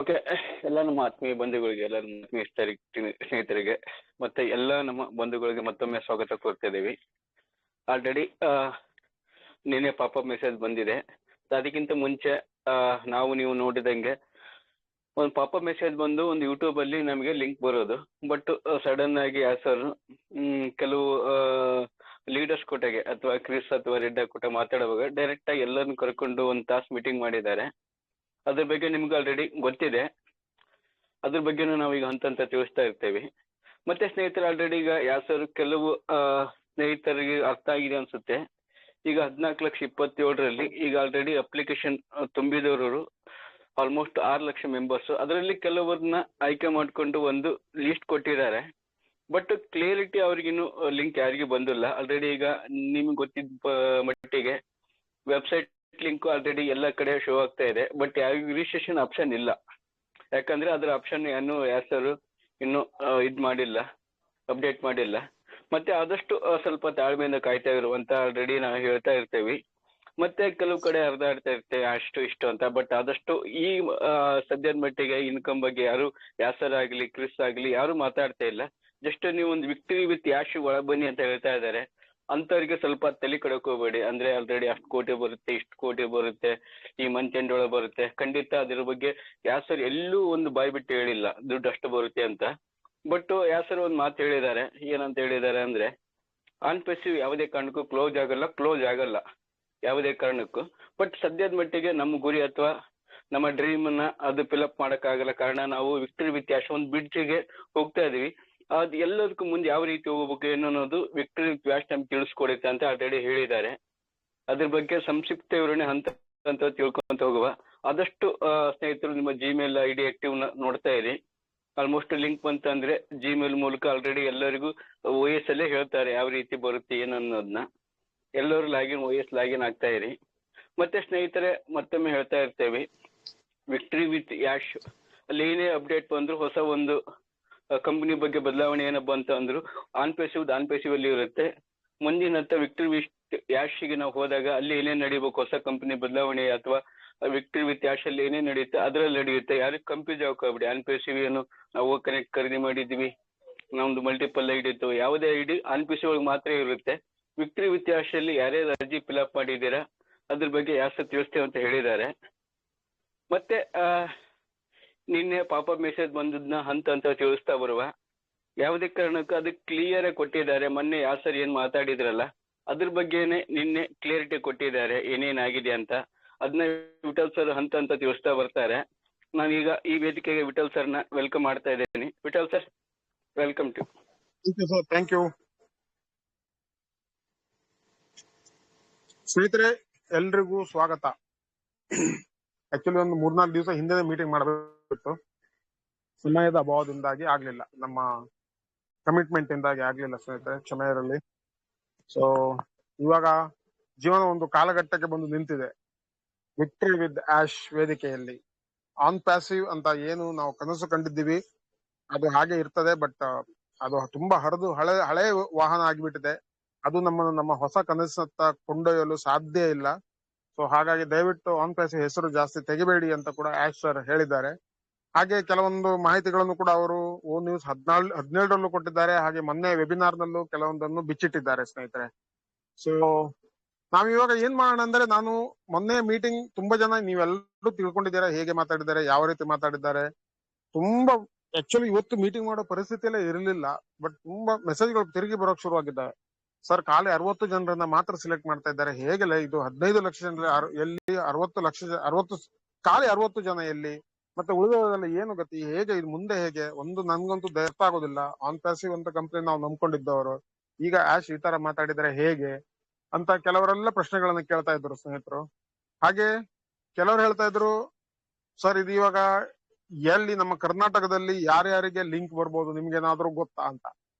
Okay, ಎಲ್ಲ ನಮ್ಮ ಆತ್ಮೀಯ ಬಂಧುಗಳಿಗೆ, ಎಲ್ಲ ನಮ್ಮ ಆತ್ಮೀಯ ಸ್ನೇಹಿತರಿಗೆ ಮತ್ತೆ ಎಲ್ಲ ನಮ್ಮ ಬಂಧುಗಳಿಗೆ ಮತ್ತೊಮ್ಮೆ ಸ್ವಾಗತ ಕೋರ್ತಿದ್ದೀವಿ. ಆಲ್ರೆಡಿ ನಿನ್ನೆ ಪಾಪಪ್ ಮೆಸೇಜ್ ಬಂದಿದೆ. ಅದಕ್ಕಿಂತ ಮುಂಚೆ ನಾವು ನೀವು ನೋಡಿದಂಗೆ ಒಂದು ಪಾಪಪ್ ಮೆಸೇಜ್ ಬಂದು ಒಂದು ಯೂಟ್ಯೂಬ್ ಅಲ್ಲಿ ನಮಗೆ ಲಿಂಕ್ ಬರೋದು. ಬಟ್ ಸಡನ್ ಆಗಿ ಸರ್ ಕೆಲವು ಲೀಡರ್ಸ್ ಕೊಟ್ಟಗೆ ಅಥವಾ ಕ್ರಿಸ್ ಅಥವಾ ರೆಡ್ಡ ಕೊಟ್ಟ ಮಾತಾಡುವಾಗ ಡೈರೆಕ್ಟ್ ಆಗಿ ಎಲ್ಲರನ್ನು ಕರ್ಕೊಂಡು ಒಂದು ತಾಸು ಮೀಟಿಂಗ್ ಮಾಡಿದ್ದಾರೆ. ಅದ್ರ ಬಗ್ಗೆ ನಿಮ್ಗೆ ಆಲ್ರೆಡಿ ಗೊತ್ತಿದೆ. ಅದ್ರ ಬಗ್ಗೆನೂ ನಾವೀಗ ಹಂತ ತಿಳಿಸ್ತಾ ಇರ್ತೇವೆ. ಮತ್ತೆ ಸ್ನೇಹಿತರು, ಆಲ್ರೆಡಿ ಈಗ ಸರ್ ಕೆಲವು ಸ್ನೇಹಿತರಿಗೆ ಅರ್ಥ ಆಗಿದೆ ಅನ್ಸುತ್ತೆ. ಈಗ 14,27,000 ಈಗ ಆಲ್ರೆಡಿ ಅಪ್ಲಿಕೇಶನ್ ತುಂಬಿದವರು ಆಲ್ಮೋಸ್ಟ್ 6 ಲಕ್ಷ ಮೆಂಬರ್ಸ್. ಅದರಲ್ಲಿ ಕೆಲವರನ್ನ ಆಯ್ಕೆ ಮಾಡಿಕೊಂಡು ಒಂದು ಲಿಸ್ಟ್ ಕೊಟ್ಟಿದ್ದಾರೆ. ಬಟ್ ಕ್ಲಿಯರಿಟಿ ಅವ್ರಿಗಿನ್ನು ಲಿಂಕ್ ಯಾರಿಗೂ ಬಂದಿಲ್ಲ. ಆಲ್ರೆಡಿ ಈಗ ನಿಮ್ಗೆ ಗೊತ್ತಿದ್ದ ಮಟ್ಟಿಗೆ ವೆಬ್ಸೈಟ್ ಲಿಂಕ್ ಆಲ್ರೆಡಿ ಎಲ್ಲ ಕಡೆ ಶೋ ಆಗ್ತಾ ಇದೆ. ಬಟ್ ಯಾವ ರಿಜಿಸ್ಟ್ರೇಷನ್ ಆಪ್ಷನ್ ಇಲ್ಲ. ಯಾಕಂದ್ರೆ ಅದರ ಆಪ್ಷನ್ ಏನು ಸರ್ ಇನ್ನು ಇದು ಮಾಡಿಲ್ಲ, ಅಪ್ಡೇಟ್ ಮಾಡಿಲ್ಲ. ಮತ್ತೆ ಆದಷ್ಟು ಸ್ವಲ್ಪ ತಾಳ್ಮೆಯಿಂದ ಕಾಯ್ತಾ ಇರುವಂತ ಆಲ್ರೆಡಿ ನಾವು ಹೇಳ್ತಾ ಇರ್ತೇವೆ. ಮತ್ತೆ ಕೆಲವು ಕಡೆ ಹರಿದಾಡ್ತಾ ಇರ್ತೇವೆ ಅಷ್ಟು ಇಷ್ಟು ಅಂತ. ಬಟ್ ಆದಷ್ಟು ಈ ಸದ್ಯದ ಮಟ್ಟಿಗೆ ಇನ್ಕಮ್ ಬಗ್ಗೆ ಯಾರು ಯಾಸರ್ ಆಗ್ಲಿ ಕ್ರಿಸ್ ಆಗ್ಲಿ ಯಾರು ಮಾತಾಡ್ತಾ ಇಲ್ಲ. ಜಸ್ಟ್ ನೀವು ಒಂದು ವಿಕ್ಟರಿ ವಿತ್ ಯಾಶ್ ಒಳ ಬನ್ನಿ ಅಂತ ಹೇಳ್ತಾ ಇದ್ದಾರೆ. ಅಂತವ್ರಿಗೆ ಸ್ವಲ್ಪ ತಲೆ ಕಡಕ್ ಹೋಗ್ಬೇಡಿ. ಅಂದ್ರೆ ಆಲ್ರೆಡಿ ಅಷ್ಟು ಕೋಟಿ ಬರುತ್ತೆ, ಇಷ್ಟು ಕೋಟಿ ಬರುತ್ತೆ, ಈ ಮಂತ್ ಎಂಡ್ ಒಳಗೆ ಬರುತ್ತೆ. ಖಂಡಿತ ಅದ್ರ ಬಗ್ಗೆ ಯಾಸರ್ ಎಲ್ಲೂ ಒಂದು ಬಾಯ್ ಬಿಟ್ಟು ಹೇಳಿಲ್ಲ ದುಡ್ಡು ಅಷ್ಟು ಬರುತ್ತೆ ಅಂತ. ಬಟ್ ಯಾಸರ್ ಒಂದು ಮಾತು ಹೇಳಿದ್ದಾರೆ. ಏನಂತ ಹೇಳಿದ್ದಾರೆ ಅಂದ್ರೆ, ಆನ್ ಪೆಸಿವ್ ಯಾವುದೇ ಕಾರಣಕ್ಕೂ ಕ್ಲೋಸ್ ಆಗಲ್ಲ ಯಾವುದೇ ಕಾರಣಕ್ಕೂ. ಬಟ್ ಸದ್ಯದ ಮಟ್ಟಿಗೆ ನಮ್ಮ ಗುರಿ ಅಥವಾ ನಮ್ಮ ಡ್ರೀಮ್ನ ಅದು ಫಿಲಪ್ ಮಾಡೋಕ್ಕಾಗಲ್ಲ. ಕಾರಣ ನಾವು ವಿಕ್ಟರಿ ವಿತ್ ಯಾಶ್ ಒಂದು ಬ್ರಿಡ್ಜಿಗೆ ಹೋಗ್ತಾ ಇದೀವಿ. ಅದು ಎಲ್ಲದಕ್ಕೂ ಮುಂದೆ ಯಾವ ರೀತಿ ಹೋಗ್ಬೇಕು ಅನ್ನೋದು ವಿಕ್ಟರಿ ವಿತ್ ಯಾಶ್ ನಮ್ಗೆ ತಿಳಿಸ್ಕೊಡುತ್ತೆ ಅಂತ ಆಲ್ರೆಡಿ ಹೇಳಿದ್ದಾರೆ. ಅದ್ರ ಬಗ್ಗೆ ಸಂಕ್ಷಿಪ್ತ ವಿವರಣೆ ಹಂತ ತಿಳ್ಕೊಂತ ಹೋಗುವ. ಆದಷ್ಟು ಸ್ನೇಹಿತರು ನಿಮ್ಮ ಜಿಮೇಲ್ ID ಆಕ್ಟಿವ್ ನೋಡ್ತಾ ಇರಿ. ಆಲ್ಮೋಸ್ಟ್ ಲಿಂಕ್ ಬಂತಂದ್ರೆ ಜಿಮೇಲ್ ಮೂಲಕ ಆಲ್ರೆಡಿ ಎಲ್ಲರಿಗೂ OS ಅಲ್ಲೇ ಹೇಳ್ತಾರೆ ಯಾವ ರೀತಿ ಬರುತ್ತೆ ಏನನ್ನೋದನ್ನ. ಎಲ್ಲರೂ OS ಲಾಗಿನ್ ಆಗ್ತಾ ಇರಿ. ಮತ್ತೆ ಸ್ನೇಹಿತರೆ, ಮತ್ತೊಮ್ಮೆ ಹೇಳ್ತಾ ಇರ್ತೇವೆ, ವಿಕ್ಟರಿ ವಿತ್ ಯಾಶ್ ಅಲ್ಲಿ ಏನೇ ಅಪ್ಡೇಟ್ ಬಂದ್ರು, ಹೊಸ ಒಂದು ಕಂಪನಿ ಬಗ್ಗೆ ಬದಲಾವಣೆ ಏನಪ್ಪ ಅಂತ ಅಂದ್ರು ಆನ್ ಪೆಸಿವ್ ಅಲ್ಲಿ ಇರುತ್ತೆ. ಮುಂದಿನ ವಿಕ್ಟರಿ ವಿತ್ ಯಾಶ್ಗೆ ನಾವು ಹೋದಾಗ ಅಲ್ಲಿ ಏನೇನು ನಡೀಬೇಕು, ಹೊಸ ಕಂಪನಿ ಬದಲಾವಣೆ ಅಥವಾ ವಿಕ್ಟರಿ ವಿತ್ ಯಾಶ್ ಅಲ್ಲಿ ಏನೇನು ನಡೆಯುತ್ತೆ ಅದರಲ್ಲಿ ನಡೆಯುತ್ತೆ. ಯಾರಿಗೆ ಕನ್ಫ್ಯೂಸ್ ಆಗ್ಕೋಬಿಡಿ. ಆನ್ ಪೆಸಿವ್ ಏನು ನಾವು ಕನೆಕ್ಟ್ ಖರೀದಿ ಮಾಡಿದ್ವಿ, ನಮ್ದು ಮಲ್ಟಿಪಲ್ ID ಇತ್ತು, ಯಾವುದೇ ID ಆನ್ ಪೆಸಿವ್ ಒಳಗೆ ಮಾತ್ರ ಇರುತ್ತೆ. ವಿಕ್ಟರಿ ವಿತ್ ಯಾಶ್ ಅಲ್ಲಿ ಯಾರ್ಯಾರು ಅರ್ಜಿ ಫಿಲಪ್ ಮಾಡಿದ್ದೀರಾ ಅದ್ರ ಬಗ್ಗೆ ಯಾಸರ್ ತಿಳಿಸ್ತೇವೆ ಅಂತ ಹೇಳಿದ್ದಾರೆ. ಮತ್ತೆ ನಿನ್ನೆ ಪಾಪಪ್ ಮೆಸೇಜ್ ಬಂದದ್ನ ಹಂತ ತಿಳಿಸ್ತಾ ಬರುವ. ಯಾವುದೇ ಕಾರಣಕ್ಕೂ ಅದಕ್ಕೆ ಕ್ಲಿಯರ್ ಆಗಿ ಕೊಟ್ಟಿದ್ದಾರೆ. ಮೊನ್ನೆ ಯಾಸರ್ ಏನ್ ಮಾತಾಡಿದ್ರಲ್ಲ ಅದ್ರ ಬಗ್ಗೆನೆ ನಿನ್ನೆ ಕ್ಲಿಯರಿಟಿ ಕೊಟ್ಟಿದ್ದಾರೆ ಏನೇನಾಗಿದೆ ಅಂತ. ಅದನ್ನ ವಿಠಲ್ ಸರ್ ಹಂತ ತಿಳಿಸ್ತಾ ಬರ್ತಾರೆ. ನಾನೀಗ ಈ ವೇದಿಕೆಗೆ ವಿಠಲ್ ಸರ್ನ ವೆಲ್ಕಮ್ ಮಾಡ್ತಾ ಇದ್ದೇನೆ. Vithal sir, welcome to. Thank you. ಸ್ನೇಹಿತರೆ, ಎಲ್ರಿಗೂ ಸ್ವಾಗತ. ಆಕ್ಚುಲಿ ಒಂದು 3-4 ದಿವಸ ಹಿಂದೆ ಮೀಟಿಂಗ್ ಮಾಡಬೇಕಿತ್ತು. ಸಮಯದ ಅಭಾವದಿಂದಾಗಿ ಆಗ್ಲಿಲ್ಲ, ನಮ್ಮ ಕಮಿಟ್ಮೆಂಟ್ ಇಂದಾಗಿ ಆಗ್ಲಿಲ್ಲ ಸ್ನೇಹಿತರೆ, ಕ್ಷಮೆ ಇರಲಿ. ಸೊ ಇವಾಗ ಜೀವನ ಒಂದು ಕಾಲಘಟ್ಟಕ್ಕೆ ಬಂದು ನಿಂತಿದೆ. ವಿಕ್ಟರಿ ವಿತ್ ಯಾಶ್ ವೇದಿಕೆಯಲ್ಲಿ ಆನ್ ಪ್ಯಾಸಿವ್ ಅಂತ ಏನು ನಾವು ಕನಸು ಕಂಡಿದ್ದೀವಿ ಅದು ಹಾಗೆ ಇರ್ತದೆ. ಬಟ್ ಅದು ತುಂಬಾ ಹಳೆ ವಾಹನ ಆಗಿಬಿಟ್ಟಿದೆ. ಅದು ನಮ್ಮ ಹೊಸ ಕನಸತ್ತ ಕೊಂಡೊಯ್ಯಲು ಸಾಧ್ಯ ಇಲ್ಲ. ಸೊ ಹಾಗಾಗಿ ದಯವಿಟ್ಟು ಆನ್ ಪ್ಯಾಸಿವ್ ಹೆಸರು ಜಾಸ್ತಿ ತೆಗಿಬೇಡಿ ಅಂತ ಕೂಡ ಯಾಶ್ ಸರ್ ಹೇಳಿದ್ದಾರೆ. ಹಾಗೆ ಕೆಲವೊಂದು ಮಾಹಿತಿಗಳನ್ನು ಕೂಡ ಅವರು ನ್ಯೂಸ್ 17ರಲ್ಲೂ ಕೊಟ್ಟಿದ್ದಾರೆ. ಹಾಗೆ ಮೊನ್ನೆ ವೆಬಿನಾರ್ ನಲ್ಲೂ ಕೆಲವೊಂದನ್ನು ಬಿಚ್ಚಿಟ್ಟಿದ್ದಾರೆ ಸ್ನೇಹಿತರೆ. ಸೊ ನಾವ್ ಇವಾಗ ಏನ್ ಮಾಡೋಣ ಅಂದ್ರೆ, ನಾನು ಮೊನ್ನೆ ಮೀಟಿಂಗ್ ತುಂಬಾ ಜನ ನೀವೆಲ್ಲರೂ ತಿಳ್ಕೊಂಡಿದ್ದೀರಾ ಹೇಗೆ ಮಾತಾಡಿದ್ದಾರೆ, ಯಾವ ರೀತಿ ಮಾತಾಡಿದ್ದಾರೆ. ತುಂಬಾ ಆಕ್ಚುಲಿ ಇವತ್ತು ಮೀಟಿಂಗ್ ಮಾಡೋ ಪರಿಸ್ಥಿತಿಯಲ್ಲೇ ಇರಲಿಲ್ಲ. ಬಟ್ ತುಂಬಾ ಮೆಸೇಜ್ಗಳು ತಿರುಗಿ ಬರೋಕ್ ಶುರುವಾಗಿದ್ದಾವೆ. ಸರ್, ಖಾಲಿ 60 ಜನರನ್ನ ಮಾತ್ರ ಸಿಲೆಕ್ಟ್ ಮಾಡ್ತಾ ಇದ್ದಾರೆ, ಹೇಗೆಲ್ಲ ಇದು 15 ಲಕ್ಷ ಜನರ ಎಲ್ಲಿ 60 ಖಾಲಿ 60 ಜನ ಎಲ್ಲಿ, ಮತ್ತೆ ಉಳಿದವರೆಲ್ಲ ಏನು ಗತಿ, ಹೇಗೆ ಇದು ಮುಂದೆ ಹೇಗೆ ಒಂದು ನನ್ಗಂತೂ ಅರ್ಥ ಆಗೋದಿಲ್ಲ. ಆನ್ ಪ್ಯಾಸಿವ್ ಅಂತ ಕಂಪ್ನಿ ನಾವು ನಂಬ್ಕೊಂಡಿದ್ದವರು ಈಗ ಯಾಶ್ ಈ ತರ ಮಾತಾಡಿದರೆ ಹೇಗೆ ಅಂತ ಕೆಲವರೆಲ್ಲ ಪ್ರಶ್ನೆಗಳನ್ನ ಕೇಳ್ತಾ ಇದ್ರು ಸ್ನೇಹಿತರು. ಹಾಗೆ ಕೆಲವರು ಹೇಳ್ತಾ ಇದ್ರು, ಸರ್ ಇದು ಇವಾಗ ಎಲ್ಲಿ ನಮ್ಮ ಕರ್ನಾಟಕದಲ್ಲಿ ಯಾರ್ಯಾರಿಗೆ ಲಿಂಕ್ ಬರ್ಬೋದು ನಿಮ್ಗೇನಾದ್ರೂ ಗೊತ್ತಾ ಅಂತ.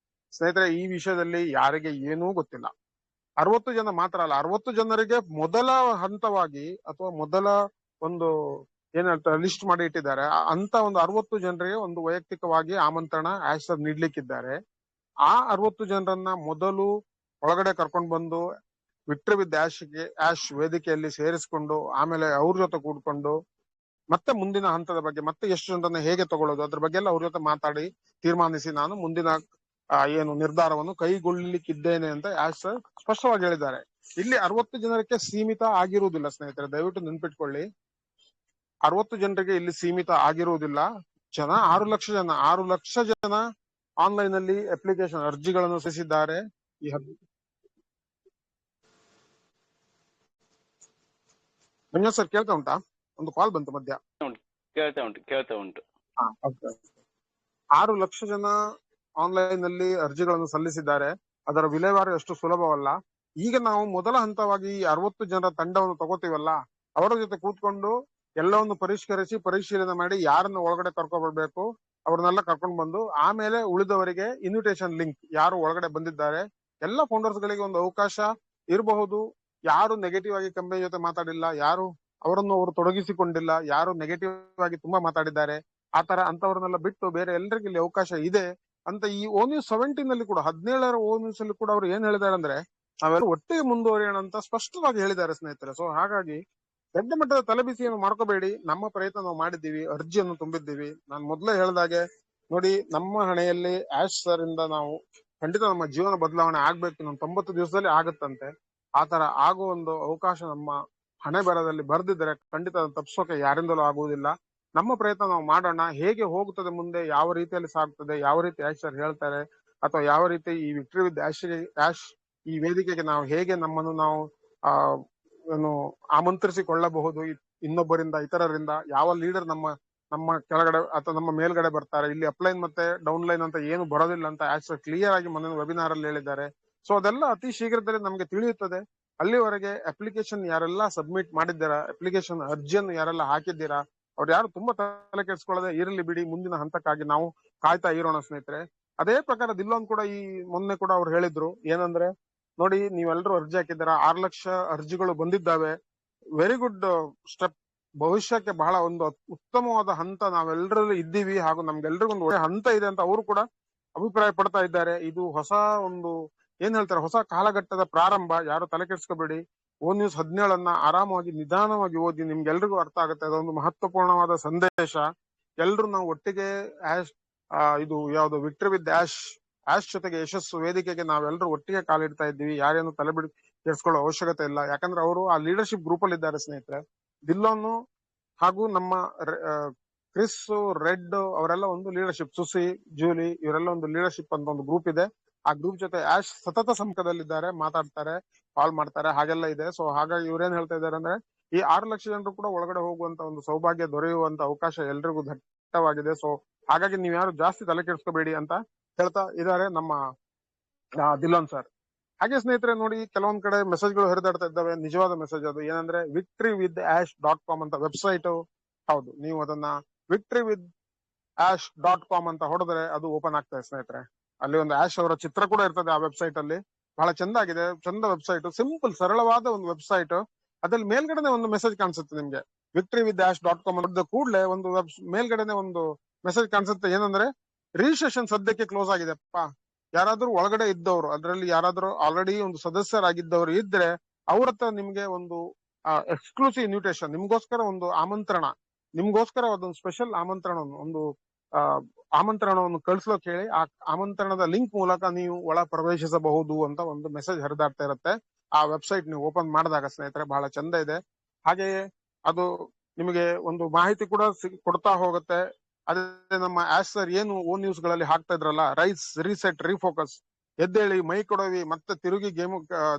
ಸ್ನೇಹಿತರೆ, ಈ ವಿಷಯದಲ್ಲಿ ಯಾರಿಗೆ ಏನೂ ಗೊತ್ತಿಲ್ಲ. 60 ಜನ ಮಾತ್ರ ಅಲ್ಲ, 60 ಜನರಿಗೆ ಮೊದಲ ಹಂತವಾಗಿ ಅಥವಾ ಮೊದಲ ಒಂದು ಏನಂತ ಲಿಸ್ಟ್ ಮಾಡಿ ಇಟ್ಟಿದ್ದಾರೆ. ಅಂತ ಒಂದು 60 ಜನರಿಗೆ ಒಂದು ವೈಯಕ್ತಿಕವಾಗಿ ಆಮಂತ್ರಣ ಯಾಶ್ ಸರ್ ನೀಡ್ಲಿಕ್ಕಿದ್ದಾರೆ. ಆ 60 ಜನರನ್ನ ಮೊದಲು ಒಳಗಡೆ ಕರ್ಕೊಂಡು ಬಂದು ವಿಕ್ಟರಿ ವಿತ್ ಯಾಶ್ ವೇದಿಕೆಯಲ್ಲಿ ಸೇರಿಸ್ಕೊಂಡು ಆಮೇಲೆ ಅವ್ರ ಜೊತೆ ಕೂಡ್ಕೊಂಡು ಮತ್ತೆ ಮುಂದಿನ ಹಂತದ ಬಗ್ಗೆ ಮತ್ತೆ ಎಷ್ಟು ಜನರನ್ನ ಹೇಗೆ ತಗೊಳ್ಳೋದು ಅದ್ರ ಬಗ್ಗೆ ಎಲ್ಲ ಅವ್ರ ಜೊತೆ ಮಾತಾಡಿ ತೀರ್ಮಾನಿಸಿ ನಾನು ಮುಂದಿನ ಏನು ನಿರ್ಧಾರವನ್ನು ಕೈಗೊಳ್ಳಲಿಕ್ಕಿದ್ದೇನೆ ಅಂತ ಯಾಶ್ ಸರ್ ಸ್ಪಷ್ಟವಾಗಿ ಹೇಳಿದ್ದಾರೆ. ಇಲ್ಲಿ 60 ಜನರಿಗೆ ಸೀಮಿತ ಆಗಿರುವುದಿಲ್ಲ ಸ್ನೇಹಿತರೆ, ದಯವಿಟ್ಟು ನೆನ್ಪಿಟ್ಕೊಳ್ಳಿ. 60 ಜನರಿಗೆ ಇಲ್ಲಿ ಸೀಮಿತ ಆಗಿರುವುದಿಲ್ಲ. 6 ಲಕ್ಷ ಜನ ಆನ್ಲೈನ್ ಅಲ್ಲಿ ಅಪ್ಲಿಕೇಶನ್ ಅರ್ಜಿಗಳನ್ನು ಸಲ್ಲಿಸಿದ್ದಾರೆ. ಈ ಮಂಜು ಸರ್ ಕೇಳ್ತಾ ಉಂಟಾ? ಒಂದು ಕಾಲ್ ಬಂತು ಮಧ್ಯ. ಕೇಳ್ತಾ ಉಂಟು. 6 ಲಕ್ಷ ಜನ ಆನ್ಲೈನ್ ಅಲ್ಲಿ ಅರ್ಜಿಗಳನ್ನು ಸಲ್ಲಿಸಿದ್ದಾರೆ. ಅದರ ವಿಲೇವಾರಿ ಅಷ್ಟು ಸುಲಭವಲ್ಲ. ಈಗ ನಾವು ಮೊದಲ ಹಂತವಾಗಿ 60 ಜನರ ತಂಡವನ್ನು ತಗೋತೀವಲ್ಲ, ಅವರ ಜೊತೆ ಕೂತ್ಕೊಂಡು ಎಲ್ಲವನ್ನು ಪರಿಶೀಲನೆ ಮಾಡಿ ಯಾರನ್ನ ಒಳಗಡೆ ಕರ್ಕೊಂಡ್ ಬರ್ಬೇಕು ಅವ್ರನ್ನೆಲ್ಲ ಕರ್ಕೊಂಡು ಬಂದು ಆಮೇಲೆ ಉಳಿದವರಿಗೆ ಇನ್ವಿಟೇಷನ್ ಲಿಂಕ್, ಯಾರು ಒಳಗಡೆ ಬಂದಿದ್ದಾರೆ ಎಲ್ಲ ಫೌಂಡರ್ಸ್ ಗಳಿಗೆ ಒಂದು ಅವಕಾಶ ಇರಬಹುದು. ಯಾರು ನೆಗೆಟಿವ್ ಆಗಿ ಕಂಪನಿ ಜೊತೆ ಮಾತಾಡಿಲ್ಲ, ಯಾರು ಅವರನ್ನು ಅವರು ತೊಡಗಿಸಿಕೊಂಡಿಲ್ಲ, ಯಾರು ನೆಗೆಟಿವ್ ಆಗಿ ತುಂಬಾ ಮಾತಾಡಿದ್ದಾರೆ, ಆತರ ಅಂತವ್ರನ್ನೆಲ್ಲ ಬಿಟ್ಟು ಬೇರೆ ಎಲ್ಲರಿಗೂ ಇಲ್ಲಿ ಅವಕಾಶ ಇದೆ ಅಂತ ಈ ಓನ್ಯೂಸ್ 17 ನಲ್ಲಿ ಕೂಡ 17ರ ಓನ್ಯೂಸ್ ಅಲ್ಲಿ ಕೂಡ ಅವ್ರು ಏನ್ ಹೇಳಿದ್ದಾರೆ ಅಂದ್ರೆ ನಾವೆಲ್ಲ ಒಟ್ಟಿಗೆ ಮುಂದುವರಿಯೋಣ ಅಂತ ಸ್ಪಷ್ಟವಾಗಿ ಹೇಳಿದ್ದಾರೆ ಸ್ನೇಹಿತರೆ. ಸೊ ಹಾಗಾಗಿ ದೊಡ್ಡ ಮಟ್ಟದ ತಲೆಬಿಸಿಯನ್ನು ಮಾಡ್ಕೋಬೇಡಿ. ನಮ್ಮ ಪ್ರಯತ್ನ ನಾವು ಮಾಡಿದ್ದೀವಿ, ಅರ್ಜಿಯನ್ನು ತುಂಬಿದ್ದೀವಿ. ನಾನು ಮೊದಲೇ ಹೇಳ್ದಾಗೆ ನೋಡಿ, ನಮ್ಮ ಹಣೆಯಲ್ಲಿ ಆಶ್ ಸರ್ ಇಂದ ನಾವು ಖಂಡಿತ ನಮ್ಮ ಜೀವನ ಬದಲಾವಣೆ ಆಗ್ಬೇಕು, ನಮ್ಮ 90 ದಿವಸದಲ್ಲಿ ಆಗತ್ತಂತೆ. ಆತರ ಆಗೋ ಒಂದು ಅವಕಾಶ ನಮ್ಮ ಹಣೆ ಬರದಲ್ಲಿ ಬರ್ದಿದ್ರೆ ಖಂಡಿತ ತಪ್ಪಿಸೋಕೆ ಯಾರಿಂದಲೂ ಆಗುವುದಿಲ್ಲ. ನಮ್ಮ ಪ್ರಯತ್ನ ನಾವು ಮಾಡೋಣ. ಹೇಗೆ ಹೋಗುತ್ತದೆ ಮುಂದೆ, ಯಾವ ರೀತಿಯಲ್ಲಿ ಸಾಗುತ್ತದೆ, ಯಾವ ರೀತಿ ಆಶ್ ಸರ್ ಹೇಳ್ತಾರೆ, ಅಥವಾ ಯಾವ ರೀತಿ ಈ ವಿಕ್ಟರಿ ವಿತ್ ಆಶ್ ಈ ವೇದಿಕೆಗೆ ನಾವು ಹೇಗೆ ನಮ್ಮನ್ನು ನಾವು ಏನು ಆಮಂತ್ರಿಸಿಕೊಳ್ಳಬಹುದು ಇನ್ನೊಬ್ಬರಿಂದ, ಇತರರಿಂದ, ಯಾವ ಲೀಡರ್ ನಮ್ಮ ಕೆಳಗಡೆ ಅಥವಾ ನಮ್ಮ ಮೇಲ್ಗಡೆ ಬರ್ತಾರೆ, ಇಲ್ಲಿ ಅಪ್ಲೈನ್ ಮತ್ತೆ ಡೌನ್ಲೈನ್ ಅಂತ ಏನು ಬರೋದಿಲ್ಲ ಅಂತ ಆಶ್ ಸರ್ ಕ್ಲಿಯರ್ ಆಗಿ ಮೊನ್ನೆ ವೆಬಿನಾರ್ ಅಲ್ಲಿ ಹೇಳಿದ್ದಾರೆ. ಸೊ ಅದೆಲ್ಲ ಅತಿ ಶೀಘ್ರದಲ್ಲೇ ನಮ್ಗೆ ತಿಳಿಯುತ್ತದೆ. ಅಲ್ಲಿವರೆಗೆ ಅಪ್ಲಿಕೇಶನ್ ಯಾರೆಲ್ಲ ಸಬ್ಮಿಟ್ ಮಾಡಿದ್ದೀರಾ, ಅಪ್ಲಿಕೇಶನ್ ಅರ್ಜಿಯನ್ನು ಯಾರೆಲ್ಲ ಹಾಕಿದ್ದೀರಾ, ಅವ್ರು ಯಾರು ತುಂಬಾ ತಲೆ ಕೆಡಿಸ್ಕೊಳ್ಳದೆ ಇರಲಿ ಬಿಡಿ, ಮುಂದಿನ ಹಂತಕ್ಕಾಗಿ ನಾವು ಕಾಯ್ತಾ ಇರೋಣ ಸ್ನೇಹಿತರೆ. ಅದೇ ಪ್ರಕಾರ ದಿಲ್ಲೋನ್ ಕೂಡ ಈ ಮೊನ್ನೆ ಕೂಡ ಅವ್ರು ಹೇಳಿದ್ರು ಏನಂದ್ರೆ, ನೋಡಿ ನೀವೆಲ್ಲರೂ ಅರ್ಜಿ ಹಾಕಿದ್ದೀರಾ, 6 ಲಕ್ಷ ಅರ್ಜಿಗಳು ಬಂದಿದ್ದಾವೆ, ವೆರಿ ಗುಡ್ ಸ್ಟೆಪ್, ಭವಿಷ್ಯಕ್ಕೆ ಬಹಳ ಒಂದು ಉತ್ತಮವಾದ ಹಂತ ನಾವೆಲ್ಲರೂ ಇದ್ದೀವಿ, ಹಾಗೂ ನಮ್ಗೆಲ್ರಿಗೂ ಒಂದು ಒಳ್ಳೆ ಹಂತ ಇದೆ ಅಂತ ಅವರು ಕೂಡ ಅಭಿಪ್ರಾಯ ಪಡ್ತಾ ಇದ್ದಾರೆ. ಇದು ಹೊಸ ಒಂದು ಏನ್ ಹೇಳ್ತಾರೆ, ಹೊಸ ಕಾಲಘಟ್ಟದ ಪ್ರಾರಂಭ. ಯಾರು ತಲೆ ಕೆಡಿಸ್ಕೋಬೇಡಿ. ಓನ್ಯೂಸ್ 17 ಆರಾಮವಾಗಿ ನಿಧಾನವಾಗಿ ಓದಿ, ನಿಮ್ಗೆಲ್ರಿಗೂ ಅರ್ಥ ಆಗುತ್ತೆ. ಅದೊಂದು ಮಹತ್ವಪೂರ್ಣವಾದ ಸಂದೇಶ. ಎಲ್ರು ನಾವು ಒಟ್ಟಿಗೆ ಇದು ಯಾವ್ದು ವಿಕ್ಟರಿ ವಿತ್ ಆಶ್ ಜೊತೆಗೆ ಯಶಸ್ಸು ವೇದಿಕೆಗೆ ನಾವೆಲ್ಲರೂ ಒಟ್ಟಿಗೆ ಕಾಲಿಡ್ತಾ ಇದ್ದೀವಿ. ಯಾರೇನು ತಲೆ ಕೆಡಿಸ್ಕೊಳ್ಳೋ ಅವಶ್ಯಕತೆ ಇಲ್ಲ. ಯಾಕಂದ್ರೆ ಅವರು ಆ ಲೀಡರ್ಶಿಪ್ ಗ್ರೂಪ್ ಅಲ್ಲಿ ಇದ್ದಾರೆ ಸ್ನೇಹಿತರೆ. ದಿಲ್ಲೋನು ಹಾಗೂ ನಮ್ಮ ಕ್ರಿಸ್, ರೆಡ್ ಅವರೆಲ್ಲ ಒಂದು ಲೀಡರ್ಶಿಪ್, ಸುಸಿ, ಜೂಲಿ ಇವರೆಲ್ಲ ಒಂದು ಲೀಡರ್ಶಿಪ್ ಅಂತ ಒಂದು ಗ್ರೂಪ್ ಇದೆ. ಆ ಗ್ರೂಪ್ ಜೊತೆ ಆಶ್ ಸತತ ಸಂಪರ್ಕದಲ್ಲಿದ್ದಾರೆ, ಮಾತಾಡ್ತಾರೆ, ಕಾಲ್ ಮಾಡ್ತಾರೆ, ಹಾಗೆಲ್ಲ ಇದೆ. ಸೊ ಹಾಗಾಗಿ ಇವ್ರೇನ್ ಹೇಳ್ತಾ ಇದ್ದಾರೆ ಅಂದ್ರೆ, ಈ 6 ಲಕ್ಷ ಜನರು ಕೂಡ ಒಳಗಡೆ ಹೋಗುವಂತ ಒಂದು ಸೌಭಾಗ್ಯ ದೊರೆಯುವಂತ ಅವಕಾಶ ಎಲ್ರಿಗೂ ದಟ್ಟವಾಗಿದೆ. ಸೊ ಹಾಗಾಗಿ ನೀವ್ ಯಾರು ಜಾಸ್ತಿ ತಲೆ ಕೆಡಿಸ್ಕೋಬೇಡಿ ಅಂತ ಹೇಳ್ತಾ ಇದ್ದಾರೆ ನಮ್ಮ ದಿಲ್ಲೋನ್ ಸರ್. ಹಾಗೆ ಸ್ನೇಹಿತರೆ ನೋಡಿ, ಕೆಲವೊಂದ್ ಕಡೆ ಮೆಸೇಜ್ಗಳು ಹರಿದಾಡ್ತಾ ಇದ್ದಾವೆ. ನಿಜವಾದ ಮೆಸೇಜ್ ಅದು ಏನಂದ್ರೆ, victoryWithAsh.com ಅಂತ ವೆಬ್ಸೈಟ್. ಹೌದು, ನೀವು ಅದನ್ನ victoryWithAsh.com ಅಂತ ಹೊಡೆದ್ರೆ ಅದು ಓಪನ್ ಆಗ್ತದೆ ಸ್ನೇಹಿತರೆ. ಅಲ್ಲಿ ಒಂದು ಆಶ್ ಅವರ ಚಿತ್ರ ಕೂಡ ಇರ್ತದೆ ಆ ವೆಬ್ಸೈಟ್ ಅಲ್ಲಿ. ಬಹಳ ಚಂದ ಆಗಿದೆ, ಚಂದ ವೆಬ್ಸೈಟ್, ಸಿಂಪಲ್ ಸರಳವಾದ ಒಂದು ವೆಬ್ಸೈಟ್. ಅದ್ರಲ್ಲಿ ಮೇಲ್ಗಡೆನೆ ಒಂದು ಮೆಸೇಜ್ ಕಾಣಿಸುತ್ತೆ ನಿಮ್ಗೆ, victoryWithAsh.com ಅಂತ ಕೂಡಲೇ ಒಂದು ಮೇಲ್ಗಡೆನೆ ಒಂದು ಮೆಸೇಜ್ ಕಾಣಿಸುತ್ತೆ. ಏನಂದ್ರೆ, ರಿಜಿಸ್ಟ್ರೇಷನ್ ಸದ್ಯಕ್ಕೆ ಕ್ಲೋಸ್ ಆಗಿದೆ ಅಪ್ಪ. ಯಾರಾದ್ರೂ ಒಳಗಡೆ ಇದ್ದವರು, ಅದರಲ್ಲಿ ಯಾರಾದ್ರೂ ಆಲ್ರೆಡಿ ಒಂದು ಸದಸ್ಯರಾಗಿದ್ದವರು ಇದ್ರೆ ಅವ್ರ ಹತ್ರ ನಿಮ್ಗೆ ಒಂದು ಎಕ್ಸ್ಕ್ಲೂಸಿವ್ ಇನ್ವಿಟೇಷನ್, ನಿಮ್ಗೋಸ್ಕರ ಒಂದು ಆಮಂತ್ರಣ, ನಿಮ್ಗೋಸ್ಕರ ಅದೊಂದು ಸ್ಪೆಷಲ್ ಆಮಂತ್ರಣವನ್ನು ಕಳಿಸ್ಲೋಕ್ ಹೇಳಿ ಆ ಆಮಂತ್ರಣದ ಲಿಂಕ್ ಮೂಲಕ ನೀವು ಒಳ ಪ್ರವೇಶಿಸಬಹುದು ಅಂತ ಒಂದು ಮೆಸೇಜ್ ಹರಿದಾಡ್ತಾ ಇರುತ್ತೆ. ಆ ವೆಬ್ಸೈಟ್ ನೀವು ಓಪನ್ ಮಾಡಿದಾಗ ಸ್ನೇಹಿತರೆ ಬಹಳ ಚಂದ ಇದೆ. ಹಾಗೆಯೇ ಅದು ನಿಮಗೆ ಒಂದು ಮಾಹಿತಿ ಕೂಡ ಕೊಡ್ತಾ ಹೋಗುತ್ತೆ. ಅದೇ ನಮ್ಮ ಆಶ್ ಸರ್ ಏನು ಓನ್ ನ್ಯೂಸ್ ಗಳಲ್ಲಿ ಹಾಕ್ತಾ ಇದ್ರಲ್ಲ, ರೈಸ್, ರೀಸೆಟ್, ರೀಫೋಕಸ್, ಎದ್ದೇಳಿ, ಮೈ ಕೊಡವಿ, ಮತ್ತೆ ತಿರುಗಿ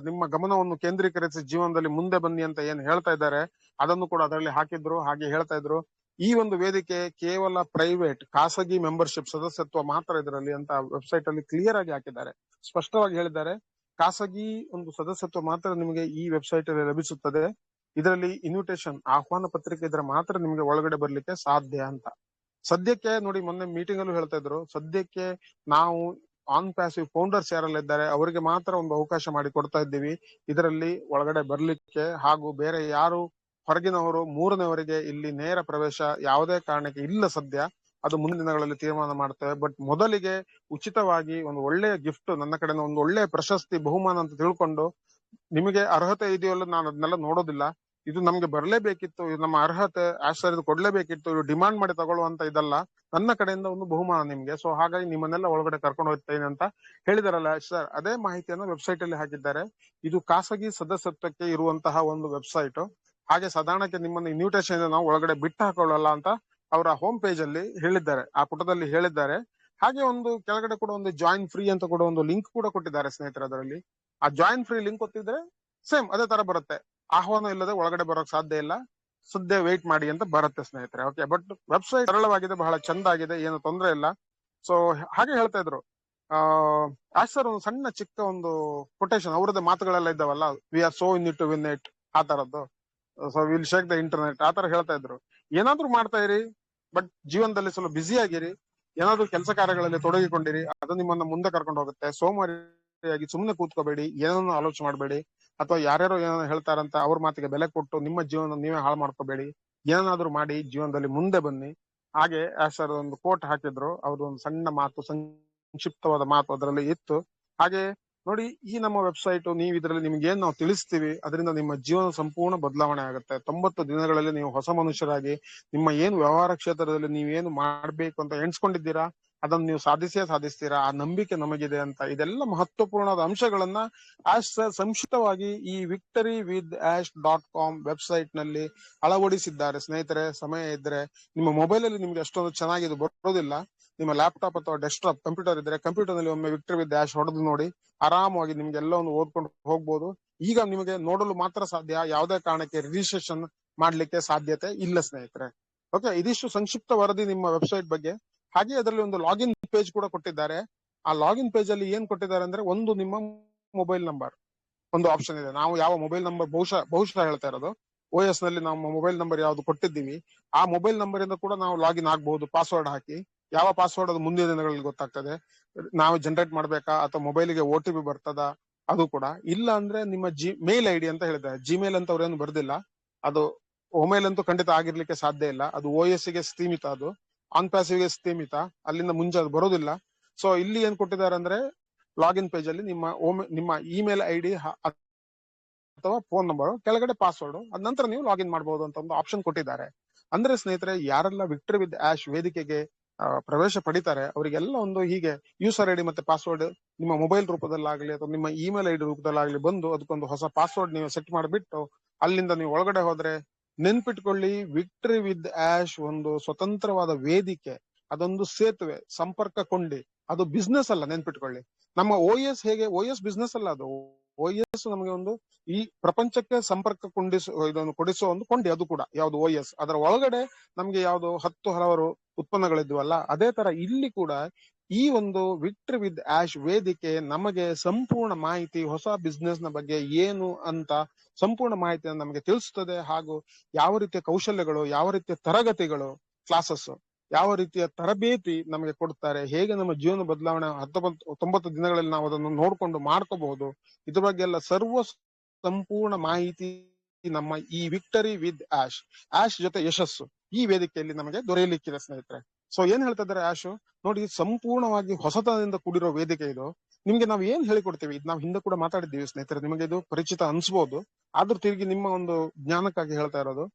ನಿಮ್ಮ ಗಮನವನ್ನು ಕೇಂದ್ರೀಕರಿಸಿ ಜೀವನದಲ್ಲಿ ಮುಂದೆ ಬನ್ನಿ ಅಂತ ಏನ್ ಹೇಳ್ತಾ ಇದ್ದಾರೆ ಅದನ್ನು ಕೂಡ ಅದರಲ್ಲಿ ಹಾಕಿದ್ರು. ಹಾಗೆ ಹೇಳ್ತಾ ಇದ್ರು, ಈ ಒಂದು ವೇದಿಕೆ ಕೇವಲ ಪ್ರೈವೇಟ್, ಖಾಸಗಿ ಮೆಂಬರ್ಶಿಪ್ ಸದಸ್ಯತ್ವ ಮಾತ್ರ ಇದರಲ್ಲಿ ಅಂತ ವೆಬ್ಸೈಟ್ ಅಲ್ಲಿ ಕ್ಲಿಯರ್ ಆಗಿ ಹಾಕಿದ್ದಾರೆ, ಸ್ಪಷ್ಟವಾಗಿ ಹೇಳಿದ್ದಾರೆ. ಖಾಸಗಿ ಒಂದು ಸದಸ್ಯತ್ವ ಮಾತ್ರ ನಿಮಗೆ ಈ ವೆಬ್ಸೈಟ್ ಅಲ್ಲಿ ಲಭಿಸುತ್ತದೆ. ಇದರಲ್ಲಿ ಇನ್ವಿಟೇಷನ್, ಆಹ್ವಾನ ಪತ್ರಿಕೆ ಇದ್ರೆ ಮಾತ್ರ ನಿಮ್ಗೆ ಒಳಗಡೆ ಬರ್ಲಿಕ್ಕೆ ಸಾಧ್ಯ ಅಂತ. ಸದ್ಯಕ್ಕೆ ನೋಡಿ, ಮೊನ್ನೆ ಮೀಟಿಂಗ್ ಅಲ್ಲೂ ಹೇಳ್ತಾ ಇದ್ರು, ಸದ್ಯಕ್ಕೆ ನಾವು ಆನ್ ಪ್ಯಾಸಿವ್ ಫೌಂಡರ್ಸ್ ಯಾರೆಲ್ಲ ಇದ್ದಾರೆ ಅವರಿಗೆ ಮಾತ್ರ ಒಂದು ಅವಕಾಶ ಮಾಡಿ ಕೊಡ್ತಾ ಇದ್ದೀವಿ ಇದರಲ್ಲಿ ಒಳಗಡೆ ಬರ್ಲಿಕ್ಕೆ. ಹಾಗೂ ಬೇರೆ ಯಾರು ಹೊರಗಿನವರು, ಮೂರನೇವರಿಗೆ ಇಲ್ಲಿ ನೇರ ಪ್ರವೇಶ ಯಾವುದೇ ಕಾರಣಕ್ಕೆ ಇಲ್ಲ ಸದ್ಯ. ಅದು ಮುಂದಿನ ದಿನಗಳಲ್ಲಿ ತೀರ್ಮಾನ ಮಾಡ್ತೇವೆ. ಬಟ್ ಮೊದಲಿಗೆ ಉಚಿತವಾಗಿ ಒಂದು ಒಳ್ಳೆಯ ಗಿಫ್ಟ್, ನನ್ನ ಕಡೆಯಿಂದ ಒಂದು ಒಳ್ಳೆಯ ಪ್ರಶಸ್ತಿ, ಬಹುಮಾನ ಅಂತ ತಿಳ್ಕೊಂಡು, ನಿಮಗೆ ಅರ್ಹತೆ ಇದೆಯಲ್ಲ ನಾನು ಅದನ್ನೆಲ್ಲ ನೋಡೋದಿಲ್ಲ, ಇದು ನಮ್ಗೆ ಬರ್ಲೇಬೇಕಿತ್ತು, ಇದು ನಮ್ಮ ಅರ್ಹತೆ, ಆಶ್ಚರ್ಯ ಇದು ಕೊಡ್ಲೇಬೇಕಿತ್ತು, ಇದು ಡಿಮಾಂಡ್ ಮಾಡಿ ತಗೊಳ್ಳುವಂತ ಇದಲ್ಲ, ನನ್ನ ಕಡೆಯಿಂದ ಒಂದು ಬಹುಮಾನ ನಿಮ್ಗೆ. ಸೊ ಹಾಗಾಗಿ ನಿಮ್ಮನ್ನೆಲ್ಲ ಒಳಗಡೆ ಕರ್ಕೊಂಡು ಹೋಗ್ತೇನೆ ಅಂತ ಹೇಳಿದಾರಲ್ಲ ಸರ್. ಅದೇ ಮಾಹಿತಿಯನ್ನು ವೆಬ್ಸೈಟ್ ಅಲ್ಲಿ ಹಾಕಿದ್ದಾರೆ. ಇದು ಖಾಸಗಿ ಸದಸ್ಯತ್ವಕ್ಕೆ ಇರುವಂತಹ ಒಂದು ವೆಬ್ಸೈಟ್. ಹಾಗೆ ಸಾಧಾರಣಕ್ಕೆ ನಿಮ್ಮನ್ನು ಇನ್ವಿಟೇಷನ್ ನಾವು ಒಳಗಡೆ ಬಿಟ್ಟು ಹಾಕೊಳ್ಳಲ್ಲ ಅಂತ ಅವರ ಹೋಮ್ ಪೇಜ್ ಅಲ್ಲಿ ಹೇಳಿದ್ದಾರೆ, ಆ ಪುಟದಲ್ಲಿ ಹೇಳಿದ್ದಾರೆ. ಹಾಗೆ ಒಂದು ಕೆಳಗಡೆ ಕೂಡ ಒಂದು ಜಾಯಿನ್ ಫ್ರೀ ಅಂತ ಕೂಡ ಒಂದು ಲಿಂಕ್ ಕೂಡ ಕೊಟ್ಟಿದ್ದಾರೆ ಸ್ನೇಹಿತರೆ. ಅದರಲ್ಲಿ ಆ ಜಾಯಿನ್ ಫ್ರೀ ಲಿಂಕ್ ಒತ್ತಿದ್ರೆ ಸೇಮ್ ಅದೇ ತರ ಬರುತ್ತೆ. ಆಹ್ವಾನ ಇಲ್ಲದೆ ಒಳಗಡೆ ಬರೋಕ್ ಸಾಧ್ಯ ಇಲ್ಲ, ಸದ್ಯ ವೇಟ್ ಮಾಡಿ ಅಂತ ಬರುತ್ತೆ ಸ್ನೇಹಿತರೆ. ಓಕೆ, ಬಟ್ ವೆಬ್ಸೈಟ್ ಸರಳವಾಗಿದೆ, ಬಹಳ ಚಂದ ಆಗಿದೆ, ಏನು ತೊಂದರೆ ಇಲ್ಲ. ಸೊ ಹಾಗೆ ಹೇಳ್ತಾ ಇದ್ರು ಸರ್, ಒಂದು ಸಣ್ಣ ಚಿಕ್ಕ ಒಂದು ಕೊಟೇಶನ್, ಅವರದ್ದೇ ಮಾತುಗಳೆಲ್ಲ ಇದ್ದಾವಲ್ಲ, we are so in it to win it, ಆ ತರದ್ದು. So will shake the internet, ಆ ತರ ಹೇಳ್ತಾ ಇದ್ರು. ಏನಾದ್ರು ಮಾಡ್ತಾ ಇರಿ, ಬಟ್ ಜೀವನದಲ್ಲಿ ಸ್ವಲ್ಪ ಬ್ಯುಸಿ ಆಗಿರಿ, ಏನಾದ್ರು ಕೆಲಸ ಕಾರ್ಯಗಳಲ್ಲಿ ತೊಡಗಿಕೊಂಡಿರಿ, ಅದು ನಿಮ್ಮನ್ನ ಮುಂದೆ ಕರ್ಕೊಂಡು ಹೋಗುತ್ತೆ. ಸೋಮಾರಿಯಾಗಿ ಸುಮ್ಮನೆ ಕೂತ್ಕೋಬೇಡಿ, ಏನನ್ನು ಆಲೋಚನೆ ಮಾಡಬೇಡಿ, ಅಥವಾ ಯಾರ್ಯಾರೋ ಏನೋ ಹೇಳ್ತಾರಂತ ಅವ್ರ ಮಾತಿಗೆ ಬೆಲೆ ಕೊಟ್ಟು ನಿಮ್ಮ ಜೀವನ ನೀವೇ ಹಾಳು ಮಾಡ್ಕೋಬೇಡಿ. ಏನಾದ್ರು ಮಾಡಿ ಜೀವನದಲ್ಲಿ ಮುಂದೆ ಬನ್ನಿ. ಹಾಗೆ ಸರ್ ಒಂದು ಕೋಟ್ ಹಾಕಿದ್ರು, ಅವ್ರದ್ದು ಒಂದು ಸಣ್ಣ ಮಾತು, ಸಂಕ್ಷಿಪ್ತವಾದ ಮಾತು ಅದರಲ್ಲಿ ಇತ್ತು. ಹಾಗೆ ನೋಡಿ, ಈ ನಮ್ಮ ವೆಬ್ಸೈಟ್, ನೀವು ಇದರಲ್ಲಿ ನಿಮ್ಗೆ ಏನ್ ನಾವು ತಿಳಿಸ್ತೀವಿ, ಅದರಿಂದ ನಿಮ್ಮ ಜೀವನ ಸಂಪೂರ್ಣ ಬದಲಾವಣೆ ಆಗುತ್ತೆ. 90 ದಿನಗಳಲ್ಲಿ ನೀವು ಹೊಸ ಮನುಷ್ಯರಾಗಿ ನಿಮ್ಮ ಏನು ವ್ಯವಹಾರ ಕ್ಷೇತ್ರದಲ್ಲಿ ನೀವೇನು ಮಾಡ್ಬೇಕು ಅಂತ ಎಣಿಸ್ಕೊಂಡಿದ್ದೀರಾ, ಅದನ್ನು ನೀವು ಸಾಧಿಸ್ತೀರಾ. ಆ ನಂಬಿಕೆ ನಮಗಿದೆ ಅಂತ, ಇದೆಲ್ಲ ಮಹತ್ವಪೂರ್ಣವಾದ ಅಂಶಗಳನ್ನ ಸರ್ ಸಂಕ್ಷಿಪ್ತವಾಗಿ ಈ victoryWithAsh.com ವೆಬ್ಸೈಟ್ ನಲ್ಲಿ ಅಳವಡಿಸಿದ್ದಾರೆ ಸ್ನೇಹಿತರೆ. ಸಮಯ ಇದ್ರೆ ನಿಮ್ಮ ಮೊಬೈಲ್ ಅಲ್ಲಿ ನಿಮ್ಗೆ ಅಷ್ಟೊಂದು ಚೆನ್ನಾಗಿ ಇದು ಬರೋದಿಲ್ಲ, ನಿಮ್ಮ ಲ್ಯಾಪ್ಟಾಪ್ ಅಥವಾ ಡೆಸ್ಕ್ಟಾಪ್ ಕಂಪ್ಯೂಟರ್ ಇದ್ರೆ ಕಂಪ್ಯೂಟರ್ ನಲ್ಲಿ ಒಮ್ಮೆ ವಿಕ್ಟರಿ ವಿತ್ ಆಶ್ ಹೊಡೆದು ನೋಡಿ, ಆರಾಮವಾಗಿ ನಿಮ್ಗೆ ಎಲ್ಲವನ್ನು ಓದ್ಕೊಂಡು ಹೋಗ್ಬೋದು. ಈಗ ನಿಮಗೆ ನೋಡಲು ಮಾತ್ರ ಸಾಧ್ಯ, ಯಾವುದೇ ಕಾರಣಕ್ಕೆ ರಿಜಿಸ್ಟ್ರೇಷನ್ ಮಾಡ್ಲಿಕ್ಕೆ ಸಾಧ್ಯತೆ ಇಲ್ಲ ಸ್ನೇಹಿತರೆ. ಓಕೆ, ಇದಿಷ್ಟು ಸಂಕ್ಷಿಪ್ತ ವರದಿ ನಿಮ್ಮ ವೆಬ್ಸೈಟ್ ಬಗ್ಗೆ. ಹಾಗೆ ಅದರಲ್ಲಿ ಒಂದು ಲಾಗಿನ್ ಪೇಜ್ ಕೂಡ ಕೊಟ್ಟಿದ್ದಾರೆ. ಆ ಲಾಗಿನ್ ಪೇಜ್ ಅಲ್ಲಿ ಏನ್ ಕೊಟ್ಟಿದ್ದಾರೆ ಅಂದ್ರೆ, ಒಂದು ನಿಮ್ಮ ಮೊಬೈಲ್ ನಂಬರ್ ಒಂದು ಆಪ್ಷನ್ ಇದೆ. ನಾವು ಯಾವ ಮೊಬೈಲ್ ನಂಬರ್ ಬಹುಶಃ ಹೇಳ್ತಾ ಇರೋದು, OS ನಲ್ಲಿ ನಾವು ಮೊಬೈಲ್ ನಂಬರ್ ಯಾವ್ದು ಕೊಟ್ಟಿದ್ದೀವಿ, ಆ ಮೊಬೈಲ್ ನಂಬರ್ ಇಂದ ಕೂಡ ನಾವು ಲಾಗಿನ್ ಆಗ್ಬಹುದು. ಪಾಸ್ವರ್ಡ್ ಹಾಕಿ, ಯಾವ ಪಾಸ್ವರ್ಡ್ ಅದು ಮುಂದಿನ ದಿನಗಳಲ್ಲಿ ಗೊತ್ತಾಗ್ತದೆ. ನಾವು ಜನರೇಟ್ ಮಾಡ್ಬೇಕಾ ಅಥವಾ ಮೊಬೈಲ್ಗೆ OTP ಬರ್ತದ, ಅದು ಕೂಡ ಇಲ್ಲ. ಅಂದ್ರೆ ನಿಮ್ಮ ಮೇಲ್ ಐಡಿ ಅಂತ ಹೇಳಿದ್ದಾರೆ, ಜಿಮೇಲ್ ಅಂತ ಅವ್ರೇನು ಬರ್ದಿಲ್ಲ, ಅದು ಒಮೇಲ್ ಅಂತೂ ಖಂಡಿತ ಆಗಿರ್ಲಿಕ್ಕೆ ಸಾಧ್ಯ ಇಲ್ಲ. ಅದು OS ಗೆ ಸೀಮಿತ, ಅದು ಆನ್ ಪ್ಯಾಸಿವ್ ಗೆ ಸೀಮಿತ, ಅಲ್ಲಿಂದ ಮುಂಚೆ ಅದು ಬರೋದಿಲ್ಲ. ಸೊ ಇಲ್ಲಿ ಏನ್ ಕೊಟ್ಟಿದ್ದಾರೆ ಅಂದ್ರೆ, ಲಾಗಿನ್ ಪೇಜ್ ಅಲ್ಲಿ ನಿಮ್ಮ ಇಮೇಲ್ ಐಡಿ ಅಥವಾ ಫೋನ್ ನಂಬರ್, ಕೆಳಗಡೆ ಪಾಸ್ವರ್ಡ್, ಅದ ನಂತರ ನೀವು ಲಾಗಿನ್ ಮಾಡಬಹುದು ಅಂತ ಒಂದು ಆಪ್ಷನ್ ಕೊಟ್ಟಿದ್ದಾರೆ. ಅಂದ್ರೆ ಸ್ನೇಹಿತರೆ, ಯಾರೆಲ್ಲ ವಿಕ್ಟರಿ ವಿತ್ ಆಶ್ ವೇದಿಕೆಗೆ ಪ್ರವೇಶ ಪಡಿತಾರೆ, ಅವರಿಗೆಲ್ಲ ಒಂದು ಹೀಗೆ ಯೂಸರ್ ಐಡಿ ಮತ್ತೆ ಪಾಸ್ವರ್ಡ್ ನಿಮ್ಮ ಮೊಬೈಲ್ ರೂಪದಲ್ಲಾಗ್ಲಿ ಅಥವಾ ನಿಮ್ಮ ಇಮೇಲ್ ಐಡಿ ರೂಪದಲ್ಲಾಗ್ಲಿ ಬಂದು, ಅದಕ್ಕೊಂದು ಹೊಸ ಪಾಸ್ವರ್ಡ್ ನೀವು ಸೆಟ್ ಮಾಡಿಬಿಟ್ಟು ಅಲ್ಲಿಂದ ನೀವು ಒಳಗಡೆ ಹೋದ್ರೆ, ನೆನ್ಪಿಟ್ಕೊಳ್ಳಿ, ವಿಕ್ಟರಿ ವಿತ್ ಆಶ್ ಒಂದು ಸ್ವತಂತ್ರವಾದ ವೇದಿಕೆ, ಅದೊಂದು ಸೇತುವೆ, ಸಂಪರ್ಕ ಕೊಂಡಿ, ಅದು ಬಿಸ್ನೆಸ್ ಅಲ್ಲ. ನೆನ್ಪಿಟ್ಕೊಳ್ಳಿ, ನಮ್ಮ OS ಹೇಗೆ, OS ಬಿಸ್ನೆಸ್ ಅಲ್ಲ, ಅದು OS ನಮಗೆ ಒಂದು ಈ ಪ್ರಪಂಚಕ್ಕೆ ಸಂಪರ್ಕ ಇದನ್ನು ಕೊಡಿಸುವ ಒಂದು ಕೊಂಡಿ, ಅದು ಕೂಡ ಯಾವ್ದು OS. ಅದರ ಒಳಗಡೆ ನಮ್ಗೆ ಯಾವ್ದು ಹಲವಾರು ಉತ್ಪನ್ನಗಳಿದ್ವಲ್ಲ, ಅದೇ ತರ ಇಲ್ಲಿ ಕೂಡ ಈ ಒಂದು ವಿಕ್ಟರಿ ವಿತ್ ಆಶ್ ವೇದಿಕೆ ನಮಗೆ ಸಂಪೂರ್ಣ ಮಾಹಿತಿ, ಹೊಸ ಬಿಸ್ನೆಸ್ ನ ಬಗ್ಗೆ ಏನು ಅಂತ ಸಂಪೂರ್ಣ ಮಾಹಿತಿಯನ್ನು ನಮಗೆ ತಿಳಿಸುತ್ತದೆ. ಹಾಗೂ ಯಾವ ರೀತಿಯ ಕೌಶಲ್ಯಗಳು, ಯಾವ ರೀತಿಯ ತರಗತಿಗಳು, ಕ್ಲಾಸಸ್, ಯಾವ ರೀತಿಯ ತರಬೇತಿ ನಮಗೆ ಕೊಡ್ತಾರೆ, ಹೇಗೆ ನಮ್ಮ ಜೀವನ ಬದಲಾವಣೆ 90 ದಿನಗಳಲ್ಲಿ ನಾವು ಅದನ್ನು ನೋಡ್ಕೊಂಡು ಮಾಡ್ಕೋಬಹುದು, ಇದ್ರ ಬಗ್ಗೆ ಎಲ್ಲ ಸಂಪೂರ್ಣ ಮಾಹಿತಿ ನಮ್ಮ ಈ ವಿಕ್ಟರಿ ವಿತ್ ಆಶ್ ಜೊತೆ ಯಶಸ್ಸು ಈ ವೇದಿಕೆಯಲ್ಲಿ ನಮಗೆ ದೊರೆಯಲಿಕ್ಕಿದೆ ಸ್ನೇಹಿತರೆ. ಸೊ ಏನ್ ಹೇಳ್ತಾ ಇದ್ದಾರೆ ಆಶು, ನೋಡಿ, ಸಂಪೂರ್ಣವಾಗಿ ಹೊಸತನದಿಂದ ಕೂಡಿರೋ ವೇದಿಕೆ ಇದು. ನಿಮ್ಗೆ ನಾವು ಏನ್ ಹೇಳಿಕೊಡ್ತೀವಿ, ಇದು ನಾವು ಹಿಂದೆ ಕೂಡ ಮಾತಾಡಿದ್ದೀವಿ ಸ್ನೇಹಿತರೆ, ನಿಮಗೆ ಇದು ಪರಿಚಿತ ಅನ್ಸ್ಬೋದು, ಆದ್ರೂ ತಿರುಗಿ ನಿಮ್ಮ ಒಂದು ಜ್ಞಾನಕ್ಕಾಗಿ ಹೇಳ್ತಾ ಇರೋದು.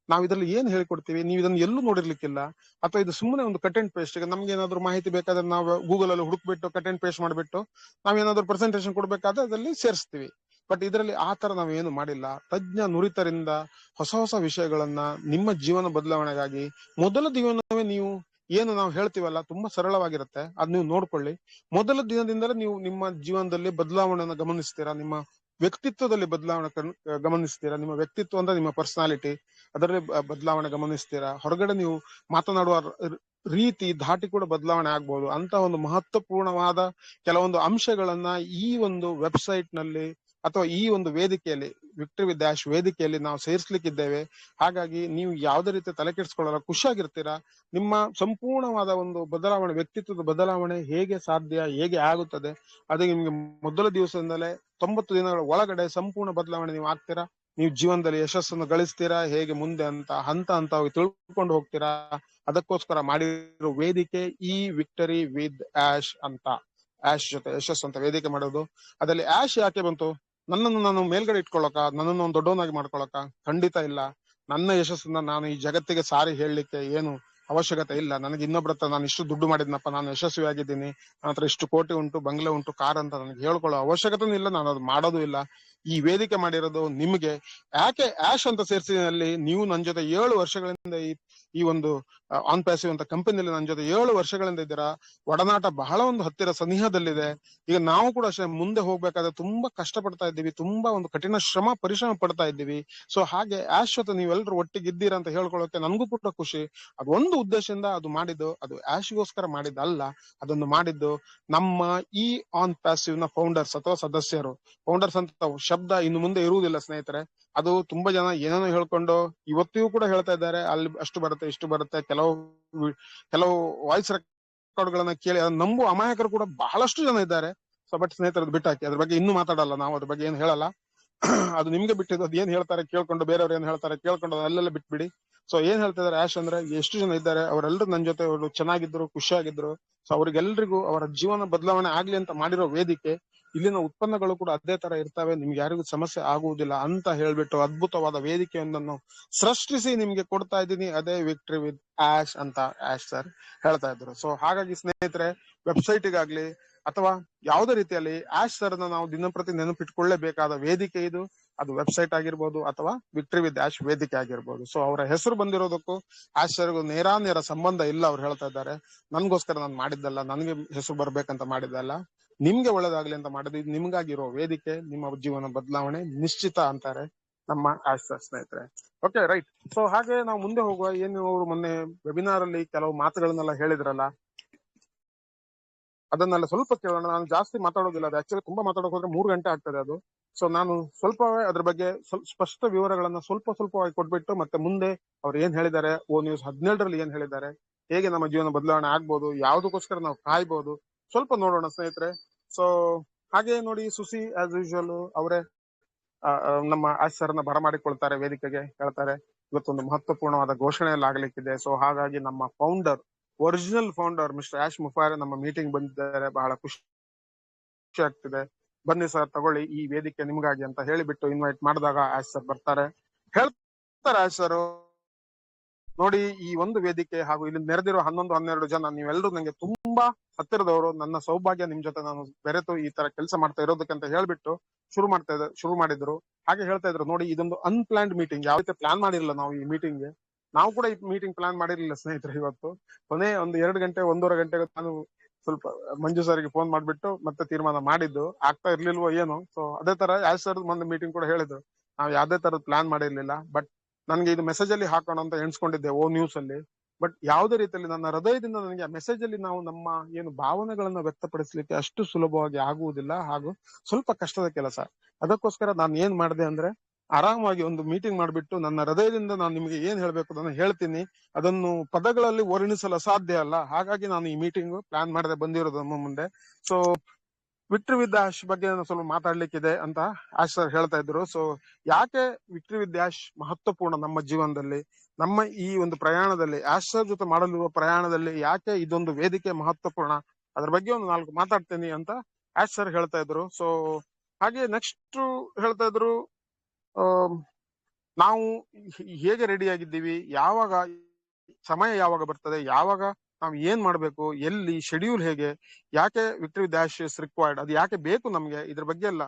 ನಾವ್ ಇದ್ರಲ್ಲಿ ಏನ್ ಹೇಳಿಕೊಡ್ತೀವಿ, ನೀವು ಇದನ್ನ ಎಲ್ಲೂ ನೋಡಿರ್ಲಿಕ್ಕಿಲ್ಲ, ಅಥವಾ ಇದು ಸುಮ್ಮನೆ ಒಂದು ಕಟ್ ಅಂಡ್ ಪೇಸ್ಟ್. ಈಗ ನಮ್ಗೆ ಏನಾದ್ರು ಮಾಹಿತಿ ಬೇಕಾದ್ರೆ ನಾವು ಗೂಗಲ್ ಅಲ್ಲಿ ಹುಡುಕ್ಬಿಟ್ಟು ಕಟ್ ಅಂಡ್ ಪೇಸ್ಟ್ ಮಾಡ್ಬಿಟ್ಟು ನಾವೇನಾದ್ರು ಪ್ರೆಸೆಂಟೇಶನ್ ಕೊಡ್ಬೇಕಾದ್ರೆ ಅದರಲ್ಲಿ ಸೇರಿಸ್ತೀವಿ. ಬಟ್ ಇದರಲ್ಲಿ ಆ ತರ ನಾವೇನು ಮಾಡಿಲ್ಲ. ತಜ್ಞ ನುರಿತರಿಂದ ಹೊಸ ವಿಷಯಗಳನ್ನ ನಿಮ್ಮ ಜೀವನ ಬದಲಾವಣೆಗಾಗಿ, ಮೊದಲ ದಿನವೇ ನೀವು ಏನು ನಾವು ಹೇಳ್ತೀವಲ್ಲ, ತುಂಬಾ ಸರಳವಾಗಿರುತ್ತೆ, ಅದ್ ನೀವು ನೋಡ್ಕೊಳ್ಳಿ. ಮೊದಲ ದಿನದಿಂದಲೇ ನೀವು ನಿಮ್ಮ ಜೀವನದಲ್ಲಿ ಬದಲಾವಣೆಯನ್ನು ಗಮನಿಸ್ತೀರಾ, ನಿಮ್ಮ ವ್ಯಕ್ತಿತ್ವದಲ್ಲಿ ಬದಲಾವಣೆ ಗಮನಿಸ್ತೀರಾ. ನಿಮ್ಮ ವ್ಯಕ್ತಿತ್ವ ಅಂದ್ರೆ ನಿಮ್ಮ ಪರ್ಸನಾಲಿಟಿ, ಅದರಲ್ಲಿ ಬದಲಾವಣೆ ಗಮನಿಸ್ತೀರಾ. ಹೊರಗಡೆ ನೀವು ಮಾತನಾಡುವ ರೀತಿ, ಧಾಟಿ ಕೂಡ ಬದಲಾವಣೆ ಆಗ್ಬಹುದು. ಅಂತ ಒಂದು ಮಹತ್ವಪೂರ್ಣವಾದ ಕೆಲವೊಂದು ಅಂಶಗಳನ್ನ ಈ ಒಂದು ವೆಬ್ಸೈಟ್ ನಲ್ಲಿ ಅಥವಾ ಈ ಒಂದು ವೇದಿಕೆಯಲ್ಲಿ, ವಿಕ್ಟರಿ ವಿತ್ ಆಶ್ ವೇದಿಕೆಯಲ್ಲಿ ನಾವು ಸೇರಿಸ್ಲಿಕ್ಕಿದ್ದೇವೆ. ಹಾಗಾಗಿ ನೀವು ಯಾವುದೇ ರೀತಿ ತಲೆ ಕೆಡಿಸ್ಕೊಳ್ಳಲ್ಲ, ಖುಷಿಯಾಗಿರ್ತೀರಾ. ನಿಮ್ಮ ಸಂಪೂರ್ಣವಾದ ಒಂದು ಬದಲಾವಣೆ, ವ್ಯಕ್ತಿತ್ವದ ಬದಲಾವಣೆ ಹೇಗೆ ಸಾಧ್ಯ, ಹೇಗೆ ಆಗುತ್ತದೆ, ಅದು ನಿಮ್ಗೆ ಮೊದಲ ದಿವಸದಿಂದಲೇ 90 ದಿನಗಳ ಒಳಗಡೆ ಸಂಪೂರ್ಣ ಬದಲಾವಣೆ ನೀವು ಆಗ್ತೀರಾ. ನೀವು ಜೀವನದಲ್ಲಿ ಯಶಸ್ಸನ್ನು ಗಳಿಸ್ತೀರಾ, ಹೇಗೆ ಮುಂದೆ ಅಂತ ಹಂತವಾಗಿ ತಿಳ್ಕೊಂಡು ಹೋಗ್ತೀರಾ. ಅದಕ್ಕೋಸ್ಕರ ಮಾಡಿರೋ ವೇದಿಕೆ ಈ ವಿಕ್ಟರಿ ವಿತ್ ಆಶ್ ಅಂತ, ಆಶ್ ಜೊತೆ ಯಶಸ್ಸು ಅಂತ ವೇದಿಕೆ ಮಾಡೋದು. ಅದರಲ್ಲಿ ಆಶ್ ಯಾಕೆ ಬಂತು, ನನ್ನನ್ನು ನಾನು ಮೇಲ್ಗಡೆ ಇಟ್ಕೊಳಕ, ನನ್ನನ್ನು ಒಂದು ದೊಡ್ಡವನಾಗಿ ಮಾಡ್ಕೊಳಕ ಖಂಡಿತ ಇಲ್ಲ. ನನ್ನ ಯಶಸ್ಸನ್ನ ನಾನು ಈ ಜಗತ್ತಿಗೆ ಸಾರಿ ಹೇಳಲಿಕ್ಕೆ ಏನು ಅವಶ್ಯಕತೆ ಇಲ್ಲ. ನನಗೆ ಇನ್ನೊಬ್ರ ಹತ್ರ ನಾನು ಇಷ್ಟು ದುಡ್ಡು ಮಾಡಿದ್ನಪ್ಪ, ನಾನು ಯಶಸ್ವಿಯಾಗಿದ್ದೀನಿ, ನನ್ನ ಹತ್ರ ಇಷ್ಟು ಕೋಟಿ ಉಂಟು, ಬಂಗ್ಲೆ ಉಂಟು, ಕಾರ್ ಅಂತ ನನಗೆ ಹೇಳ್ಕೊಳ್ಳೋ ಅವಶ್ಯಕತೆನೂ ಇಲ್ಲ. ನಾನು ಅದು ಮಾಡೋದು ಇಲ್ಲ. ಈ ವೇದಿಕೆ ಮಾಡಿರೋದು ನಿಮ್ಗೆ. ಯಾಕೆ ಆಶ್ ಅಂತ ಸೇರಿಸಿದಲ್ಲಿ, ನೀವು ನನ್ನ ಜೊತೆ 7 ವರ್ಷಗಳಿಂದ ಈ ಒಂದು ಆನ್ ಪ್ಯಾಸಿವ್ ಅಂತ ಕಂಪನಿಯಲ್ಲಿ ನನ್ನ ಜೊತೆ 7 ವರ್ಷಗಳಿಂದ ಇದ್ದೀರಾ. ಒಡನಾಟ ಬಹಳ ಒಂದು ಹತ್ತಿರ ಸನಿಹದಲ್ಲಿದೆ. ಈಗ ನಾವು ಕೂಡ ಅಷ್ಟೇ ಮುಂದೆ ಹೋಗ್ಬೇಕಾದ್ರೆ ತುಂಬಾ ಕಷ್ಟ ಪಡ್ತಾ ಇದ್ದೀವಿ, ತುಂಬಾ ಒಂದು ಕಠಿಣ ಪರಿಶ್ರಮ ಪಡ್ತಾ ಇದ್ದೀವಿ. ಸೊ ಹಾಗೆ ಆಶ್ ಜೊತೆ ನೀವೆಲ್ಲರೂ ಒಟ್ಟಿಗೆ ಇದ್ದೀರಾ ಅಂತ ಹೇಳ್ಕೊಳ್ಳೋಕೆ ನನಗೂ ಕೂಡ ಖುಷಿ. ಅದು ಒಂದು ಉದ್ದೇಶದಿಂದ ಅದು ಮಾಡಿದ್ದು, ಅದು ಆಶ್ಗೋಸ್ಕರ ಮಾಡಿದ್ದಲ್ಲ. ಅದನ್ನು ಮಾಡಿದ್ದು ನಮ್ಮ ಈ ಆನ್ ಪ್ಯಾಸಿವ್ ನ ಫೌಂಡರ್ಸ್ ಅಥವಾ ಸದಸ್ಯರು. ಫೌಂಡರ್ಸ್ ಅಂತ ಶಬ್ದ ಇನ್ನು ಮುಂದೆ ಇರುವುದಿಲ್ಲ ಸ್ನೇಹಿತರೆ. ಅದು ತುಂಬಾ ಜನ ಏನೇನೋ ಹೇಳ್ಕೊಂಡು ಇವತ್ತಿಗೂ ಕೂಡ ಹೇಳ್ತಾ ಇದ್ದಾರೆ, ಅಲ್ಲಿ ಅಷ್ಟು ಬರುತ್ತೆ ಇಷ್ಟು ಬರುತ್ತೆ. ಕೆಲವು ವಾಯ್ಸ್ ರೆಕಾರ್ಡ್ ಗಳನ್ನ ಕೇಳಿ ಅದನ್ನ ನಂಬುವ ಅಮಾಯಕರು ಕೂಡ ಬಹಳಷ್ಟು ಜನ ಇದ್ದಾರೆ. ಸೊ ಬಟ್ ಸ್ನೇಹಿತರೆ, ಅದು ಬಿಟ್ಟಾಕಿ, ಅದ್ರ ಬಗ್ಗೆ ಇನ್ನೂ ಮಾತಾಡಲ್ಲ ನಾವು, ಅದ್ರ ಬಗ್ಗೆ ಏನು ಹೇಳಲ್ಲ. ಅದು ನಿಮ್ಗೆ ಬಿಟ್ಟಿದ್ದು. ಅದ್ ಏನ್ ಹೇಳ್ತಾರೆ ಕೇಳ್ಕೊಂಡು, ಬೇರೆಯವ್ರು ಏನ್ ಹೇಳ್ತಾರೆ ಕೇಳ್ಕೊಂಡು ಅಲ್ಲೆಲ್ಲ ಬಿಟ್ಬಿಡಿ. ಸೊ ಏನ್ ಹೇಳ್ತಿದಾರೆ ಆಶ್ ಅಂದ್ರೆ, ಎಷ್ಟು ಜನ ಇದ್ದಾರೆ ಅವರೆಲ್ಲರೂ ನನ್ನ ಜೊತೆ ಅವರು ಚೆನ್ನಾಗಿದ್ರು, ಖುಷಿಯಾಗಿದ್ರು. ಸೊ ಅವ್ರಿಗೆಲ್ರಿಗೂ ಅವರ ಜೀವನ ಬದಲಾವಣೆ ಆಗ್ಲಿ ಅಂತ ಮಾಡಿರೋ ವೇದಿಕೆ. ಇಲ್ಲಿನ ಉತ್ಪನ್ನಗಳು ಕೂಡ ಅದೇ ತರ ಇರ್ತವೆ, ನಿಮ್ಗೆ ಯಾರಿಗೂ ಸಮಸ್ಯೆ ಆಗುವುದಿಲ್ಲ ಅಂತ ಹೇಳ್ಬಿಟ್ಟು ಅದ್ಭುತವಾದ ವೇದಿಕೆಯೊಂದನ್ನು ಸೃಷ್ಟಿಸಿ ನಿಮ್ಗೆ ಕೊಡ್ತಾ ಇದ್ದೀನಿ. ಅದೇ ವಿಕ್ಟ್ರಿ ವಿತ್ ಆಶ್ ಅಂತ ಆಶ್ ಸರ್ ಹೇಳ್ತಾ ಇದ್ರು. ಸೊ ಹಾಗಾಗಿ ಸ್ನೇಹಿತರೆ, ವೆಬ್ಸೈಟಿಗಾಗ್ಲಿ ಅಥವಾ ಯಾವುದೇ ರೀತಿಯಲ್ಲಿ ಆಶ್ ಸರ್ನ ನಾವು ದಿನಪ್ರತಿ ನೆನಪಿಟ್ಕೊಳ್ಳೇಬೇಕಾದ ವೇದಿಕೆ ಇದು. ಅದು ವೆಬ್ಸೈಟ್ ಆಗಿರ್ಬೋದು ಅಥವಾ ವಿಕ್ಟ್ರಿ ವಿತ್ ಆಶ್ ವೇದಿಕೆ ಆಗಿರ್ಬೋದು. ಸೊ ಅವರ ಹೆಸರು ಬಂದಿರೋದಕ್ಕೂ ಆಶ್ ಸರ್ಗೂ ನೇರ ಸಂಬಂಧ ಇಲ್ಲ. ಅವ್ರು ಹೇಳ್ತಾ ಇದ್ದಾರೆ, ನನ್ಗೋಸ್ಕರ ನಾನು ಮಾಡಿದ್ದಲ್ಲ, ನನಗೆ ಹೆಸರು ಬರ್ಬೇಕಂತ ಮಾಡಿದ್ದಲ್ಲ, ನಿಮ್ಗೆ ಒಳ್ಳೇದಾಗ್ಲಿ ಅಂತ ಮಾಡಿದ್ದು. ಇದು ನಿಮ್ಗಾಗಿರೋ ವೇದಿಕೆ, ನಿಮ್ಮ ಜೀವನ ಬದಲಾವಣೆ ನಿಶ್ಚಿತ ಅಂತಾರೆ ನಮ್ಮ ಆಶ್ ಸರ್ ಸ್ನೇಹಿತರೆ. Okay, right. ಸೊ ಹಾಗೆ ನಾವು ಮುಂದೆ ಹೋಗುವ. ಏನು ಅವರು ಮೊನ್ನೆ ವೆಬಿನಾರ್ ಅಲ್ಲಿ ಕೆಲವು ಮಾತುಗಳನ್ನೆಲ್ಲ ಹೇಳಿದ್ರಲ್ಲ, ಅದನ್ನೆಲ್ಲ ಸ್ವಲ್ಪ ಕೇಳೋಣ. ನಾನು ಜಾಸ್ತಿ ಮಾತಾಡೋದಿಲ್ಲ, ಅದು ಆಕ್ಚುಲಿ ತುಂಬಾ ಮಾತಾಡೋಕೆ ಹೋದ್ರೆ 3 ಗಂಟೆ ಆಗ್ತದೆ ಅದು. ಸೊ ನಾನು ಸ್ವಲ್ಪವೇ ಅದ್ರ ಬಗ್ಗೆ ಸ್ಪಷ್ಟ ವಿವರಗಳನ್ನ ಸ್ವಲ್ಪವಾಗಿ ಕೊಟ್ಬಿಟ್ಟು ಮತ್ತೆ ಮುಂದೆ ಅವ್ರು ಏನ್ ಹೇಳಿದ್ದಾರೆ, News 17ರಲ್ಲಿ ಏನ್ ಹೇಳಿದ್ದಾರೆ, ಹೇಗೆ ನಮ್ಮ ಜೀವನ ಬದಲಾವಣೆ ಆಗ್ಬೋದು, ಯಾವ್ದಕ್ಕೋಸ್ಕರ ನಾವು ಕಾಯ್ಬೋದು, ಸ್ವಲ್ಪ ನೋಡೋಣ ಸ್ನೇಹಿತರೆ. ಸೊ ಹಾಗೆ ನೋಡಿ, ಸುಸಿ ಆಸ್ ಯೂಶುವಲ್ ಅವರೇ ನಮ್ಮ ಆಶ್ ಸರ್ನ ಬರಮಾಡಿಕೊಳ್ತಾರೆ ವೇದಿಕೆಗೆ. ಹೇಳ್ತಾರೆ, ಇವತ್ತೊಂದು ಮಹತ್ವಪೂರ್ಣವಾದ ಘೋಷಣೆ ಎಲ್ಲ ಆಗ್ಲಿಕ್ಕಿದೆ. ಸೊ ಹಾಗಾಗಿ ನಮ್ಮ ಒರಿಜಿನಲ್ ಫೌಂಡರ್ ಮಿಸ್ಟರ್ ಆಶ್ ಮುಫಾರೆ ನಮ್ಮ ಮೀಟಿಂಗ್ ಬಂದಿದ್ದಾರೆ, ಬಹಳ ಖುಷಿ ಆಗ್ತಿದೆ, ಬನ್ನಿ ಸರ್ ತಗೊಳ್ಳಿ ಈ ವೇದಿಕೆ ನಿಮ್ಗಾಗಿ ಅಂತ ಹೇಳಿಬಿಟ್ಟು ಇನ್ವೈಟ್ ಮಾಡಿದಾಗ ಆಶ್ ಸರ್ ಬರ್ತಾರೆ. ಹೇಳ್ತಾರೆ ಆಶ್ ಸರ್, ನೋಡಿ ಈ ಒಂದು ವೇದಿಕೆ ಹಾಗೂ ಇಲ್ಲಿ ನೆರೆದಿರೋ 11-12 ಜನ, ನೀವೆಲ್ಲರೂ ನಂಗೆ ತುಂಬಾ ಹತ್ತಿರದವರು, ನನ್ನ ಸೌಭಾಗ್ಯ ನಿಮ್ ಜೊತೆ ನಾನು ಬೆರೆತು ಈ ತರ ಕೆಲಸ ಮಾಡ್ತಾ ಇರೋದಕ್ಕಂತ ಹೇಳ್ಬಿಟ್ಟು ಶುರು ಮಾಡಿದ್ರು. ಹಾಗೆ ಹೇಳ್ತಾ ಇದ್ರು, ನೋಡಿ ಇದೊಂದು ಅನ್ಪ್ಲಾನ್ಡ್ ಮೀಟಿಂಗ್, ಯಾವ ರೀತಿ ಪ್ಲಾನ್ ಮಾಡಿರಲಿಲ್ಲ ನಾವು ಈ ಮೀಟಿಂಗ್ ಗೆ. ನಾವು ಕೂಡ ಈ ಮೀಟಿಂಗ್ ಪ್ಲಾನ್ ಮಾಡಿರ್ಲಿಲ್ಲ ಸ್ನೇಹಿತರೆ. ಇವತ್ತು ಕೊನೆ ಒಂದು 2 ಗಂಟೆ 1.5 ಗಂಟೆಗೆ ನಾನು ಸ್ವಲ್ಪ ಮಂಜು ಸರ್ಗೆ ಫೋನ್ ಮಾಡ್ಬಿಟ್ಟು ಮತ್ತೆ ತೀರ್ಮಾನ ಮಾಡಿದ್ದು, ಆಗ್ತಾ ಇರ್ಲಿಲ್ವೋ ಏನೋ. ಸೊ ಅದೇ ತರ ಆಶ್ ಸರ್ ಮೊನ್ನೆ ಮೀಟಿಂಗ್ ಕೂಡ ಹೇಳಿದ್ರು, ನಾವು ಯಾವ್ದೇ ತರದ್ ಪ್ಲಾನ್ ಮಾಡಿರ್ಲಿಲ್ಲ, ಬಟ್ ನನ್ಗೆ ಇದು ಮೆಸೇಜ್ ಅಲ್ಲಿ ಹಾಕೋಣ ಅಂತ ಎಣಿಸ್ಕೊಂಡಿದ್ದೆ ನ್ಯೂಸ್ ಅಲ್ಲಿ. ಬಟ್ ಯಾವುದೇ ರೀತಿಯಲ್ಲಿ ನನ್ನ ಹೃದಯದಿಂದ ನನಗೆ ಆ ಮೆಸೇಜ್ ಅಲ್ಲಿ ನಾವು ನಮ್ಮ ಏನು ಭಾವನೆಗಳನ್ನ ವ್ಯಕ್ತಪಡಿಸ್ಲಿಕ್ಕೆ ಅಷ್ಟು ಸುಲಭವಾಗಿ ಆಗುವುದಿಲ್ಲ, ಹಾಗೂ ಸ್ವಲ್ಪ ಕಷ್ಟದ ಕೆಲಸ. ಅದಕ್ಕೋಸ್ಕರ ನಾನು ಏನ್ ಮಾಡಿದೆ ಅಂದ್ರೆ, ಆರಾಮಾಗಿ ಒಂದು ಮೀಟಿಂಗ್ ಮಾಡ್ಬಿಟ್ಟು ನನ್ನ ಹೃದಯದಿಂದ ನಾನು ನಿಮಗೆ ಏನ್ ಹೇಳ್ಬೇಕು ಅದನ್ನ ಹೇಳ್ತೀನಿ. ಅದನ್ನು ಪದಗಳಲ್ಲಿ ವರ್ಣಿಸಲು ಅಸಾಧ್ಯ ಅಲ್ಲ. ಹಾಗಾಗಿ ನಾನು ಈ ಮೀಟಿಂಗ್ ಪ್ಲಾನ್ ಮಾಡದೆ ಬಂದಿರೋದು ನಮ್ಮ ಮುಂದೆ. ಸೊ ವಿಕ್ಟ್ರಿ ವಿತ್ ಆಶ್ ಬಗ್ಗೆ ನಾನು ಸ್ವಲ್ಪ ಮಾತಾಡ್ಲಿಕ್ಕಿದೆ ಅಂತ ಆಶ್ ಸರ್ ಹೇಳ್ತಾ ಇದ್ರು. ಸೊ ಯಾಕೆ ವಿಕ್ಟ್ರಿ ವಿತ್ ಆಶ್ ಮಹತ್ವಪೂರ್ಣ ನಮ್ಮ ಜೀವನದಲ್ಲಿ, ನಮ್ಮ ಈ ಒಂದು ಪ್ರಯಾಣದಲ್ಲಿ, ಆಶ್ ಸರ್ ಜೊತೆ ಮಾಡಲಿರುವ ಪ್ರಯಾಣದಲ್ಲಿ ಯಾಕೆ ಇದೊಂದು ವೇದಿಕೆ ಮಹತ್ವಪೂರ್ಣ, ಅದ್ರ ಬಗ್ಗೆ ಒಂದು 4 ಮಾತಾಡ್ತೀನಿ ಅಂತ ಆಶ್ ಸರ್ ಹೇಳ್ತಾ ಇದ್ರು. ಸೊ ಹಾಗೆ ನೆಕ್ಸ್ಟ್ ಹೇಳ್ತಾ ಇದ್ರು, ನಾವು ಹೇಗೆ ರೆಡಿ ಆಗಿದ್ದೀವಿ, ಯಾವಾಗ ಸಮಯ ಯಾವಾಗ ಬರ್ತದೆ, ಯಾವಾಗ ನಾವು ಏನ್ ಮಾಡ್ಬೇಕು, ಎಲ್ಲಿ ಶೆಡ್ಯೂಲ್ ಹೇಗೆ, ಯಾಕೆ ವಿಕ್ಟ್ರಿ ವಿತ್ ಆಶ್ ಇಸ್ ರಿಕ್ವೈರ್ಡ್, ಅದು ಯಾಕೆ ಬೇಕು ನಮ್ಗೆ, ಇದ್ರ ಬಗ್ಗೆ ಎಲ್ಲ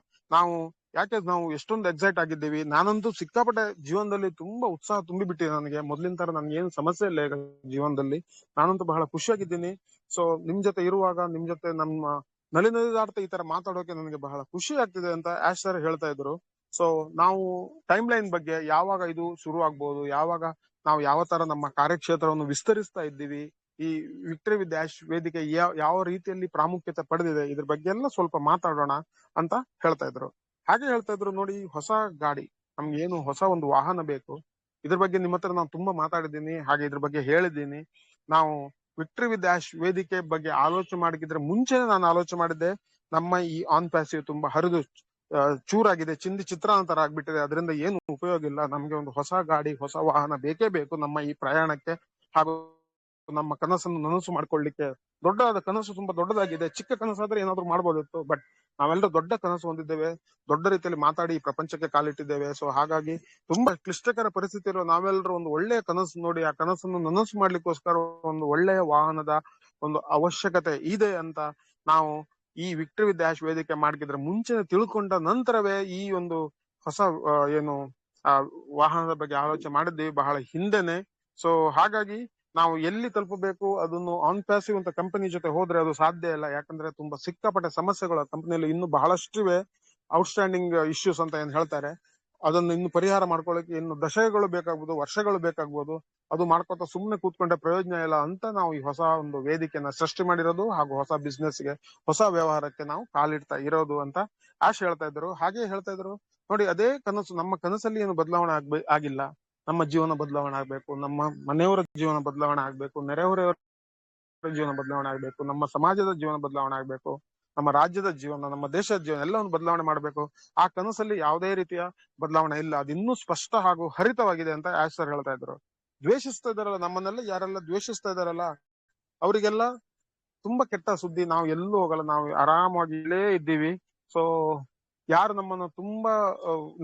ನಾವು ಎಷ್ಟೊಂದು ಎಕ್ಸೈಟ್ ಆಗಿದ್ದೀವಿ. ನಾನಂತೂ ಸಿಕ್ಕಾಪಟ್ಟೆ ಜೀವನದಲ್ಲಿ ತುಂಬಾ ಉತ್ಸಾಹ ತುಂಬಿಬಿಟ್ಟಿದೆ ನನಗೆ. ಮೊದ್ಲಿನ ತರ ನನ್ಗೆ ಏನು ಸಮಸ್ಯೆ ಇಲ್ಲ ಈಗ ಜೀವನದಲ್ಲಿ. ನಾನಂತೂ ಬಹಳ ಖುಷಿಯಾಗಿದ್ದೀನಿ. ಸೊ ನಿಮ್ ಜೊತೆ ಇರುವಾಗ, ನಿಮ್ ಜೊತೆ ನಮ್ಮ ನಲಿದಾಡ್ತಾ ಈ ತರ ಮಾತಾಡೋಕೆ ನನಗೆ ಬಹಳ ಖುಷಿ ಆಗ್ತಿದೆ ಅಂತ ಆಶ್ ಸರ್ ಹೇಳ್ತಾ ಇದ್ರು. ಸೊ ನಾವು ಟೈಮ್ ಲೈನ್ ಬಗ್ಗೆ, ಯಾವಾಗ ಇದು ಶುರು ಆಗ್ಬಹುದು, ಯಾವಾಗ ನಾವು ಯಾವ ತರ ನಮ್ಮ ಕಾರ್ಯಕ್ಷೇತ್ರವನ್ನು ವಿಸ್ತರಿಸ್ತಾ ಇದ್ದೀವಿ, ಈ ವಿಕ್ಟ್ರಿ ವಿತ್ ಆಶ್ ವೇದಿಕೆ ಯಾವ ರೀತಿಯಲ್ಲಿ ಪ್ರಾಮುಖ್ಯತೆ ಪಡೆದಿದೆ, ಇದ್ರ ಬಗ್ಗೆ ಎಲ್ಲ ಸ್ವಲ್ಪ ಮಾತಾಡೋಣ ಅಂತ ಹೇಳ್ತಾ ಇದ್ರು. ಹಾಗೆ ಹೇಳ್ತಾ ಇದ್ರು, ನೋಡಿ ಹೊಸ ಗಾಡಿ, ನಮ್ಗೆ ಏನು ಹೊಸ ಒಂದು ವಾಹನ ಬೇಕು, ಇದ್ರ ಬಗ್ಗೆ ನಿಮ್ಮ ಹತ್ರ ನಾನು ತುಂಬಾ ಮಾತಾಡಿದ್ದೀನಿ, ಹಾಗೆ ಇದ್ರ ಬಗ್ಗೆ ಹೇಳಿದ್ದೀನಿ. ನಾವು ವಿಕ್ಟ್ರಿ ವಿತ್ ಆಶ್ ವೇದಿಕೆ ಬಗ್ಗೆ ಆಲೋಚನೆ ಮಾಡಿದ್ರೆ ಮುಂಚೆನೆ ನಾನು ಆಲೋಚನೆ ಮಾಡಿದ್ದೆ, ನಮ್ಮ ಈ ಆನ್ ಪ್ಯಾಸಿವ್ ತುಂಬಾ ಹರಿದು ಚೂರಾಗಿದೆ, ಚಿತ್ರಾಂತರ ಆಗ್ಬಿಟ್ಟಿದೆ, ಅದರಿಂದ ಏನು ಉಪಯೋಗ ಇಲ್ಲ. ನಮ್ಗೆ ಒಂದು ಹೊಸ ಗಾಡಿ, ಹೊಸ ವಾಹನ ಬೇಕೇ ಬೇಕು ನಮ್ಮ ಈ ಪ್ರಯಾಣಕ್ಕೆ, ಹಾಗೂ ನಮ್ಮ ಕನಸನ್ನು ನನಸು ಮಾಡ್ಕೊಳ್ಳಿಕ್ಕೆ. ದೊಡ್ಡದಾದ ಕನಸು ತುಂಬಾ ದೊಡ್ಡದಾಗಿದೆ. ಚಿಕ್ಕ ಕನಸಾದ್ರೆ ಏನಾದ್ರು ಮಾಡ್ಬೋದಿತ್ತು, ಬಟ್ ನಾವೆಲ್ಲರೂ ದೊಡ್ಡ ಕನಸು ಹೊಂದಿದ್ದೇವೆ, ದೊಡ್ಡ ರೀತಿಯಲ್ಲಿ ಮಾತಾಡಿ ಈ ಪ್ರಪಂಚಕ್ಕೆ ಕಾಲಿಟ್ಟಿದ್ದೇವೆ. ಸೊ ಹಾಗಾಗಿ ತುಂಬಾ ಕ್ಲಿಷ್ಟಕರ ಪರಿಸ್ಥಿತಿ ಇರೋ ನಾವೆಲ್ಲರೂ ಒಂದು ಒಳ್ಳೆಯ ಕನಸು ನೋಡಿ ಆ ಕನಸನ್ನು ನನಸು ಮಾಡ್ಲಿಕ್ಕೋಸ್ಕರ ಒಂದು ಒಳ್ಳೆಯ ವಾಹನದ ಒಂದು ಅವಶ್ಯಕತೆ ಇದೆ ಅಂತ ನಾವು ಈ ವಿಕ್ಟರಿ ವಿತ್ ಡ್ಯಾಶ್ ವೇದಿಕೆ ಮಾಡಿದ್ರೆ ಮುಂಚೆ ತಿಳ್ಕೊಂಡ ನಂತರವೇ ಈ ಒಂದು ಹೊಸ ಏನು ಆ ವಾಹನದ ಬಗ್ಗೆ ಆಲೋಚನೆ ಮಾಡಿದ್ದೀವಿ ಬಹಳ ಹಿಂದೆನೆ. ಸೊ ಹಾಗಾಗಿ ನಾವು ಎಲ್ಲಿ ತಲುಪಬೇಕು ಅದನ್ನು ಆನ್ ಪ್ಯಾಸಿವ್ ಅಂತ ಕಂಪನಿ ಜೊತೆ ಹೋದ್ರೆ ಅದು ಸಾಧ್ಯ ಇಲ್ಲ. ಯಾಕಂದ್ರೆ ತುಂಬಾ ಸಿಕ್ಕಾಪಟ್ಟೆ ಸಮಸ್ಯೆಗಳು ಕಂಪನಿಯಲ್ಲಿ ಇನ್ನು ಬಹಳಷ್ಟಿವೆ. ಔಟ್ಸ್ಟ್ಯಾಂಡಿಂಗ್ ಇಶ್ಯೂಸ್ ಅಂತ ಏನ್ ಹೇಳ್ತಾರೆ, ಅದನ್ನು ಇನ್ನು ಪರಿಹಾರ ಮಾಡ್ಕೊಳ್ಳಿಕ್ಕೆ ಇನ್ನು ದಶಕಗಳು ಬೇಕಾಗ್ಬೋದು, ವರ್ಷಗಳು ಬೇಕಾಗ್ಬೋದು. ಅದು ಮಾಡ್ಕೊತ ಸುಮ್ನೆ ಕೂತ್ಕೊಂಡ್ರೆ ಪ್ರಯೋಜನ ಇಲ್ಲ ಅಂತ ನಾವು ಈ ಹೊಸ ಒಂದು ವೇದಿಕೆನ ಸೃಷ್ಟಿ ಮಾಡಿರೋದು, ಹಾಗೂ ಹೊಸ ಬಿಸ್ನೆಸ್ಗೆ ಹೊಸ ವ್ಯವಹಾರಕ್ಕೆ ನಾವು ಕಾಲಿಡ್ತಾ ಇರೋದು ಅಂತ ಆಶ್ ಹೇಳ್ತಾ ಇದ್ರು. ಹಾಗೆ ಹೇಳ್ತಾ ಇದ್ರು ನೋಡಿ, ಅದೇ ಕನಸು ನಮ್ಮ ಕನಸಲ್ಲಿ ಏನು ಬದಲಾವಣೆ ಆಗಿಲ್ಲ. ನಮ್ಮ ಜೀವನ ಬದಲಾವಣೆ ಆಗ್ಬೇಕು, ನಮ್ಮ ಮನೆಯವರ ಜೀವನ ಬದಲಾವಣೆ ಆಗ್ಬೇಕು, ನೆರೆಹೊರೆಯವರ ಜೀವನ ಬದಲಾವಣೆ ಆಗ್ಬೇಕು, ನಮ್ಮ ಸಮಾಜದ ಜೀವನ ಬದಲಾವಣೆ ಆಗ್ಬೇಕು, ನಮ್ಮ ರಾಜ್ಯದ ಜೀವನ, ನಮ್ಮ ದೇಶದ ಜೀವನ ಎಲ್ಲವನ್ನು ಬದಲಾವಣೆ ಮಾಡ್ಬೇಕು. ಆ ಕನಸಲ್ಲಿ ಯಾವುದೇ ರೀತಿಯ ಬದಲಾವಣೆ ಇಲ್ಲ, ಅದು ಇನ್ನೂ ಸ್ಪಷ್ಟ ಹಾಗೂ ಹರಿತವಾಗಿದೆ ಅಂತ ಆಶ್ ಸರ್ ಹೇಳ್ತಾ ಇದ್ರು. ದ್ವೇಷಿಸ್ತಾ ಇದಾರಲ್ಲ ನಮ್ಮನ್ನೆಲ್ಲ, ಯಾರೆಲ್ಲ ದ್ವೇಷಿಸ್ತಾ ಇದಾರಲ್ಲ ಅವರಿಗೆಲ್ಲ ತುಂಬಾ ಕೆಟ್ಟ ಸುದ್ದಿ. ನಾವು ಎಲ್ಲೂ ಹೋಗಲ್ಲ, ನಾವು ಆರಾಮಾಗಿ ಇಲ್ಲೇ ಇದ್ದೀವಿ. ಸೊ ಯಾರು ನಮ್ಮನ್ನು ತುಂಬಾ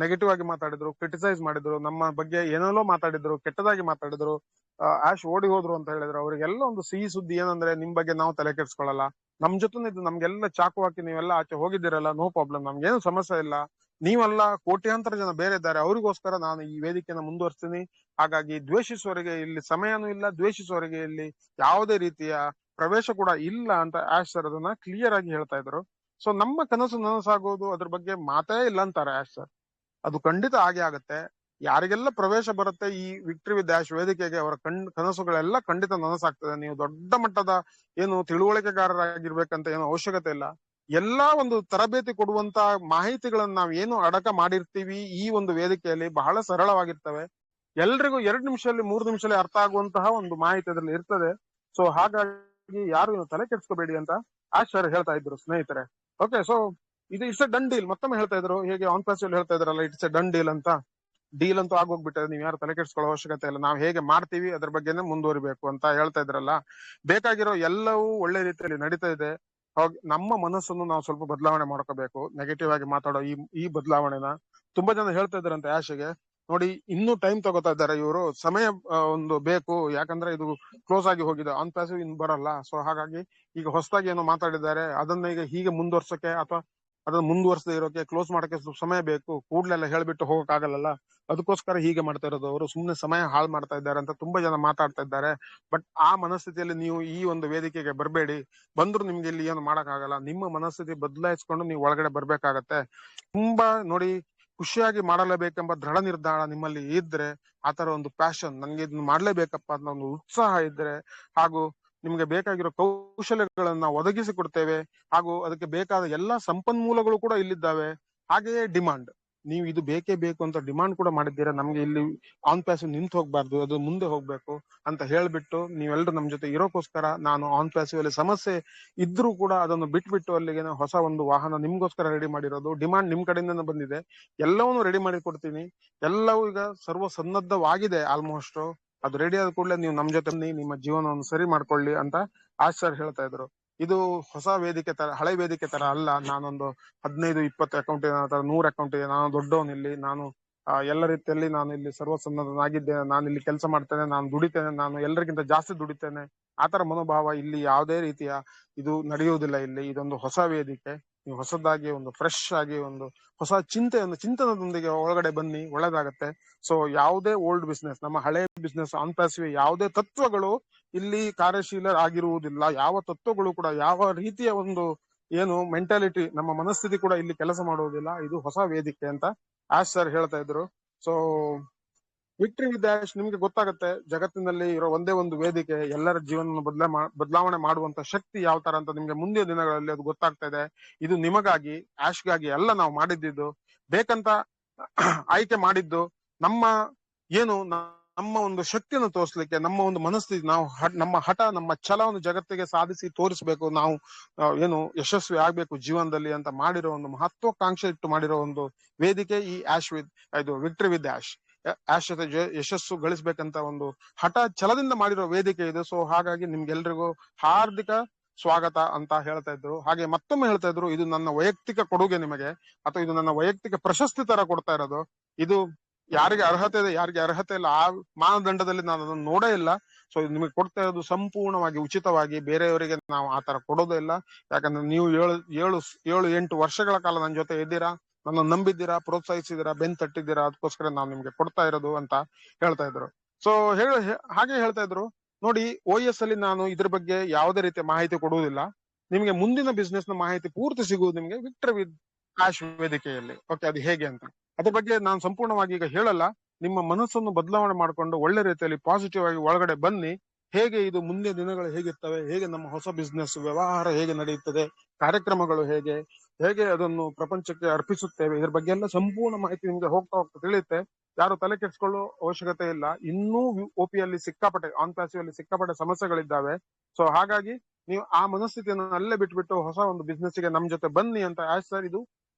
ನೆಗೆಟಿವ್ ಆಗಿ ಮಾತಾಡಿದ್ರು, ಕ್ರಿಟಿಸೈಸ್ ಮಾಡಿದ್ರು, ನಮ್ಮ ಬಗ್ಗೆ ಏನೆಲ್ಲೋ ಮಾತಾಡಿದ್ರು, ಕೆಟ್ಟದಾಗಿ ಮಾತಾಡಿದ್ರು, ಆಶ್ ಓಡಿ ಹೋದ್ರು ಅಂತ ಹೇಳಿದ್ರು, ಅವರಿಗೆಲ್ಲ ಒಂದು ಸಿಹಿ ಸುದ್ದಿ ಏನಂದ್ರೆ, ನಿಮ್ ಬಗ್ಗೆ ನಾವು ತಲೆ ಕೆಡ್ಸ್ಕೊಳಲ್ಲ, ನಮ್ ಜೊತೆ ಇದ್ದು ನಮ್ಗೆಲ್ಲ ಚಾಕು ಹಾಕಿ ನೀವೆಲ್ಲ ಆಚೆ ಹೋಗಿದ್ದೀರಲ್ಲ, ನೋ ಪ್ರಾಬ್ಲಮ್, ನಮ್ಗೇನು ಸಮಸ್ಯೆ ಇಲ್ಲ. ನೀವಲ್ಲ, ಕೋಟ್ಯಾಂತರ ಜನ ಬೇರೆ ಇದ್ದಾರೆ, ಅವ್ರಿಗೋಸ್ಕರ ನಾನು ಈ ವೇದಿಕೆನ ಮುಂದುವರಿಸ್ತೀನಿ. ಹಾಗಾಗಿ ದ್ವೇಷಿಸುವವರಿಗೆ ಇಲ್ಲಿ ಸಮಯನೂ ಇಲ್ಲ, ದ್ವೇಷಿಸುವವರಿಗೆ ಇಲ್ಲಿ ಯಾವುದೇ ರೀತಿಯ ಪ್ರವೇಶ ಕೂಡ ಇಲ್ಲ ಅಂತ ಆಶ್ ಸರ್ ಅದನ್ನ ಕ್ಲಿಯರ್ ಆಗಿ ಹೇಳ್ತಾ ಇದ್ರು. ಸೊ ನಮ್ಮ ಕನಸು ನನಸಾಗೋದು ಅದ್ರ ಬಗ್ಗೆ ಮಾತೇ ಇಲ್ಲ ಅಂತಾರೆ ಆಶ್ ಸರ್. ಅದು ಖಂಡಿತ ಹಾಗೆ ಆಗತ್ತೆ. ಯಾರಿಗೆಲ್ಲ ಪ್ರವೇಶ ಬರುತ್ತೆ ಈ ವಿಕ್ಟರಿ ವಿತ್ ಡ್ಯಾಶ್ ವೇದಿಕೆಗೆ, ಅವರ ಕನಸುಗಳೆಲ್ಲ ಖಂಡಿತ ನನಸಾಗ್ತದೆ. ನೀವು ದೊಡ್ಡ ಮಟ್ಟದ ಏನು ತಿಳುವಳಿಕೆಗಾರರಾಗಿರ್ಬೇಕಂತ ಏನು ಅವಶ್ಯಕತೆ ಇಲ್ಲ. ಎಲ್ಲಾ ಒಂದು ತರಬೇತಿ ಕೊಡುವಂತ ಮಾಹಿತಿಗಳನ್ನ ನಾವ್ ಏನು ಅಡಕ ಮಾಡಿರ್ತೀವಿ ಈ ಒಂದು ವೇದಿಕೆಯಲ್ಲಿ ಬಹಳ ಸರಳವಾಗಿರ್ತವೆ. ಎಲ್ರಿಗೂ 2 ನಿಮಿಷದಲ್ಲಿ 3 ನಿಮಿಷದಲ್ಲಿ ಅರ್ಥ ಆಗುವಂತಹ ಒಂದು ಮಾಹಿತಿ ಅದ್ರಲ್ಲಿ ಇರ್ತದೆ. ಸೊ ಹಾಗಾಗಿ ಯಾರು ಏನು ತಲೆ ಕೆಡ್ಸ್ಕೋಬೇಡಿ ಅಂತ ಆಶ್ ಸರ್ ಹೇಳ್ತಾ ಇದ್ರು ಸ್ನೇಹಿತರೆ. ಓಕೆ, ಸೊ ಇದು ಇಟ್ಸ್ ಎ ಡನ್ ಡೀಲ್. ಮತ್ತೊಮ್ಮೆ ಹೇಳ್ತಾ ಇದ್ರು, ಹೇಗೆ ಆನ್ ಪ್ಯಾಸಿವ್ ಹೇಳ್ತಾ ಇದ್ರಲ್ಲ, ಇಟ್ಸ್ ಎ ಡನ್ ಡೀಲ್ ಅಂತ. ಡೀಲ್ ಅಂತೂ ಆಗೋಗ್ಬಿಟ್ಟರೆ, ನೀವ್ ಯಾರು ತಲೆ ಕೆಡ್ಸ್ಕೊಳ್ಳೋ ಅವಶ್ಯಕತೆ ಇಲ್ಲ, ನಾವ್ ಹೇಗೆ ಮಾಡ್ತೀವಿ ಅದ್ರ ಬಗ್ಗೆನೆ ಮುಂದುವರಿಬೇಕು ಅಂತ ಹೇಳ್ತಾ ಇದ್ರಲ್ಲ. ಬೇಕಾಗಿರೋ ಎಲ್ಲವೂ ಒಳ್ಳೆ ರೀತಿಯಲ್ಲಿ ನಡೀತಾ ಇದೆ. ನಮ್ಮ ಮನಸ್ಸನ್ನು ನಾವು ಸ್ವಲ್ಪ ಬದಲಾವಣೆ ಮಾಡ್ಕೋಬೇಕು. ನೆಗೆಟಿವ್ ಆಗಿ ಮಾತಾಡೋ ಈ ಬದಲಾವಣೆನ ತುಂಬಾ ಜನ ಹೇಳ್ತಾ ಇದಾರಂತೆ ಆಶೆಗೆ. ನೋಡಿ, ಇನ್ನೂ ಟೈಮ್ ತಗೋತಾ ಇದ್ದಾರೆ ಇವರು, ಸಮಯ ಒಂದು ಬೇಕು. ಯಾಕಂದ್ರೆ ಇದು ಕ್ಲೋಸ್ ಆಗಿ ಹೋಗಿದೆ, ಆನ್ ಪ್ಯಾಸಿವ್ ಇನ್ ಬರಲ್ಲ. ಸೊ ಹಾಗಾಗಿ ಈಗ ಹೊಸದಾಗಿ ಏನೋ ಮಾತಾಡಿದ್ದಾರೆ, ಅದನ್ನ ಈಗ ಹೀಗೆ ಮುಂದುವರ್ಸಕ್ಕೆ ಅಥವಾ ಅದನ್ನ ಮುಂದುವರ್ಸದೆ ಇರೋಕೆ, ಕ್ಲೋಸ್ ಮಾಡಕ್ಕೆ ಸ್ವಲ್ಪ ಸಮಯ ಬೇಕು. ಕೂಡ್ಲೆಲ್ಲ ಹೇಳ್ಬಿಟ್ಟು ಹೋಗಕ್ ಆಗಲ್ಲ, ಅದಕ್ಕೋಸ್ಕರ ಹೀಗೆ ಮಾಡ್ತಾ ಇರೋದು. ಅವರು ಸುಮ್ನೆ ಸಮಯ ಹಾಳು ಮಾಡ್ತಾ ಇದ್ದಾರೆ ಅಂತ ತುಂಬಾ ಜನ ಮಾತಾಡ್ತಾ ಇದ್ದಾರೆ. ಬಟ್ ಆ ಮನಸ್ಥಿತಿಯಲ್ಲಿ ನೀವು ಈ ಒಂದು ವೇದಿಕೆಗೆ ಬರಬೇಡಿ. ಬಂದ್ರು ನಿಮ್ಗೆ ಇಲ್ಲಿ ಏನು ಮಾಡಕ್ ಆಗಲ್ಲ. ನಿಮ್ಮ ಮನಸ್ಥಿತಿ ಬದಲಾಯಿಸ್ಕೊಂಡು ನೀವು ಒಳಗಡೆ ಬರ್ಬೇಕಾಗತ್ತೆ. ತುಂಬಾ ನೋಡಿ, ಖುಷಿಯಾಗಿ ಮಾಡಲೇಬೇಕೆಂಬ ದೃಢ ನಿರ್ಧಾರ ನಿಮ್ಮಲ್ಲಿ ಇದ್ರೆ, ಆತರ ಒಂದು ಪ್ಯಾಷನ್, ನನ್ಗೆ ಇದನ್ನ ಮಾಡ್ಲೇಬೇಕಪ್ಪ ಅನ್ನೋ ಒಂದು ಉತ್ಸಾಹ ಇದ್ರೆ, ಹಾಗೂ ನಿಮ್ಗೆ ಬೇಕಾಗಿರೋ ಕೌಶಲ್ಯಗಳನ್ನ ಒದಗಿಸಿ ಕೊಡ್ತೇವೆ, ಹಾಗೂ ಅದಕ್ಕೆ ಬೇಕಾದ ಎಲ್ಲಾ ಸಂಪನ್ಮೂಲಗಳು ಕೂಡ ಇಲ್ಲಿದ್ದಾವೆ. ಹಾಗೆಯೇ ಡಿಮಾಂಡ್, ನೀವು ಇದು ಬೇಕೇ ಬೇಕು ಅಂತ ಡಿಮಾಂಡ್ ಕೂಡ ಮಾಡಿದ್ದೀರಾ. ನಮ್ಗೆ ಇಲ್ಲಿ ಆನ್ ಪ್ಯಾಸಿವ್ ನಿಂತು ಹೋಗ್ಬಾರ್ದು, ಅದು ಮುಂದೆ ಹೋಗ್ಬೇಕು ಅಂತ ಹೇಳ್ಬಿಟ್ಟು ನೀವೆಲ್ಲರೂ ನಮ್ ಜೊತೆ ಇರೋಕೋಸ್ಕರ, ನಾನು ಆನ್ ಪ್ಯಾಸಿವ್ ಅಲ್ಲಿ ಸಮಸ್ಯೆ ಇದ್ರೂ ಕೂಡ ಅದನ್ನು ಬಿಟ್ಬಿಟ್ಟು ಅಲ್ಲಿಗೆ ಹೊಸ ಒಂದು ವಾಹನ ನಿಮ್ಗೋಸ್ಕರ ರೆಡಿ ಮಾಡಿರೋದು. ಡಿಮಾಂಡ್ ನಿಮ್ ಕಡೆಯಿಂದ ಬಂದಿದೆ, ಎಲ್ಲವನ್ನೂ ರೆಡಿ ಮಾಡಿ ಕೊಡ್ತೀನಿ. ಎಲ್ಲವೂ ಈಗ ಸರ್ವ ಸನ್ನದ್ಧವಾಗಿದೆ ಆಲ್ಮೋಸ್ಟ್. ಅದು ರೆಡಿ ಆದ ಕೂಡಲೇ ನೀವು ನಮ್ ಜೊತೆ ನಿಮ್ಮ ಜೀವನವನ್ನು ಸರಿ ಮಾಡ್ಕೊಳ್ಳಿ ಅಂತ ಆಶ್ ಸರ್ ಹೇಳ್ತಾ ಇದ್ರು. ಇದು ಹೊಸ ವೇದಿಕೆ ತರ, ಹಳೆ ವೇದಿಕೆ ತರ ಅಲ್ಲ. ನಾನೊಂದು 15-20 ಅಕೌಂಟ್ 100 ಅಕೌಂಟ್ ಇದೆ, ನಾನು ದೊಡ್ಡವನ್ ಇಲ್ಲಿ, ನಾನು ಎಲ್ಲ ರೀತಿಯಲ್ಲಿ ನಾನು ಇಲ್ಲಿ ಸರ್ವಸನ್ನದ್ಧನಾಗಿದ್ದೇನೆ, ನಾನು ಇಲ್ಲಿ ಕೆಲಸ ಮಾಡ್ತೇನೆ, ನಾನು ದುಡಿತೇನೆ, ನಾನು ಎಲ್ಲರಿಗಿಂತ ಜಾಸ್ತಿ ದುಡಿತೇನೆ, ಆತರ ಮನೋಭಾವ ಇಲ್ಲಿ ಯಾವುದೇ ರೀತಿಯ ಇದು ನಡೆಯುವುದಿಲ್ಲ. ಇಲ್ಲಿ ಇದೊಂದು ಹೊಸ ವೇದಿಕೆ. ನೀವು ಹೊಸದಾಗಿ ಒಂದು ಫ್ರೆಶ್ ಆಗಿ ಒಂದು ಹೊಸ ಚಿಂತನದೊಂದಿಗೆ ಒಳಗಡೆ ಬನ್ನಿ, ಒಳ್ಳೇದಾಗತ್ತೆ. ಸೊ ಯಾವುದೇ ಓಲ್ಡ್ ಬಿಸ್ನೆಸ್, ನಮ್ಮ ಹಳೆ ಬಿಸ್ನೆಸ್ ಆನ್ ಪ್ಯಾಸಿವ್ ಯಾವುದೇ ತತ್ವಗಳು ಇಲ್ಲಿ ಕಾರ್ಯಶೀಲ ಆಗಿರುವುದಿಲ್ಲ. ಯಾವ ತತ್ವಗಳು ಕೂಡ, ಯಾವ ರೀತಿಯ ಒಂದು ಏನು ಮೆಂಟಾಲಿಟಿ, ನಮ್ಮ ಮನಸ್ಥಿತಿ ಕೂಡ ಇಲ್ಲಿ ಕೆಲಸ ಮಾಡುವುದಿಲ್ಲ. ಇದು ಹೊಸ ವೇದಿಕೆ ಅಂತ ಆಶ್ ಸರ್ ಹೇಳ್ತಾ ಇದ್ರು. ಸೊ ವಿಕ್ಟರಿ ವಿತ್ ಡ್ಯಾಶ್ ನಿಮ್ಗೆ ಗೊತ್ತಾಗತ್ತೆ, ಜಗತ್ತಿನಲ್ಲಿ ಇರೋ ಒಂದೇ ಒಂದು ವೇದಿಕೆ ಎಲ್ಲರ ಜೀವನ ಬದಲಾವಣೆ ಮಾಡುವಂತ ಶಕ್ತಿ ಯಾವ ತರ ಅಂತ ನಿಮ್ಗೆ ಮುಂದಿನ ದಿನಗಳಲ್ಲಿ ಅದು ಗೊತ್ತಾಗ್ತಾ ಇದೆ. ಇದು ನಿಮಗಾಗಿ, ಆಶ್ಗಾಗಿ ಎಲ್ಲ ನಾವು ಮಾಡಿದ್ದು, ಬೇಕಂತ ಆಯ್ಕೆ ಮಾಡಿದ್ದು. ನಮ್ಮ ಏನು ನಮ್ಮ ಒಂದು ಶಕ್ತಿಯನ್ನು ತೋರಿಸ್ಲಿಕ್ಕೆ, ನಮ್ಮ ಒಂದು ಮನಸ್ಥಿತಿ, ನಾವು ನಮ್ಮ ಹಠ, ನಮ್ಮ ಛಲವನ್ನು ಜಗತ್ತಿಗೆ ಸಾಧಿಸಿ ತೋರಿಸ್ಬೇಕು, ನಾವು ಏನು ಯಶಸ್ವಿ ಆಗ್ಬೇಕು ಜೀವನದಲ್ಲಿ ಅಂತ ಮಾಡಿರೋ ಒಂದು ಮಹತ್ವಾಕಾಂಕ್ಷೆ ಇಟ್ಟು ಮಾಡಿರೋ ಒಂದು ವೇದಿಕೆ ಈ ಇದು ವಿಕ್ಟರಿ ವಿತ್ ಡ್ಯಾಶ್. ಆಶ್ ಜೊತೆ ಯಶಸ್ಸು ಗಳಿಸ್ಬೇಕಂತ ಒಂದು ಹಠ ಛಲದಿಂದ ಮಾಡಿರೋ ವೇದಿಕೆ ಇದು. ಸೊ ಹಾಗಾಗಿ ನಿಮ್ಗೆಲ್ರಿಗೂ ಹಾರ್ದಿಕ ಸ್ವಾಗತ ಅಂತ ಹೇಳ್ತಾ ಇದ್ರು. ಹಾಗೆ ಮತ್ತೊಮ್ಮೆ ಹೇಳ್ತಾ ಇದ್ರು, ಇದು ನನ್ನ ವೈಯಕ್ತಿಕ ಕೊಡುಗೆ ನಿಮಗೆ, ಅಥವಾ ಇದು ನನ್ನ ವೈಯಕ್ತಿಕ ಪ್ರಶಸ್ತಿ ತರ ಕೊಡ್ತಾ ಇರೋದು. ಇದು ಯಾರಿಗೆ ಅರ್ಹತೆ ಇದೆ, ಯಾರಿಗೆ ಅರ್ಹತೆ ಇಲ್ಲ, ಆ ಮಾನದಂಡದಲ್ಲಿ ನಾನು ಅದನ್ನು ನೋಡೇ ಇಲ್ಲ. ಸೊ ಇದು ನಿಮಗೆ ಕೊಡ್ತಾ ಇರೋದು ಸಂಪೂರ್ಣವಾಗಿ ಉಚಿತವಾಗಿ. ಬೇರೆಯವರಿಗೆ ನಾವು ಆತರ ಕೊಡೋದೇ ಇಲ್ಲ. ಯಾಕಂದ್ರೆ ನೀವು 7-8 ವರ್ಷಗಳ ಕಾಲ ನನ್ನ ಜೊತೆ ಇದ್ದೀರಾ, ನನ್ನ ನಂಬಿದ್ದೀರಾ, ಪ್ರೋತ್ಸಾಹಿಸಿದ್ದೀರಾ, ಬೆನ್ ತಟ್ಟಿದ್ದೀರಾ. ಅದಕ್ಕೋಸ್ಕರ ನಾವು ನಿಮ್ಗೆ ಕೊಡ್ತಾ ಇರೋದು ಅಂತ ಹೇಳ್ತಾ ಇದ್ರು. ಸೊ ಹಾಗೆ ಹೇಳ್ತಾ ಇದ್ರು, ನೋಡಿ OS ಅಲ್ಲಿ ನಾನು ಇದ್ರ ಬಗ್ಗೆ ಯಾವುದೇ ರೀತಿಯ ಮಾಹಿತಿ ಕೊಡುವುದಿಲ್ಲ. ನಿಮ್ಗೆ ಮುಂದಿನ ಬಿಸ್ನೆಸ್ ನ ಮಾಹಿತಿ ಪೂರ್ತಿ ಸಿಗುವುದು ನಿಮ್ಗೆ ವಿಕ್ಟರ್ ವಿತ್ ಆಶ್ ವೇದಿಕೆಯಲ್ಲಿ. ಓಕೆ, ಅದು ಹೇಗೆ ಅಂತ ಅದ್ರ ಬಗ್ಗೆ ನಾನು ಸಂಪೂರ್ಣವಾಗಿ ಈಗ ಹೇಳಲ್ಲ. ನಿಮ್ಮ ಮನಸ್ಸನ್ನು ಬದಲಾವಣೆ ಮಾಡಿಕೊಂಡು ಒಳ್ಳೆ ರೀತಿಯಲ್ಲಿ ಪಾಸಿಟಿವ್ ಆಗಿ ಒಳಗಡೆ ಬನ್ನಿ. ಹೇಗೆ ಇದು ಮುಂದಿನ ದಿನಗಳು ಹೇಗಿರ್ತವೆ, ಹೇಗೆ ನಮ್ಮ ಹೊಸ ಬಿಸ್ನೆಸ್ ವ್ಯವಹಾರ ಹೇಗೆ ನಡೆಯುತ್ತದೆ, ಕಾರ್ಯಕ್ರಮಗಳು ಹೇಗೆ ಹೇಗೆ ಅದನ್ನು ಪ್ರಪಂಚಕ್ಕೆ ಅರ್ಪಿಸುತ್ತೇವೆ, ಇದ್ರ ಬಗ್ಗೆ ಎಲ್ಲ ಸಂಪೂರ್ಣ ಮಾಹಿತಿ ನಿಮ್ಗೆ ಹೋಗ್ತಾ ತಿಳಿಯುತ್ತೆ. ಯಾರು ತಲೆ ಕೆಡಿಸ್ಕೊಳ್ಳೋ ಅವಶ್ಯಕತೆ ಇಲ್ಲ. ಇನ್ನೂ OP-ಯಲ್ಲಿ ಸಿಕ್ಕಾಪಟ್ಟೆ, ಆನ್ ಪ್ಯಾಸಿವ್ ಅಲ್ಲಿ ಸಿಕ್ಕಾಪಟ್ಟೆ ಸಮಸ್ಯೆಗಳಿದ್ದಾವೆ. ಸೊ ಹಾಗಾಗಿ ನೀವು ಆ ಮನಸ್ಥಿತಿಯನ್ನು ಅಲ್ಲೇ ಬಿಟ್ಬಿಟ್ಟು ಹೊಸ ಒಂದು ಬಿಸ್ನೆಸ್ ಗೆ ನಮ್ ಜೊತೆ ಬನ್ನಿ ಅಂತ ಆಶ್ ಸರ್ ಇದು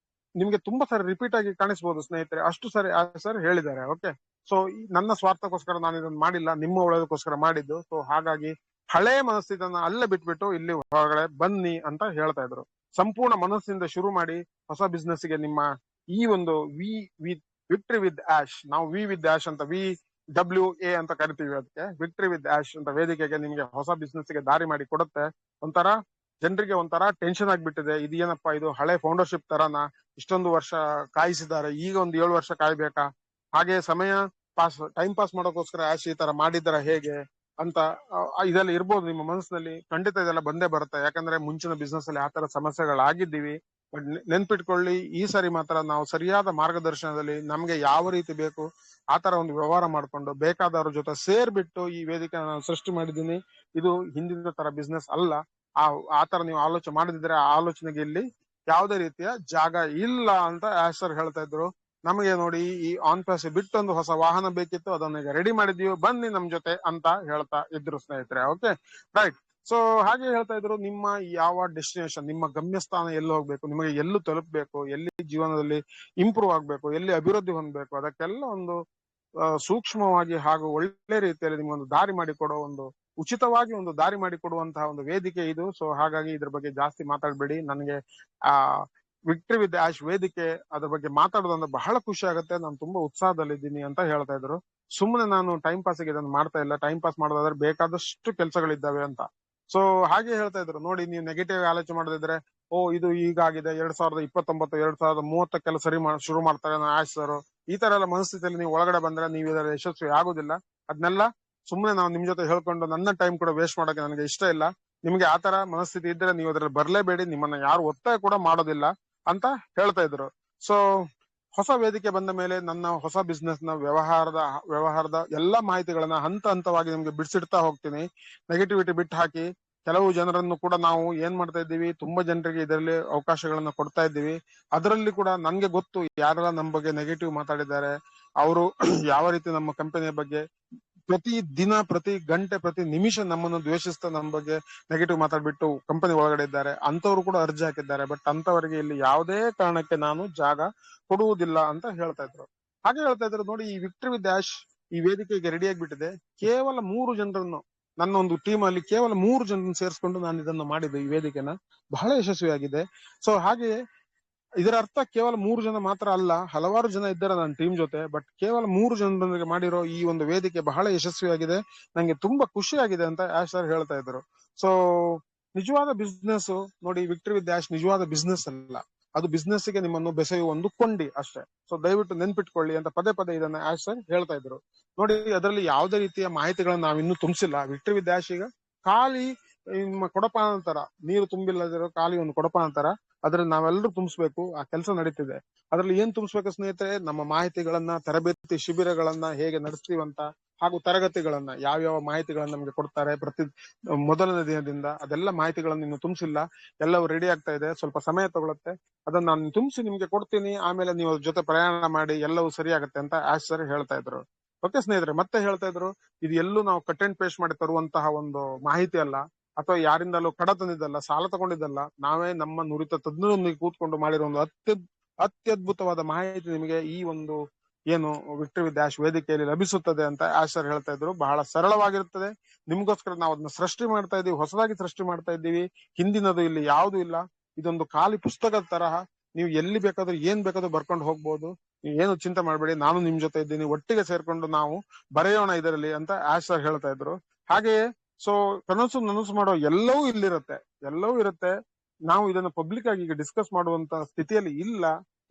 ನಿಮ್ಗೆ ತುಂಬಾ ಸಾರಿ ರಿಪೀಟ್ ಆಗಿ ಕಾಣಿಸ್ಬೋದು ಸ್ನೇಹಿತರೆ, ಅಷ್ಟು ಸಾರಿ ಸರ್ ಹೇಳಿದ್ದಾರೆ. ಓಕೆ, ಸೊ ನನ್ನ ಸ್ವಾರ್ಥಕ್ಕೋಸ್ಕರ ನಾನು ಇದನ್ನ ಮಾಡಿಲ್ಲ, ನಿಮ್ಮ ಒಳ್ಳೆದಕ್ಕೋಸ್ಕರ ಮಾಡಿದ್ದು. ಸೊ ಹಾಗಾಗಿ ಹಳೆ ಮನಸ್ಥಿತಿಯನ್ನ ಅಲ್ಲೇ ಬಿಟ್ಬಿಟ್ಟು ಇಲ್ಲಿ ಹೊರಗಡೆ ಬನ್ನಿ ಅಂತ ಹೇಳ್ತಾ ಇದ್ರು. ಸಂಪೂರ್ಣ ಮನಸ್ಸಿಂದ ಶುರು ಮಾಡಿ ಹೊಸ ಬಿಸ್ನೆಸ್ ಗೆ ನಿಮ್ಮ ಈ ಒಂದು ವಿಕ್ಟರಿ ವಿತ್ ಆಶ್, ನಾವು ವಿ ವಿತ್ ಆಶ್ ಅಂತ VWA ಅಂತ ಕರಿತೀವಿ, ಅದಕ್ಕೆ ವಿಕ್ಟರಿ ವಿತ್ ಆಶ್ ಅಂತ ವೇದಿಕೆಗೆ ನಿಮ್ಗೆ ಹೊಸ ಬಿಸ್ನೆಸ್ ಗೆ ದಾರಿ ಮಾಡಿ ಕೊಡುತ್ತೆ. ಒಂಥರ ಜನರಿಗೆ ಒಂಥರ ಟೆನ್ಷನ್ ಆಗ್ಬಿಟ್ಟಿದೆ, ಇದೇನಪ್ಪಾ ಇದು ಹಳೆ ಫೌಂಡರ್ಶಿಪ್ ತರನ, ಇಷ್ಟೊಂದು ವರ್ಷ ಕಾಯಿಸಿದ್ದಾರೆ, ಈಗ ಒಂದು 7 ವರ್ಷ ಕಾಯ್ಬೇಕಾ, ಹಾಗೆ ಸಮಯ ಟೈಮ್ ಪಾಸ್ ಮಾಡೋಕೋಸ್ಕರ ಆಶ್ ಈ ತರ ಮಾಡಿದಾರ ಹೇಗೆ ಅಂತ ಇದೆಲ್ಲ ಇರ್ಬೋದು ನಿಮ್ಮ ಮನಸ್ಸಿನಲ್ಲಿ. ಖಂಡಿತ ಇದೆಲ್ಲ ಬಂದೇ ಬರುತ್ತೆ, ಯಾಕಂದ್ರೆ ಮುಂಚಿನ ಬಿಸ್ನೆಸ್ ಅಲ್ಲಿ ಆತರ ಸಮಸ್ಯೆಗಳಾಗಿದ್ದೀವಿ. ಬಟ್ ನೆನ್ಪಿಟ್ಕೊಳ್ಳಿ, ಈ ಸಾರಿ ಮಾತ್ರ ನಾವು ಸರಿಯಾದ ಮಾರ್ಗದರ್ಶನದಲ್ಲಿ ನಮ್ಗೆ ಯಾವ ರೀತಿ ಬೇಕು ಆತರ ಒಂದು ವ್ಯವಹಾರ ಮಾಡ್ಕೊಂಡು ಬೇಕಾದವ್ರ ಜೊತೆ ಸೇರ್ಬಿಟ್ಟು ಈ ವೇದಿಕೆ ನಾನು ಸೃಷ್ಟಿ ಮಾಡಿದ್ದೀನಿ. ಇದು ಹಿಂದಿನ ತರ ಬಿಸ್ನೆಸ್ ಅಲ್ಲ. ಆತರ ನೀವು ಆಲೋಚನೆ ಮಾಡದಿದ್ರೆ ಆ ಆಲೋಚನೆಗೆ ಇಲ್ಲಿ ಯಾವುದೇ ರೀತಿಯ ಜಾಗ ಇಲ್ಲ ಅಂತ ಆಶ್ ಸರ್ ಹೇಳ್ತಾ ಇದ್ರು. ನಮಗೆ ನೋಡಿ ಈ ಆನ್ ಪ್ಯಾಸ್ ಬಿಟ್ಟೊಂದು ಹೊಸ ವಾಹನ ಬೇಕಿತ್ತು, ಅದನ್ನ ಈಗ ರೆಡಿ ಮಾಡಿದೀವಿ, ಬನ್ನಿ ನಮ್ ಜೊತೆ ಅಂತ ಹೇಳ್ತಾ ಇದ್ರು ಸ್ನೇಹಿತರೆ. Okay, right. ಸೊ ಹಾಗೆ ಹೇಳ್ತಾ ಇದ್ರು, ನಿಮ್ಮ ಯಾವ ಡೆಸ್ಟಿನೇಷನ್, ನಿಮ್ಮ ಗಮ್ಯಸ್ಥಾನ ಎಲ್ಲಿ ಹೋಗ್ಬೇಕು, ನಿಮಗೆ ಎಲ್ಲೂ ತಲುಪಬೇಕು, ಎಲ್ಲಿ ಜೀವನದಲ್ಲಿ ಇಂಪ್ರೂವ್ ಆಗ್ಬೇಕು, ಎಲ್ಲಿ ಅಭಿವೃದ್ಧಿ ಹೊಂದಬೇಕು, ಅದಕ್ಕೆಲ್ಲ ಒಂದು ಸೂಕ್ಷ್ಮವಾಗಿ ಹಾಗೂ ಒಳ್ಳೆ ರೀತಿಯಲ್ಲಿ ನಿಮ್ಗೊಂದು ದಾರಿ ಮಾಡಿಕೊಡೋ ಒಂದು ಉಚಿತವಾಗಿ ಒಂದು ದಾರಿ ಮಾಡಿಕೊಡುವಂತಹ ಒಂದು ವೇದಿಕೆ ಇದು. ಸೊ ಹಾಗಾಗಿ ಇದ್ರ ಬಗ್ಗೆ ಜಾಸ್ತಿ ಮಾತಾಡ್ಬೇಡಿ. ನನಗೆ ವಿಕ್ಟರಿ ವಿತ್ ಆಶ್ ವೇದಿಕೆ ಅದ್ರ ಬಗ್ಗೆ ಮಾತಾಡೋದಂದ್ರೆ ಬಹಳ ಖುಷಿ ಆಗುತ್ತೆ. ನಾನು ತುಂಬಾ ಉತ್ಸಾಹದಲ್ಲಿದ್ದೀನಿ ಅಂತ ಹೇಳ್ತಾ ಇದ್ರು. ಸುಮ್ಮನೆ ನಾನು ಟೈಮ್ ಪಾಸ್ಗೆ ಇದನ್ನು ಮಾಡ್ತಾ ಇಲ್ಲ, ಟೈಮ್ ಪಾಸ್ ಮಾಡೋದಾದ್ರೆ ಬೇಕಾದಷ್ಟು ಕೆಲಸಗಳಿದ್ದಾವೆ ಅಂತ. ಸೊ ಹಾಗೆ ಹೇಳ್ತಾ ಇದ್ರು, ನೋಡಿ ನೀವು ನೆಗೆಟಿವ್ ಆಲೋಚನೆ ಮಾಡದಿದ್ರೆ, ಇದು ಈಗಾಗಿದೆ 2029 2030 ಶುರು ಮಾಡ್ತಾರೆ ಆಶ್ ಸರ್, ಈ ತರ ಎಲ್ಲ ಮನಸ್ಥಿತಿಯಲ್ಲಿ ನೀವು ಒಳಗಡೆ ಬಂದ್ರೆ ನೀವು ಇದರ ಯಶಸ್ವಿ ಆಗುದಿಲ್ಲ. ಅದನ್ನೆಲ್ಲ ಸುಮ್ಮನೆ ನಾವು ನಿಮ್ ಜೊತೆ ಹೇಳ್ಕೊಂಡು ನನ್ನ ಟೈಮ್ ಕೂಡ ವೇಸ್ಟ್ ಮಾಡೋಕೆ ನನಗೆ ಇಷ್ಟ ಇಲ್ಲ. ನಿಮ್ಗೆ ಆತರ ಮನಸ್ಥಿತಿ ಇದ್ರೆ ನೀವು ಅದ್ರಲ್ಲಿ ಬರ್ಲೇಬೇಡಿ, ನಿಮ್ಮನ್ನ ಯಾರು ಒತ್ತಾಯ ಕೂಡ ಮಾಡೋದಿಲ್ಲ ಅಂತ ಹೇಳ್ತಾ ಇದ್ರು. ಸೊ ಹೊಸ ವೇದಿಕೆ ಬಂದ ಮೇಲೆ ನನ್ನ ಹೊಸ ಬಿಸ್ನೆಸ್ ನ ವ್ಯವಹಾರದ ಎಲ್ಲಾ ಮಾಹಿತಿಗಳನ್ನ ಹಂತ ಹಂತವಾಗಿ ನಿಮ್ಗೆ ಬಿಡಿಸಿಡ್ತಾ ಹೋಗ್ತೀನಿ. ನೆಗೆಟಿವಿಟಿ ಬಿಟ್ಟು ಹಾಕಿ, ಕೆಲವು ಜನರನ್ನು ಕೂಡ ನಾವು ಏನ್ ಮಾಡ್ತಾ ಇದ್ದೀವಿ, ತುಂಬಾ ಜನರಿಗೆ ಇದರಲ್ಲಿ ಅವಕಾಶಗಳನ್ನ ಕೊಡ್ತಾ ಇದ್ದೀವಿ. ಅದರಲ್ಲಿ ಕೂಡ ನನ್ಗೆ ಗೊತ್ತು ಯಾರೆಲ್ಲ ನಮ್ಮ ಬಗ್ಗೆ ನೆಗೆಟಿವ್ ಮಾತಾಡಿದ್ದಾರೆ, ಅವರು ಯಾವ ರೀತಿ ನಮ್ಮ ಕಂಪನಿಯ ಬಗ್ಗೆ ಪ್ರತಿ ದಿನ, ಪ್ರತಿ ಗಂಟೆ, ಪ್ರತಿ ನಿಮಿಷ ನಮ್ಮನ್ನು ದ್ವೇಷಿಸ್ತಾ ನಮ್ಮ ಬಗ್ಗೆ ನೆಗೆಟಿವ್ ಮಾತಾಡ್ಬಿಟ್ಟು ಕಂಪನಿ ಒಳಗಡೆ ಇದ್ದಾರೆ. ಅಂತವ್ರು ಕೂಡ ಅರ್ಜಿ ಹಾಕಿದ್ದಾರೆ. ಬಟ್ ಅಂತವರಿಗೆ ಇಲ್ಲಿ ಯಾವುದೇ ಕಾರಣಕ್ಕೆ ನಾನು ಜಾಗ ಕೊಡುವುದಿಲ್ಲ ಅಂತ ಹೇಳ್ತಾ ಇದ್ರು. ಹಾಗೆ ಹೇಳ್ತಾ ಇದ್ರು, ನೋಡಿ ಈ ವಿಕ್ಟರಿ ವಿತ್ ಆಶ್ ಈ ವೇದಿಕೆಗೆ ರೆಡಿ ಆಗಿಬಿಟ್ಟಿದೆ. ಕೇವಲ 3 ಜನರನ್ನು, ನನ್ನ ಒಂದು ಟೀಮ್ ಅಲ್ಲಿ ಕೇವಲ 3 ಜನರನ್ನು ಸೇರಿಸ್ಕೊಂಡು ನಾನು ಇದನ್ನು ಮಾಡಿದ್ದೆ. ಈ ವೇದಿಕೆನ ಬಹಳ ಯಶಸ್ವಿಯಾಗಿದೆ. ಸೊ ಹಾಗೆ ಇದರ ಅರ್ಥ ಕೇವಲ 3 ಜನ ಮಾತ್ರ ಅಲ್ಲ, ಹಲವಾರು ಜನ ಇದ್ದಾರೆ ನನ್ನ ಟೀಮ್ ಜೊತೆ. ಬಟ್ ಕೇವಲ 3 ಜನರೊಂದಿಗೆ ಮಾಡಿರೋ ಈ ಒಂದು ವೇದಿಕೆ ಬಹಳ ಯಶಸ್ವಿಯಾಗಿದೆ, ನಂಗೆ ತುಂಬಾ ಖುಷಿ ಆಗಿದೆ ಅಂತ ಆಶ್ ಸರ್ ಹೇಳ್ತಾ ಇದ್ರು. ಸೊ ನಿಜವಾದ ಬಿಸ್ನೆಸ್ ನೋಡಿ, ವಿಕ್ಟರಿ ವಿತ್ ಆಶ್ ನಿಜವಾದ ಬಿಸ್ನೆಸ್ ಅಲ್ಲ, ಅದು ಬಿಸ್ನೆಸ್ ಗೆ ನಿಮ್ಮನ್ನು ಬೆಸೆಯುವ ಒಂದು ಕೊಂಡಿ ಅಷ್ಟೇ. ಸೊ ದಯವಿಟ್ಟು ನೆನ್ಪಿಟ್ಕೊಳ್ಳಿ ಅಂತ ಪದೇ ಪದೇ ಇದನ್ನ ಆಶ್ ಸರ್ ಹೇಳ್ತಾ ಇದ್ರು. ನೋಡಿ ಅದರಲ್ಲಿ ಯಾವುದೇ ರೀತಿಯ ಮಾಹಿತಿಗಳನ್ನ ನಾವಿನ್ನೂ ತುಂಬಿಸಿಲ್ಲ. ವಿಕ್ಟರಿ ವಿತ್ ಆಶ್ ಈಗ ಖಾಲಿ ನಿಮ್ಮ ಕೊಡಪಾನ ತರ, ನೀರು ತುಂಬಿಲ್ಲದಿರೋ ಖಾಲಿ ಒಂದು ಕೊಡಪಾನ ತರ, ಅದ್ರಲ್ಲಿ ನಾವೆಲ್ಲರೂ ತುಂಬಿಸ್ಬೇಕು. ಆ ಕೆಲಸ ನಡೀತಿದೆ. ಅದ್ರಲ್ಲಿ ಏನ್ ತುಂಬಿಸ್ಬೇಕು ಸ್ನೇಹಿತರೆ, ನಮ್ಮ ಮಾಹಿತಿಗಳನ್ನ, ತರಬೇತಿ ಶಿಬಿರಗಳನ್ನ ಹೇಗೆ ನಡೆಸ್ತೀವಂತ, ಹಾಗೂ ತರಗತಿಗಳನ್ನ ಯಾವ್ಯಾವ ಮಾಹಿತಿಗಳನ್ನ ನಮ್ಗೆ ಕೊಡ್ತಾರೆ ಪ್ರತಿ ಮೊದಲನೇ ದಿನದಿಂದ, ಅದೆಲ್ಲ ಮಾಹಿತಿಗಳನ್ನ ಇನ್ನು ತುಂಬಿಸಿಲ್ಲ. ಎಲ್ಲವೂ ರೆಡಿ ಆಗ್ತಾ ಇದೆ, ಸ್ವಲ್ಪ ಸಮಯ ತಗೊಳುತ್ತೆ. ಅದನ್ನ ನಾನು ತುಂಬಿಸಿ ನಿಮ್ಗೆ ಕೊಡ್ತೀನಿ. ಆಮೇಲೆ ನೀವು ಅದ್ರ ಜೊತೆ ಪ್ರಯಾಣ ಮಾಡಿ ಎಲ್ಲವೂ ಸರಿ ಆಗುತ್ತೆ ಅಂತ ಆಶ್ ಸರ್ ಹೇಳ್ತಾ ಇದ್ರು. ಓಕೆ ಸ್ನೇಹಿತರೆ, ಮತ್ತೆ ಹೇಳ್ತಾ ಇದ್ರು, ಇದು ಎಲ್ಲೂ ನಾವು ಕಟ್ ಅಂಡ್ ಪೇಸ್ಟ್ ಮಾಡಿ ತರುವಂತಹ ಒಂದು ಮಾಹಿತಿ ಅಲ್ಲ, ಅಥವಾ ಯಾರಿಂದಲೂ ಕಡ ತಂದಿದ್ದಲ್ಲ, ಸಾಲ ತಗೊಂಡಿದ್ದಲ್ಲ. ನಾವೇ ನಮ್ಮ ನುರಿತ ತಜ್ಞರೊಂದಿಗೆ ಕೂತ್ಕೊಂಡು ಮಾಡಿರೋ ಒಂದು ಅತ್ಯದ್ಭುತವಾದ ಮಾಹಿತಿ ನಿಮಗೆ ಈ ಒಂದು ಏನು ವಿಕ್ಟರಿ ವಿತ್ ಆಶ್ ವೇದಿಕೆಯಲ್ಲಿ ಲಭಿಸುತ್ತದೆ ಅಂತ ಆಶ್ ಸರ್ ಹೇಳ್ತಾ ಇದ್ರು. ಬಹಳ ಸರಳವಾಗಿರುತ್ತದೆ. ನಿಮ್ಗೋಸ್ಕರ ನಾವು ಅದನ್ನ ಸೃಷ್ಟಿ ಮಾಡ್ತಾ ಇದೀವಿ, ಹೊಸದಾಗಿ ಸೃಷ್ಟಿ ಮಾಡ್ತಾ ಇದ್ದೀವಿ. ಹಿಂದಿನದು ಇಲ್ಲಿ ಯಾವುದು ಇಲ್ಲ. ಇದೊಂದು ಖಾಲಿ ಪುಸ್ತಕದ ತರಹ. ನೀವು ಎಲ್ಲಿ ಬೇಕಾದ್ರೂ ಏನ್ ಬೇಕಾದ್ರೂ ಬರ್ಕೊಂಡು ಹೋಗ್ಬೋದು. ನೀವು ಏನು ಚಿಂತೆ ಮಾಡಬೇಡಿ, ನಾನು ನಿಮ್ ಜೊತೆ ಇದ್ದೀನಿ, ಒಟ್ಟಿಗೆ ಸೇರ್ಕೊಂಡು ನಾವು ಬರೆಯೋಣ ಇದರಲ್ಲಿ ಅಂತ ಆಶ್ ಸರ್ ಹೇಳ್ತಾ ಇದ್ರು. ಹಾಗೆಯೇ ಸೊ ನನಸು ಮಾಡೋ ಎಲ್ಲವೂ ಇಲ್ಲಿರುತ್ತೆ, ಎಲ್ಲವೂ ಇರುತ್ತೆ. ನಾವು ಇದನ್ನ ಪಬ್ಲಿಕ್ ಆಗಿ ಈಗ ಡಿಸ್ಕಸ್ ಮಾಡುವಂತ ಸ್ಥಿತಿಯಲ್ಲಿ ಇಲ್ಲ.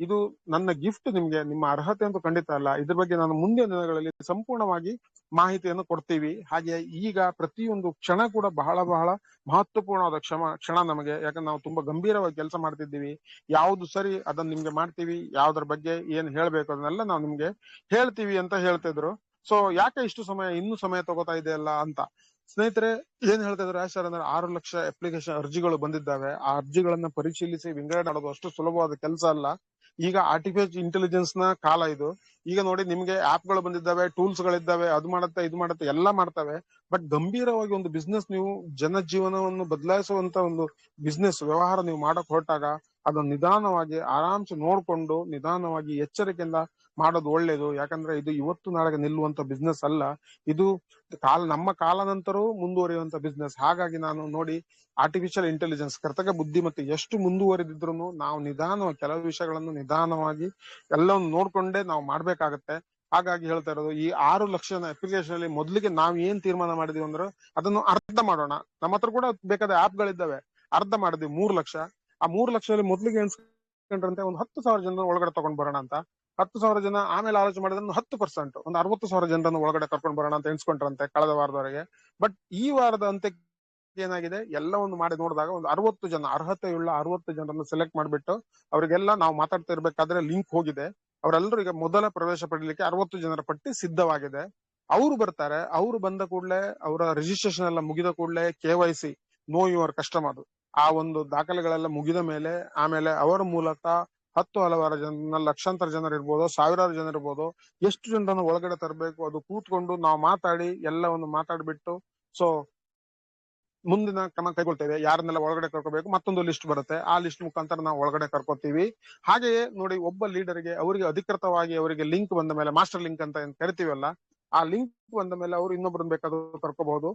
ಇದು ನನ್ನ ಗಿಫ್ಟ್ ನಿಮ್ಗೆ, ನಿಮ್ಮ ಅರ್ಹತೆ ಅಂತೂ ಖಂಡಿತ ಅಲ್ಲ. ಇದ್ರ ಬಗ್ಗೆ ನಾನು ಮುಂದಿನ ದಿನಗಳಲ್ಲಿ ಸಂಪೂರ್ಣವಾಗಿ ಮಾಹಿತಿಯನ್ನು ಕೊಡ್ತೀವಿ. ಹಾಗೆ ಈಗ ಪ್ರತಿಯೊಂದು ಕ್ಷಣ ಕೂಡ ಬಹಳ ಬಹಳ ಮಹತ್ವಪೂರ್ಣವಾದ ಕ್ಷಣ ನಮಗೆ. ಯಾಕಂದ್ರೆ ನಾವು ತುಂಬಾ ಗಂಭೀರವಾಗಿ ಕೆಲಸ ಮಾಡ್ತಿದ್ದೀವಿ. ಯಾವ್ದು ಸರಿ ಅದನ್ನ ನಿಮ್ಗೆ ಮಾಡ್ತೀವಿ, ಯಾವ್ದ್ರ ಬಗ್ಗೆ ಏನ್ ಹೇಳ್ಬೇಕು ಅದನ್ನೆಲ್ಲ ನಾವು ನಿಮ್ಗೆ ಹೇಳ್ತೀವಿ ಅಂತ ಹೇಳ್ತಿದ್ರು. ಸೊ ಯಾಕೆ ಇಷ್ಟು ಸಮಯ, ಇನ್ನೂ ಸಮಯ ತಗೋತಾ ಇದೆ ಅಲ್ಲ ಅಂತ ಸ್ನೇಹಿತರೆ ಏನ್ ಹೇಳ್ತಾ ಇದ್ರು ಸರ್ ಅಂದ್ರೆ 6 ಲಕ್ಷ ಅಪ್ಲಿಕೇಶನ್ ಅರ್ಜಿಗಳು ಬಂದಿದ್ದಾವೆ. ಆ ಅರ್ಜಿಗಳನ್ನ ಪರಿಶೀಲಿಸಿ ವಿಂಗಡಣೆ ಮಾಡೋದು ಅಷ್ಟು ಸುಲಭವಾದ ಕೆಲಸ ಅಲ್ಲ. ಈಗ ಆರ್ಟಿಫಿಷಿಯಲ್ ಇಂಟೆಲಿಜೆನ್ಸ್ ನ ಕಾಲ ಇದು. ಈಗ ನೋಡಿ ನಿಮ್ಗೆ ಆಪ್ ಗಳು ಬಂದಿದ್ದಾವೆ, ಟೂಲ್ಸ್ ಗಳಿದ್ದಾವೆ, ಅದು ಮಾಡುತ್ತೆ ಇದು ಮಾಡುತ್ತೆ ಎಲ್ಲ ಮಾಡ್ತವೆ. ಬಟ್ ಗಂಭೀರವಾಗಿ ಒಂದು ಬಿಸ್ನೆಸ್, ನೀವು ಜನಜೀವನವನ್ನು ಬದಲಾಯಿಸುವಂತ ಒಂದು ಬಿಸ್ನೆಸ್ ವ್ಯವಹಾರ ನೀವು ಮಾಡಕ್ ಹೊರಟಾಗ ಅದನ್ನು ನಿಧಾನವಾಗಿ ಆರಾಮ್ಸೆ ನೋಡ್ಕೊಂಡು ನಿಧಾನವಾಗಿ ಎಚ್ಚರಿಕೆಯಿಂದ ಮಾಡೋದು ಒಳ್ಳೇದು. ಯಾಕಂದ್ರೆ ಇದು ಇವತ್ತು ನಾಳೆಗೆ ನಿಲ್ಲುವಂತ ಬಿಸ್ನೆಸ್ ಅಲ್ಲ. ಇದು ನಮ್ಮ ಕಾಲಾನಂತರವೂ ಮುಂದುವರಿಯುವಂತ ಬಿಸ್ನೆಸ್. ಹಾಗಾಗಿ ನಾನು ನೋಡಿ ಆರ್ಟಿಫಿಷಿಯಲ್ ಇಂಟೆಲಿಜೆನ್ಸ್, ಕರ್ತಕ ಬುದ್ಧಿಮತ್ತೆ ಎಷ್ಟು ಮುಂದುವರೆದಿದ್ರು ನಾವು ನಿಧಾನವಾಗಿ ಕೆಲವು ವಿಷಯಗಳನ್ನು ನಿಧಾನವಾಗಿ ಎಲ್ಲವನ್ನು ನೋಡ್ಕೊಂಡೇ ನಾವು ಮಾಡ್ಬೇಕಾಗತ್ತೆ. ಹಾಗಾಗಿ ಹೇಳ್ತಾ ಇರೋದು ಈ 6 ಲಕ್ಷ ಅಪ್ಲಿಕೇಶನ್ ಅಲ್ಲಿ ಮೊದಲಿಗೆ ನಾವ್ ಏನ್ ತೀರ್ಮಾನ ಮಾಡಿದೀವಿ ಅಂದ್ರೆ ಅದನ್ನು ಅರ್ಧ ಮಾಡೋಣ. ನಮ್ಮ ಹತ್ರ ಕೂಡ ಬೇಕಾದ ಆಪ್ ಗಳಿದ್ದಾವೆ, ಅರ್ಧ ಮಾಡಿದ್ವಿ 3 ಲಕ್ಷ. ಆ 3 ಲಕ್ಷದಲ್ಲಿ ಮೊದಲಿಗೆ ಎನ್ಸ್ಕೊಂಡ್ರಂತೆ ಒಂದು 10,000 ಜನ ಒಳಗಡೆ ತಗೊಂಡ್ ಬರೋಣ ಅಂತ. 10,000 ಜನ ಆಮೇಲೆ ಆಲೋಚನೆ ಮಾಡಿದ್ರೆ 10%, ಒಂದು 60,000 ಜನರನ್ನು ಒಳಗಡೆ ಕರ್ಕೊಂಡು ಬರೋಣ ಅಂತ ಎನ್ಸ್ಕೊಂಡ್ರಂತೆ ಕಳೆದ ವಾರದವರೆಗೆ. ಬಟ್ ಈ ವಾರದ ಅಂತ್ಯಕ್ಕೆ ಏನಾಗಿದೆ, ಎಲ್ಲವನ್ನು ಮಾಡಿ ನೋಡಿದಾಗ ಒಂದು 60 ಜನ, ಅರ್ಹತೆಯುಳ್ಳ 60 ಜನರನ್ನು ಸೆಲೆಕ್ಟ್ ಮಾಡ್ಬಿಟ್ಟು ಅವರಿಗೆಲ್ಲ ನಾವು ಮಾತಾಡ್ತಾ ಇರ್ಬೇಕಾದ್ರೆ ಲಿಂಕ್ ಹೋಗಿದೆ. ಅವರೆಲ್ಲರೂ ಈಗ ಮೊದಲ ಪ್ರವೇಶ ಪಡೀಲಿಕ್ಕೆ 60 ಜನರ ಪಟ್ಟಿ ಸಿದ್ಧವಾಗಿದೆ. ಅವರು ಬರ್ತಾರೆ. ಅವರು ಬಂದ ಕೂಡಲೇ ಅವರ ರಿಜಿಸ್ಟ್ರೇಷನ್ ಎಲ್ಲ ಮುಗಿದ ಕೂಡಲೇ KYC, ನೋ ಯುವರ್ ಕಸ್ಟಮರ್, ಆ ಒಂದು ದಾಖಲೆಗಳೆಲ್ಲ ಮುಗಿದ ಮೇಲೆ ಆಮೇಲೆ ಅವರ ಮೂಲಕ 10 ಹಲವಾರು ಜನ, ಲಕ್ಷಾಂತರ ಜನರು ಇರ್ಬೋದು, ಸಾವಿರಾರು ಜನ ಇರ್ಬೋದು, ಎಷ್ಟು ಜನರನ್ನು ಒಳಗಡೆ ತರಬೇಕು ಅದು ಕೂತ್ಕೊಂಡು ನಾವು ಮಾತಾಡಿ ಎಲ್ಲವನ್ನು ಮಾತಾಡ್ಬಿಟ್ಟು ಸೊ ಮುಂದಿನ ಕ್ರಮ ಕೈಗೊಳ್ತೇವೆ. ಯಾರನ್ನೆಲ್ಲ ಒಳಗಡೆ ಕರ್ಕೋಬೇಕು ಮತ್ತೊಂದು ಲಿಸ್ಟ್ ಬರುತ್ತೆ, ಆ ಲಿಸ್ಟ್ ಮುಖಾಂತರ ನಾವು ಒಳಗಡೆ ಕರ್ಕೋತೀವಿ. ಹಾಗೆಯೇ ನೋಡಿ ಒಬ್ಬ ಲೀಡರ್ಗೆ ಅವರಿಗೆ ಅಧಿಕೃತವಾಗಿ ಅವರಿಗೆ ಲಿಂಕ್ ಬಂದ ಮೇಲೆ, ಮಾಸ್ಟರ್ ಲಿಂಕ್ ಅಂತ ಏನ್ ಕರಿತೀವಲ್ಲ, ಆ ಲಿಂಕ್ ಬಂದ ಮೇಲೆ ಅವರು ಇನ್ನೊಬ್ಬರನ್ನ ಬೇಕಾದ್ರೂ ಕರ್ಕೋಬಹುದು.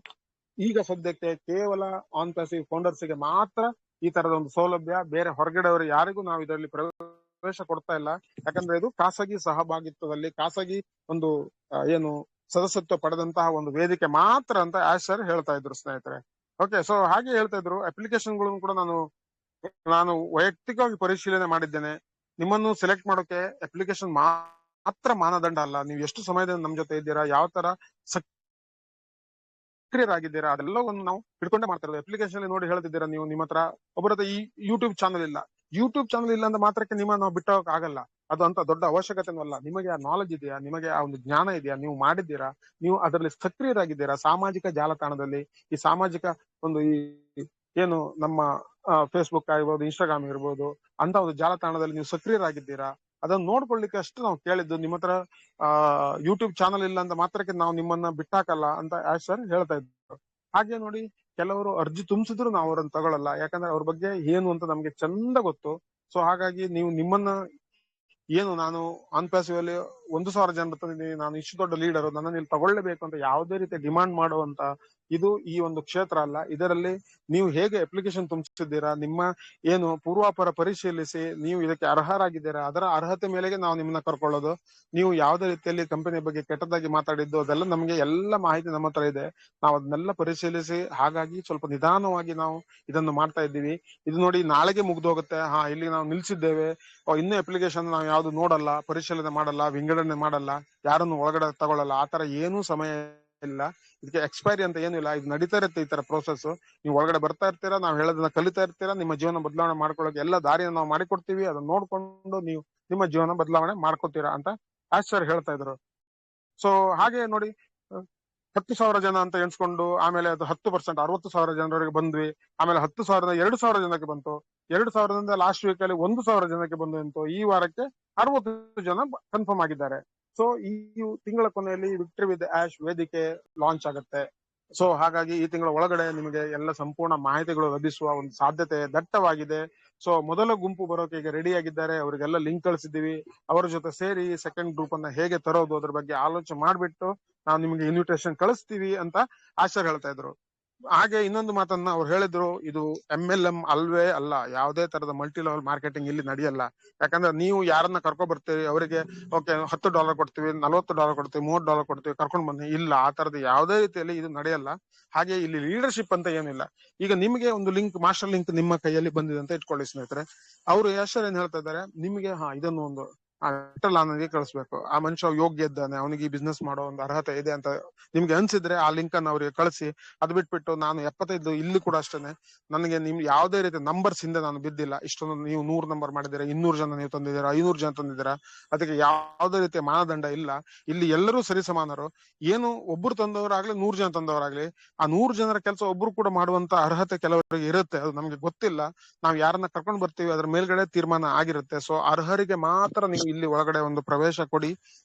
ಈಗ ಸದ್ಯಕ್ಕೆ ಕೇವಲ ಆನ್ ಪ್ಯಾಸಿವ್ ಫೌಂಡರ್ಸ್ ಗೆ ಮಾತ್ರ ಈ ತರದ ಒಂದು ಸೌಲಭ್ಯ. ಬೇರೆ ಹೊರಗಡೆಯವರು ಯಾರಿಗೂ ನಾವು ಇದರಲ್ಲಿ ಪ್ರವೇಶ ಕೊಡ್ತಾ ಇಲ್ಲ. ಯಾಕಂದ್ರೆ ಇದು ಖಾಸಗಿ ಸಹಭಾಗಿತ್ವದಲ್ಲಿ ಖಾಸಗಿ ಒಂದು ಏನು ಸದಸ್ಯತ್ವ ಪಡೆದಂತಹ ಒಂದು ವೇದಿಕೆ ಮಾತ್ರ ಅಂತ ಆಶ್ ಸರ್ ಹೇಳ್ತಾ ಇದ್ರು ಸ್ನೇಹಿತರೆ. ಓಕೆ, ಸೊ ಹಾಗೆ ಹೇಳ್ತಾ ಇದ್ರು. ಅಪ್ಲಿಕೇಶನ್ಗಳನ್ನು ಕೂಡ ನಾನು ವೈಯಕ್ತಿಕವಾಗಿ ಪರಿಶೀಲನೆ ಮಾಡಿದ್ದೇನೆ. ನಿಮ್ಮನ್ನು ಸೆಲೆಕ್ಟ್ ಮಾಡೋಕೆ ಅಪ್ಲಿಕೇಶನ್ ಮಾತ್ರ ಮಾನದಂಡ ಅಲ್ಲ. ನೀವು ಎಷ್ಟು ಸಮಯದಿಂದ ನಮ್ ಜೊತೆ ಇದ್ದೀರಾ, ಯಾವ ತರ ಸಕ್ರಿಯರಾಗಿದ್ದೀರಾ, ಅದೆಲ್ಲವನ್ನು ನಾವು ಹಿಡ್ಕೊಂಡೇ ಮಾಡ್ತಾ ಇರೋದು. ಅಪ್ಲಿಕೇಶನ್ ನೋಡಿ ಹೇಳ್ತಿದ್ದೀರಾ ನೀವು, ನಿಮ್ಮ ಹತ್ರ ಒಬ್ಬರ ಈ ಯೂಟ್ಯೂಬ್ ಚಾನಲ್ ಇಲ್ಲ. ಯೂಟ್ಯೂಬ್ ಚಾನಲ್ ಇಲ್ಲ ಅಂತ ಮಾತ್ರಕ್ಕೆ ನಿಮ್ಮ ನಾವು ಬಿಟ್ಟೋಗಕ್ ಆಗಲ್ಲ. ಅದು ಅಂತ ದೊಡ್ಡ ಅವಶ್ಯಕತೆನೂ ಅಲ್ಲ. ನಿಮಗೆ ಆ ನಾಲೆಜ್ ಇದೆಯಾ, ನಿಮಗೆ ಆ ಒಂದು ಜ್ಞಾನ ಇದೆಯಾ, ನೀವು ಮಾಡಿದ್ದೀರಾ, ನೀವು ಅದರಲ್ಲಿ ಸಕ್ರಿಯರಾಗಿದ್ದೀರಾ, ಸಾಮಾಜಿಕ ಜಾಲತಾಣದಲ್ಲಿ ಈ ಸಾಮಾಜಿಕ ಒಂದು ಈ ಏನು ನಮ್ಮ ಫೇಸ್ಬುಕ್ ಆಗಿರ್ಬೋದು, ಇನ್ಸ್ಟಾಗ್ರಾಮ್ ಇರ್ಬೋದು, ಅಂತ ಒಂದು ಜಾಲತಾಣದಲ್ಲಿ ನೀವು ಸಕ್ರಿಯರಾಗಿದ್ದೀರಾ, ಅದನ್ನ ನೋಡ್ಕೊಳ್ಳಿಕ್ಕೆ ಅಷ್ಟು ನಾವು ಕೇಳಿದ್ದು. ನಿಮ್ಮ ಹತ್ರ ಯೂಟ್ಯೂಬ್ ಚಾನಲ್ ಇಲ್ಲ ಅಂತ ಮಾತ್ರಕ್ಕೆ ನಾವು ನಿಮ್ಮನ್ನ ಬಿಟ್ಟಾಕಲ್ಲ ಅಂತ ಆಶ್ ಸರ್ ಹೇಳ್ತಾ ಇದ್ರು. ಹಾಗೆ ನೋಡಿ ಕೆಲವರು ಅರ್ಜಿ ತುಂಬಿಸಿದ್ರು ನಾವು ಅವ್ರನ್ನ ತಗೊಳಲ್ಲ. ಯಾಕಂದ್ರೆ ಅವ್ರ ಬಗ್ಗೆ ಏನು ಅಂತ ನಮ್ಗೆ ಚಂದ ಗೊತ್ತು. ಸೊ ಹಾಗಾಗಿ ನೀವು ನಿಮ್ಮನ್ನ ಏನು ನಾನು ಆನ್ ಪ್ಯಾಸಿವ್ ಅಲ್ಲಿ 1,000 ಜನರ ತಂದಿದ್ದೀನಿ, ನಾನು ಇಷ್ಟು ದೊಡ್ಡ ಲೀಡರ್, ನನ್ನನ್ನು ಇಲ್ಲಿ ತಗೊಳ್ಳೇಬೇಕು ಅಂತ ಯಾವುದೇ ರೀತಿ ಡಿಮಾಂಡ್ ಮಾಡುವಂತ ಇದು ಈ ಒಂದು ಕ್ಷೇತ್ರ ಅಲ್ಲ. ಇದರಲ್ಲಿ ನೀವು ಹೇಗೆ ಅಪ್ಲಿಕೇಶನ್ ತುಂಬಿಸಿದ್ದೀರಾ, ನಿಮ್ಮ ಏನು ಪೂರ್ವಾಪರ ಪರಿಶೀಲಿಸಿ ನೀವು ಇದಕ್ಕೆ ಅರ್ಹರಾಗಿದ್ದೀರಾ, ಅದರ ಅರ್ಹತೆ ಮೇಲೆಗೆ ನಾವು ನಿಮ್ಮನ್ನ ಕರ್ಕೊಳ್ಳೋದು. ನೀವು ಯಾವುದೇ ರೀತಿಯಲ್ಲಿ ಕಂಪನಿ ಬಗ್ಗೆ ಕೆಟ್ಟದಾಗಿ ಮಾತಾಡಿದ್ದು ಅದೆಲ್ಲ ನಮಗೆ ಎಲ್ಲ ಮಾಹಿತಿ ನಮ್ಮ ಹತ್ರ ಇದೆ. ನಾವು ಅದನ್ನೆಲ್ಲ ಪರಿಶೀಲಿಸಿ ಹಾಗಾಗಿ ಸ್ವಲ್ಪ ನಿಧಾನವಾಗಿ ನಾವು ಇದನ್ನು ಮಾಡ್ತಾ ಇದ್ದೀವಿ. ಇದು ನೋಡಿ ನಾಳೆಗೆ ಮುಗ್ದು ಹೋಗುತ್ತೆ. ಇಲ್ಲಿ ನಾವು ನಿಲ್ಸಿದ್ದೇವೆ, ಇನ್ನೂ ಅಪ್ಲಿಕೇಶನ್ ನಾವು ಯಾವ್ದು ನೋಡಲ್ಲ, ಪರಿಶೀಲನೆ ಮಾಡಲ್ಲ, ವಿಂಗಡಣೆ ಮಾಡಲ್ಲ, ಯಾರನ್ನು ಒಳಗಡೆ ತಗೊಳ್ಳಲ್ಲ. ಆತರ ಏನೂ ಸಮಯ ಇಲ್ಲ. ಇದಕ್ಕೆ ಎಕ್ಸ್ಪೈರಿ ಅಂತ ಏನು ಇಲ್ಲ. ಇದು ನಡೀತಾ ಇರುತ್ತೆ ಈ ತರ ಪ್ರೋಸೆಸ್. ನೀವು ಒಳಗಡೆ ಬರ್ತಾ ಇರ್ತೀರಾ, ನಾವು ಹೇಳೋದನ್ನ ಕಲಿತಾ ಇರ್ತೀರಾ, ನಿಮ್ಮ ಜೀವನ ಬದಲಾವಣೆ ಮಾಡ್ಕೊಳ್ಳೋಕೆ ಎಲ್ಲ ದಾರಿಯನ್ನು ನಾವು ಮಾಡಿಕೊಡ್ತೀವಿ. ಅದನ್ನ ನೋಡ್ಕೊಂಡು ನೀವು ನಿಮ್ಮ ಜೀವನ ಬದಲಾವಣೆ ಮಾಡ್ಕೊತೀರಾ ಅಂತ ಆಶ್ ಸರ್ ಹೇಳ್ತಾ ಇದ್ರು. ಸೊ ಹಾಗೆ ನೋಡಿ 10,000 ಜನ ಅಂತ ಎಣಿಸ್ಕೊಂಡು ಆಮೇಲೆ ಅದು 10%, 60,000 ಜನರಿಗೆ ಬಂದ್ವಿ. ಆಮೇಲೆ 10,000 2,000 ಜನಕ್ಕೆ ಬಂತು. 2,000ದಿಂದ ಲಾಸ್ಟ್ ವೀಕ್ ಅಲ್ಲಿ 1,000 ಜನಕ್ಕೆ ಬಂತು. ಈ ವಾರಕ್ಕೆ 60 ಜನ ಕನ್ಫರ್ಮ್ ಆಗಿದ್ದಾರೆ. ಸೊ ಈ ತಿಂಗಳ ಕೊನೆಯಲ್ಲಿ ವಿಕ್ಟರಿ ವಿತ್ ಆಶ್ ವೇದಿಕೆ ಲಾಂಚ್ ಆಗುತ್ತೆ. ಸೊ ಹಾಗಾಗಿ ಈ ತಿಂಗಳ ಒಳಗಡೆ ನಿಮಗೆ ಎಲ್ಲ ಸಂಪೂರ್ಣ ಮಾಹಿತಿಗಳು ಲಭಿಸುವ ಒಂದು ಸಾಧ್ಯತೆ ದಟ್ಟವಾಗಿದೆ. ಸೊ ಮೊದಲ ಗುಂಪು ಬರೋಕೆ ಈಗ ರೆಡಿ ಆಗಿದ್ದಾರೆ, ಅವರಿಗೆಲ್ಲ ಲಿಂಕ್ ಕಳಿಸಿದ್ದೀವಿ. ಅವರ ಜೊತೆ ಸೇರಿ ಸೆಕೆಂಡ್ ಗ್ರೂಪ್ ಅನ್ನ ಹೇಗೆ ತರೋದು ಅದ್ರ ಬಗ್ಗೆ ಆಲೋಚನೆ ಮಾಡ್ಬಿಟ್ಟು ನಾವು ನಿಮಗೆ ಇನ್ವಿಟೇಷನ್ ಕಳಿಸ್ತೀವಿ ಅಂತ ಆಶಾ ಹೇಳ್ತಾ ಇದ್ರು. ಹಾಗೆ ಇನ್ನೊಂದು ಮಾತನ್ನ ಅವ್ರು ಹೇಳಿದ್ರು, ಇದು MLM ಅಲ್ವೇ ಅಲ್ಲ, ಯಾವುದೇ ತರದ ಮಲ್ಟಿ ಲೆವೆಲ್ ಮಾರ್ಕೆಟಿಂಗ್ ಇಲ್ಲಿ ನಡೆಯಲ್ಲ. ಯಾಕಂದ್ರೆ ನೀವು ಯಾರನ್ನ ಕರ್ಕೊ ಬರ್ತೀರಿ, ಅವರಿಗೆ ಓಕೆ $10 ಕೊಡ್ತೀವಿ, $40 ಕೊಡ್ತೀವಿ, $30 ಕೊಡ್ತೀವಿ, ಕರ್ಕೊಂಡ್ ಬನ್ನಿ, ಇಲ್ಲ, ಆ ತರದ ಯಾವುದೇ ರೀತಿಯಲ್ಲಿ ಇದು ನಡೆಯಲ್ಲ. ಹಾಗೆ ಇಲ್ಲಿ ಲೀಡರ್ಶಿಪ್ ಅಂತ ಏನಿಲ್ಲ. ಈಗ ನಿಮಗೆ ಒಂದು ಲಿಂಕ್, ಮಾಸ್ಟರ್ ಲಿಂಕ್ ನಿಮ್ಮ ಕೈಯಲ್ಲಿ ಬಂದಿದೆ ಅಂತ ಇಟ್ಕೊಳ್ಳಿ ಸ್ನೇಹಿತರೆ. ಅವರು ಯಶರ್ ಏನ್ ಹೇಳ್ತಾ ಇದ್ದಾರೆ, ನಿಮಗೆ ಇದನ್ನು ಒಂದು ನನಗೆ ಕಳಿಸ್ಬೇಕು, ಆ ಮನುಷ್ಯ ಯೋಗ್ಯ ಇದ್ದಾನೆ, ಅವನಿಗೆ ಈ ಬಿಸ್ನೆಸ್ ಮಾಡೋ ಒಂದು ಅರ್ಹತೆ ಇದೆ ಅಂತ ನಿಮ್ಗೆ ಅನ್ಸಿದ್ರೆ ಆ ಲಿಂಕ್ ಅನ್ನು ಅವ್ರಿಗೆ ಕಳಿಸಿ. ಅದು ಬಿಟ್ಬಿಟ್ಟು ನಾನು 75 ಇಲ್ಲಿ ಕೂಡ ಅಷ್ಟೇನೆ, ನನಗೆ ನಿಮ್ ಯಾವುದೇ ರೀತಿ ನಂಬರ್ಸ್ ಹಿಂದೆ ನಾನು ಬಿದ್ದಿಲ್ಲ, ಇಷ್ಟೊಂದು ನೀವು 100 ನಂಬರ್ ಮಾಡಿದ್ದೀರಾ, 200 ಜನ ನೀವು ತಂದಿದ್ದೀರಾ, 500 ಜನ ತಂದಿದ್ದೀರಾ, ಅದಕ್ಕೆ ಯಾವುದೇ ರೀತಿಯ ಮಾನದಂಡ ಇಲ್ಲ. ಇಲ್ಲಿ ಎಲ್ಲರೂ ಸರಿಸಮಾನರು. ಏನು ಒಬ್ರು ತಂದವರಾಗ್ಲಿ 100 ಜನ ತಂದವರಾಗ್ಲಿ, ಆ 100 ಜನರ ಕೆಲಸ ಒಬ್ರು ಕೂಡ ಮಾಡುವಂತ ಅರ್ಹತೆ ಕೆಲವರಿಗೆ ಇರುತ್ತೆ. ಅದು ನಮ್ಗೆ ಗೊತ್ತಿಲ್ಲ, ನಾವ್ ಯಾರನ್ನ ಕರ್ಕೊಂಡ್ ಬರ್ತೀವಿ ಅದ್ರ ಮೇಲ್ಗಡೆ ತೀರ್ಮಾನ ಆಗಿರುತ್ತೆ. ಸೊ ಅರ್ಹರಿಗೆ ಮಾತ್ರ ನೀವು ಇಲ್ಲಿ ಒಳಗಡೆ ಒಂದು ಪ್ರವೇಶ ಕೊಡಿ,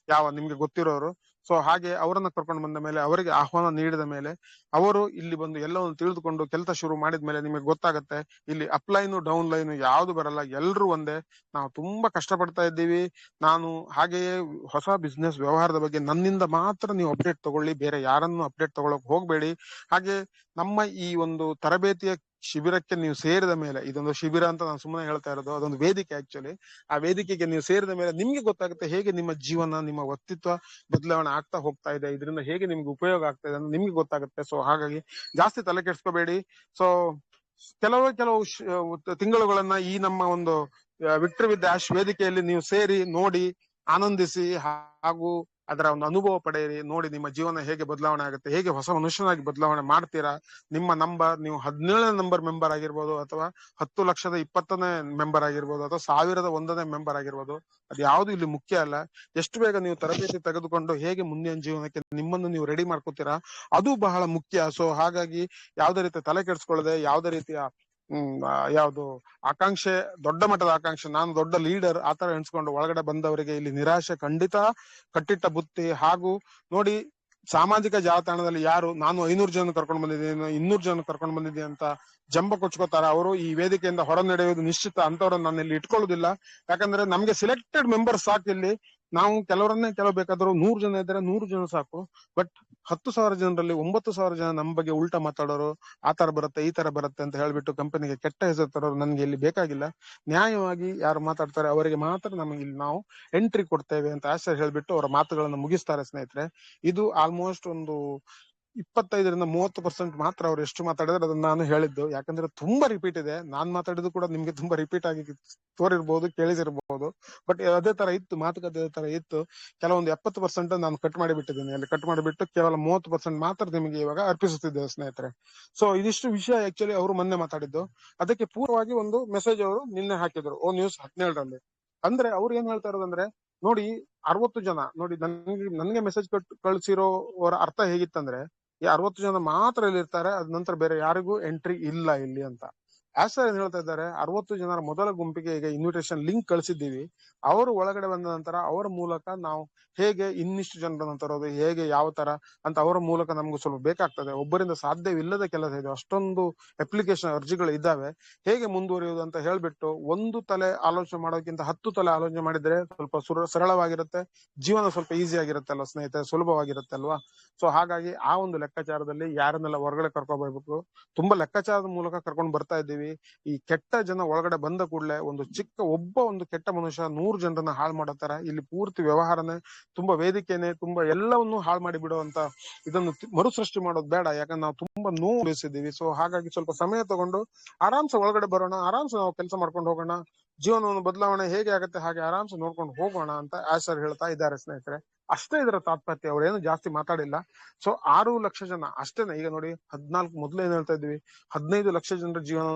ನಿಮ್ಗೆ ಗೊತ್ತಿರೋರು. ಸೊ ಹಾಗೆ ಅವರನ್ನ ಕರ್ಕೊಂಡು ಬಂದ ಮೇಲೆ, ಅವರಿಗೆ ಆಹ್ವಾನ ನೀಡಿದ ಮೇಲೆ, ಅವರು ಇಲ್ಲಿ ಬಂದು ಎಲ್ಲವನ್ನು ತಿಳಿದುಕೊಂಡು ಕೆಲಸ ಶುರು ಮಾಡಿದ ಮೇಲೆ ನಿಮಗೆ ಗೊತ್ತಾಗುತ್ತೆ ಇಲ್ಲಿ ಅಪ್ಲೈನು ಡೌನ್ ಲೈನು ಯಾವ್ದು ಬರಲ್ಲ, ಎಲ್ರು ಒಂದೇ. ನಾವು ತುಂಬಾ ಕಷ್ಟಪಡ್ತಾ ಇದ್ದೀವಿ. ನಾನು ಹಾಗೆಯೇ ಹೊಸ ಬಿಸ್ನೆಸ್ ವ್ಯವಹಾರದ ಬಗ್ಗೆ ನನ್ನಿಂದ ಮಾತ್ರ ನೀವು ಅಪ್ಡೇಟ್ ತಗೊಳ್ಳಿ, ಬೇರೆ ಯಾರನ್ನು ಅಪ್ಡೇಟ್ ತಗೊಳಕ್ ಹೋಗ್ಬೇಡಿ. ಹಾಗೆ ನಮ್ಮ ಈ ಒಂದು ತರಬೇತಿಯ ಶಿಬಿರಕ್ಕೆ ನೀವು ಸೇರಿದ ಮೇಲೆ, ಇದೊಂದು ಶಿಬಿರ ಅಂತ ನಾನು ಸುಮ್ಮನೆ ಹೇಳ್ತಾ ಇರೋದು, ಅದೊಂದು ವೇದಿಕೆ ಆಕ್ಚುಲಿ. ಆ ವೇದಿಕೆಗೆ ನೀವು ಸೇರಿದ ಮೇಲೆ ನಿಮ್ಗೆ ಗೊತ್ತಾಗುತ್ತೆ ಹೇಗೆ ನಿಮ್ಮ ಜೀವನ, ನಿಮ್ಮ ವ್ಯಕ್ತಿತ್ವ ಬದಲಾವಣೆ ಆಗ್ತಾ ಹೋಗ್ತಾ ಇದೆ, ಇದರಿಂದ ಹೇಗೆ ನಿಮ್ಗೆ ಉಪಯೋಗ ಆಗ್ತಾ ಇದೆ ಅಂತ ನಿಮ್ಗೆ ಗೊತ್ತಾಗುತ್ತೆ. ಸೊ ಹಾಗಾಗಿ ಜಾಸ್ತಿ ತಲೆ ಕೆಡ್ಸ್ಕೋಬೇಡಿ. ಸೊ ಕೆಲವು ತಿಂಗಳುಗಳನ್ನ ಈ ನಮ್ಮ ಒಂದು ವಿಕ್ಟರ್ ವಿತ್ ಆಶ್ ವೇದಿಕೆಯಲ್ಲಿ ನೀವು ಸೇರಿ ನೋಡಿ, ಆನಂದಿಸಿ, ಹಾಗೂ ಅದರ ಒಂದು ಅನುಭವ ಪಡೆಯಿರಿ. ನೋಡಿ ನಿಮ್ಮ ಜೀವನ ಹೇಗೆ ಬದಲಾವಣೆ ಆಗುತ್ತೆ, ಹೇಗೆ ಹೊಸ ಮನುಷ್ಯನಾಗಿ ಬದಲಾವಣೆ ಮಾಡ್ತೀರಾ. ನಿಮ್ಮ ನಂಬರ್, ನೀವು 17ನೇ ನಂಬರ್ ಮೆಂಬರ್ ಆಗಿರ್ಬೋದು, ಅಥವಾ 10,20,000ನೇ ಮೆಂಬರ್ ಆಗಿರ್ಬೋದು, ಅಥವಾ 1,001ನೇ ಮೆಂಬರ್ ಆಗಿರ್ಬೋದು, ಅದು ಯಾವ್ದು ಇಲ್ಲಿ ಮುಖ್ಯ ಅಲ್ಲ. ಎಷ್ಟು ಬೇಗ ನೀವು ತರಬೇತಿ ತೆಗೆದುಕೊಂಡು ಹೇಗೆ ಮುಂದಿನ ಜೀವನಕ್ಕೆ ನಿಮ್ಮನ್ನು ನೀವು ರೆಡಿ ಮಾಡ್ಕೋತೀರಾ, ಅದು ಬಹಳ ಮುಖ್ಯ. ಸೊ ಹಾಗಾಗಿ ಯಾವುದೇ ರೀತಿಯ ತಲೆ ಕೆಡಿಸ್ಕೊಳ್ಳದೆ, ಯಾವುದೇ ರೀತಿಯ ಯಾವ್ದು ಆಕಾಂಕ್ಷೆ, ದೊಡ್ಡ ಮಟ್ಟದ ಆಕಾಂಕ್ಷೆ, ನಾನು ದೊಡ್ಡ ಲೀಡರ್ ಆತರ ಎಣಿಸ್ಕೊಂಡು ಒಳಗಡೆ ಬಂದವರಿಗೆ ಇಲ್ಲಿ ನಿರಾಶೆ ಖಂಡಿತ ಕಟ್ಟಿಟ್ಟ ಬುತ್ತಿ. ಹಾಗೂ ನೋಡಿ, ಸಾಮಾಜಿಕ ಜಾಲತಾಣದಲ್ಲಿ ಯಾರು ನಾನು 500 ಜನ ಕರ್ಕೊಂಡು ಬಂದಿದ್ದೀನಿ, 200 ಜನ ಕರ್ಕೊಂಡು ಬಂದಿದ್ದೀನಿ ಅಂತ ಜಂಬ ಕೊಚ್ಕೋತಾರ, ಅವರು ಈ ವೇದಿಕೆಯಿಂದ ಹೊರ ನಡೆಯುವುದು ನಿಶ್ಚಿತ. ಅಂತವ್ರನ್ನ ನಾನು ಇಲ್ಲಿ ಇಟ್ಕೊಳ್ಳೋದಿಲ್ಲ. ಯಾಕಂದ್ರೆ ನಮ್ಗೆ ಸಿಲೆಕ್ಟೆಡ್ ಮೆಂಬರ್ಸ್ ಸಾಕು ಇಲ್ಲಿ. ನಾವು ಕೆಲವು ಬೇಕಾದ್ರು 100 ಜನ ಇದ್ರೆ 100 ಜನ ಸಾಕು. ಬಟ್ 10,000 ಜನರಲ್ಲಿ 9,000 ಜನ ನಮ್ಮ ಬಗ್ಗೆ ಉಲ್ಟಾ ಮಾತಾಡೋರು, ಆ ತರ ಬರುತ್ತೆ, ಈ ತರ ಬರುತ್ತೆ ಅಂತ ಹೇಳ್ಬಿಟ್ಟು ಕಂಪನಿಗೆ ಕೆಟ್ಟ ಹೆಸರು ತರೋರು ನನ್ಗೆ ಇಲ್ಲಿ ಬೇಕಾಗಿಲ್ಲ. ನ್ಯಾಯವಾಗಿ ಯಾರು ಮಾತಾಡ್ತಾರೆ ಅವರಿಗೆ ಮಾತ್ರ ನಮಗೆ ಇಲ್ಲಿ ನಾವು ಎಂಟ್ರಿ ಕೊಡ್ತೇವೆ ಅಂತ ಆಶರ್ ಹೇಳ್ಬಿಟ್ಟು ಅವರ ಮಾತುಗಳನ್ನು ಮುಗಿಸ್ತಾರೆ ಸ್ನೇಹಿತರೆ. ಇದು ಆಲ್ಮೋಸ್ಟ್ ಒಂದು 25ರಿಂದ 30% ಮಾತ್ರ ಅವ್ರು ಎಷ್ಟು ಮಾತಾಡಿದ್ರೆ ಅದನ್ನ ನಾನು ಹೇಳಿದ್ದು. ಯಾಕಂದ್ರೆ ತುಂಬಾ ರಿಪೀಟ್ ಇದೆ, ನಾನ್ ಮಾತಾಡಿದ್ದು ಕೂಡ ನಿಮ್ಗೆ ತುಂಬಾ ರಿಪೀಟ್ ಆಗಿ ತೋರಿರ್ಬಹುದು, ಕೇಳಿಸಿರ್ಬಹುದು. ಬಟ್ ಅದೇ ತರ ಇತ್ತು, ಮಾತುಕತೆ ತರ ಇತ್ತು. ಕೆಲವೊಂದು 70% ನಾನು ಕಟ್ ಮಾಡಿಬಿಟ್ಟಿದ್ದೀನಿ, ಅಲ್ಲಿ ಕಟ್ ಮಾಡಿಬಿಟ್ಟು ಕೇವಲ 30% ಮಾತ್ರ ನಿಮಗೆ ಇವಾಗ ಅರ್ಪಿಸುತ್ತಿದ್ದೇವೆ ಸ್ನೇಹಿತರೆ. ಸೊ ಇದಿಷ್ಟು ವಿಷಯ ಆಕ್ಚುಲಿ ಅವರು ಮೊನ್ನೆ ಮಾತಾಡಿದ್ದು. ಅದಕ್ಕೆ ಪೂರ್ವವಾಗಿ ಒಂದು ಮೆಸೇಜ್ ಅವರು ನಿನ್ನೆ ಹಾಕಿದ್ರು O-News 17ರಲ್ಲಿ. ಅಂದ್ರೆ ಅವ್ರು ಏನ್ ಹೇಳ್ತಾ ಇರೋದಂದ್ರೆ, ನೋಡಿ 60 ಜನ, ನೋಡಿ ನನ್ಗೆ ಮೆಸೇಜ್ ಕಳ್ಸಿರೋರ ಅರ್ಥ ಹೇಗಿತ್ತಂದ್ರೆ, ಈ 60 ಜನ ಮಾತ್ರ ಇಲ್ಲಿ ಇರ್ತಾರೆ, ಅದ ನಂತರ ಬೇರೆ ಯಾರಿಗೂ ಎಂಟ್ರಿ ಇಲ್ಲ ಇಲ್ಲಿ ಅಂತ. ಆಸರ್ ಏನ್ ಹೇಳ್ತಾ ಇದ್ದಾರೆ, 60 ಜನರ ಮೊದಲ ಗುಂಪಿಗೆ ಈಗ ಇನ್ವಿಟೇಷನ್ ಲಿಂಕ್ ಕಳಿಸಿದ್ದೀವಿ. ಅವರು ಒಳಗಡೆ ಬಂದ ನಂತರ ಅವರ ಮೂಲಕ ನಾವು ಹೇಗೆ ಇನ್ನಿಷ್ಟು ಜನರನ್ನು ತರೋದು, ಹೇಗೆ ಯಾವ ತರ ಅಂತ ಅವರ ಮೂಲಕ ನಮ್ಗೆ ಸ್ವಲ್ಪ ಬೇಕಾಗ್ತದೆ. ಒಬ್ಬರಿಂದ ಸಾಧ್ಯವಿಲ್ಲದ ಕೆಲಸ ಇದೆ, ಅಷ್ಟೊಂದು ಅಪ್ಲಿಕೇಶನ್ ಅರ್ಜಿಗಳು ಇದ್ದಾವೆ, ಹೇಗೆ ಮುಂದುವರಿಯುವುದು ಅಂತ ಹೇಳ್ಬಿಟ್ಟು, ಒಂದು ತಲೆ ಆಲೋಚನೆ ಮಾಡೋಕ್ಕಿಂತ 10 ತಲೆ ಆಲೋಚನೆ ಮಾಡಿದ್ರೆ ಸ್ವಲ್ಪ ಸರಳವಾಗಿರುತ್ತೆ, ಜೀವನ ಸ್ವಲ್ಪ ಈಸಿ ಆಗಿರುತ್ತೆ ಅಲ್ವಾ ಸ್ನೇಹಿತರೆ, ಸುಲಭವಾಗಿರುತ್ತೆ ಅಲ್ವಾ. ಸೊ ಹಾಗಾಗಿ ಆ ಒಂದು ಲೆಕ್ಕಾಚಾರದಲ್ಲಿ ಯಾರನ್ನೆಲ್ಲ ಹೊರಗಡೆ ಕರ್ಕೊಂಡ್ ಬರ್ಬೇಕು, ತುಂಬಾ ಲೆಕ್ಕಾಚಾರದ ಮೂಲಕ ಕರ್ಕೊಂಡು ಬರ್ತಾ ಇದ್ದೀವಿ. ಈ ಕೆಟ್ಟ ಜನ ಒಳಗಡೆ ಬಂದ ಕೂಡಲೇ ಒಂದು ಕೆಟ್ಟ ಮನುಷ್ಯ 100 ಜನರನ್ನ ಹಾಳು ಮಾಡೋ ತರ ಇಲ್ಲಿ ಪೂರ್ತಿ ವ್ಯವಹಾರನೇ, ತುಂಬಾ ವೇದಿಕೆನೆ, ತುಂಬಾ ಎಲ್ಲವನ್ನೂ ಹಾಳು ಮಾಡಿ ಬಿಡುವಂತ ಇದನ್ನು ಮರುಸೃಷ್ಟಿ ಮಾಡೋದು ಬೇಡ. ಯಾಕಂದ್ರೆ ನಾವು ತುಂಬಾ ನೋವು ಉಳಿಸಿದ್ದೀವಿ. ಸೊ ಹಾಗಾಗಿ ಸ್ವಲ್ಪ ಸಮಯ ತಗೊಂಡು ಆರಾಮ್ಸೆ ಒಳಗಡೆ ಬರೋಣ, ಆರಾಮ್ಸೆ ನಾವು ಕೆಲಸ ಮಾಡ್ಕೊಂಡು ಹೋಗೋಣ, ಜೀವನವನ್ನು ಬದಲಾವಣೆ ಹೇಗೆ ಆಗುತ್ತೆ ಹಾಗೆ ಆರಾಮ್ಸೆ ನೋಡ್ಕೊಂಡು ಹೋಗೋಣ ಅಂತ ಆಸರ್ ಹೇಳ್ತಾ ಇದ್ದಾರೆ ಸ್ನೇಹಿತರೆ. ಅಷ್ಟೇ ಇದರ ತಾತ್ಪರ್ಯ, ಅವ್ರೇನು ಜಾಸ್ತಿ ಮಾತಾಡಿಲ್ಲ. ಸೊ 6 ಲಕ್ಷ ಜನ ಅಷ್ಟೇನೆ. ಈಗ ನೋಡಿ 14 ಮೊದ್ಲು ಏನ್ ಹೇಳ್ತಾ ಇದ್ವಿ, 15 ಲಕ್ಷ ಜನರ ಜೀವನ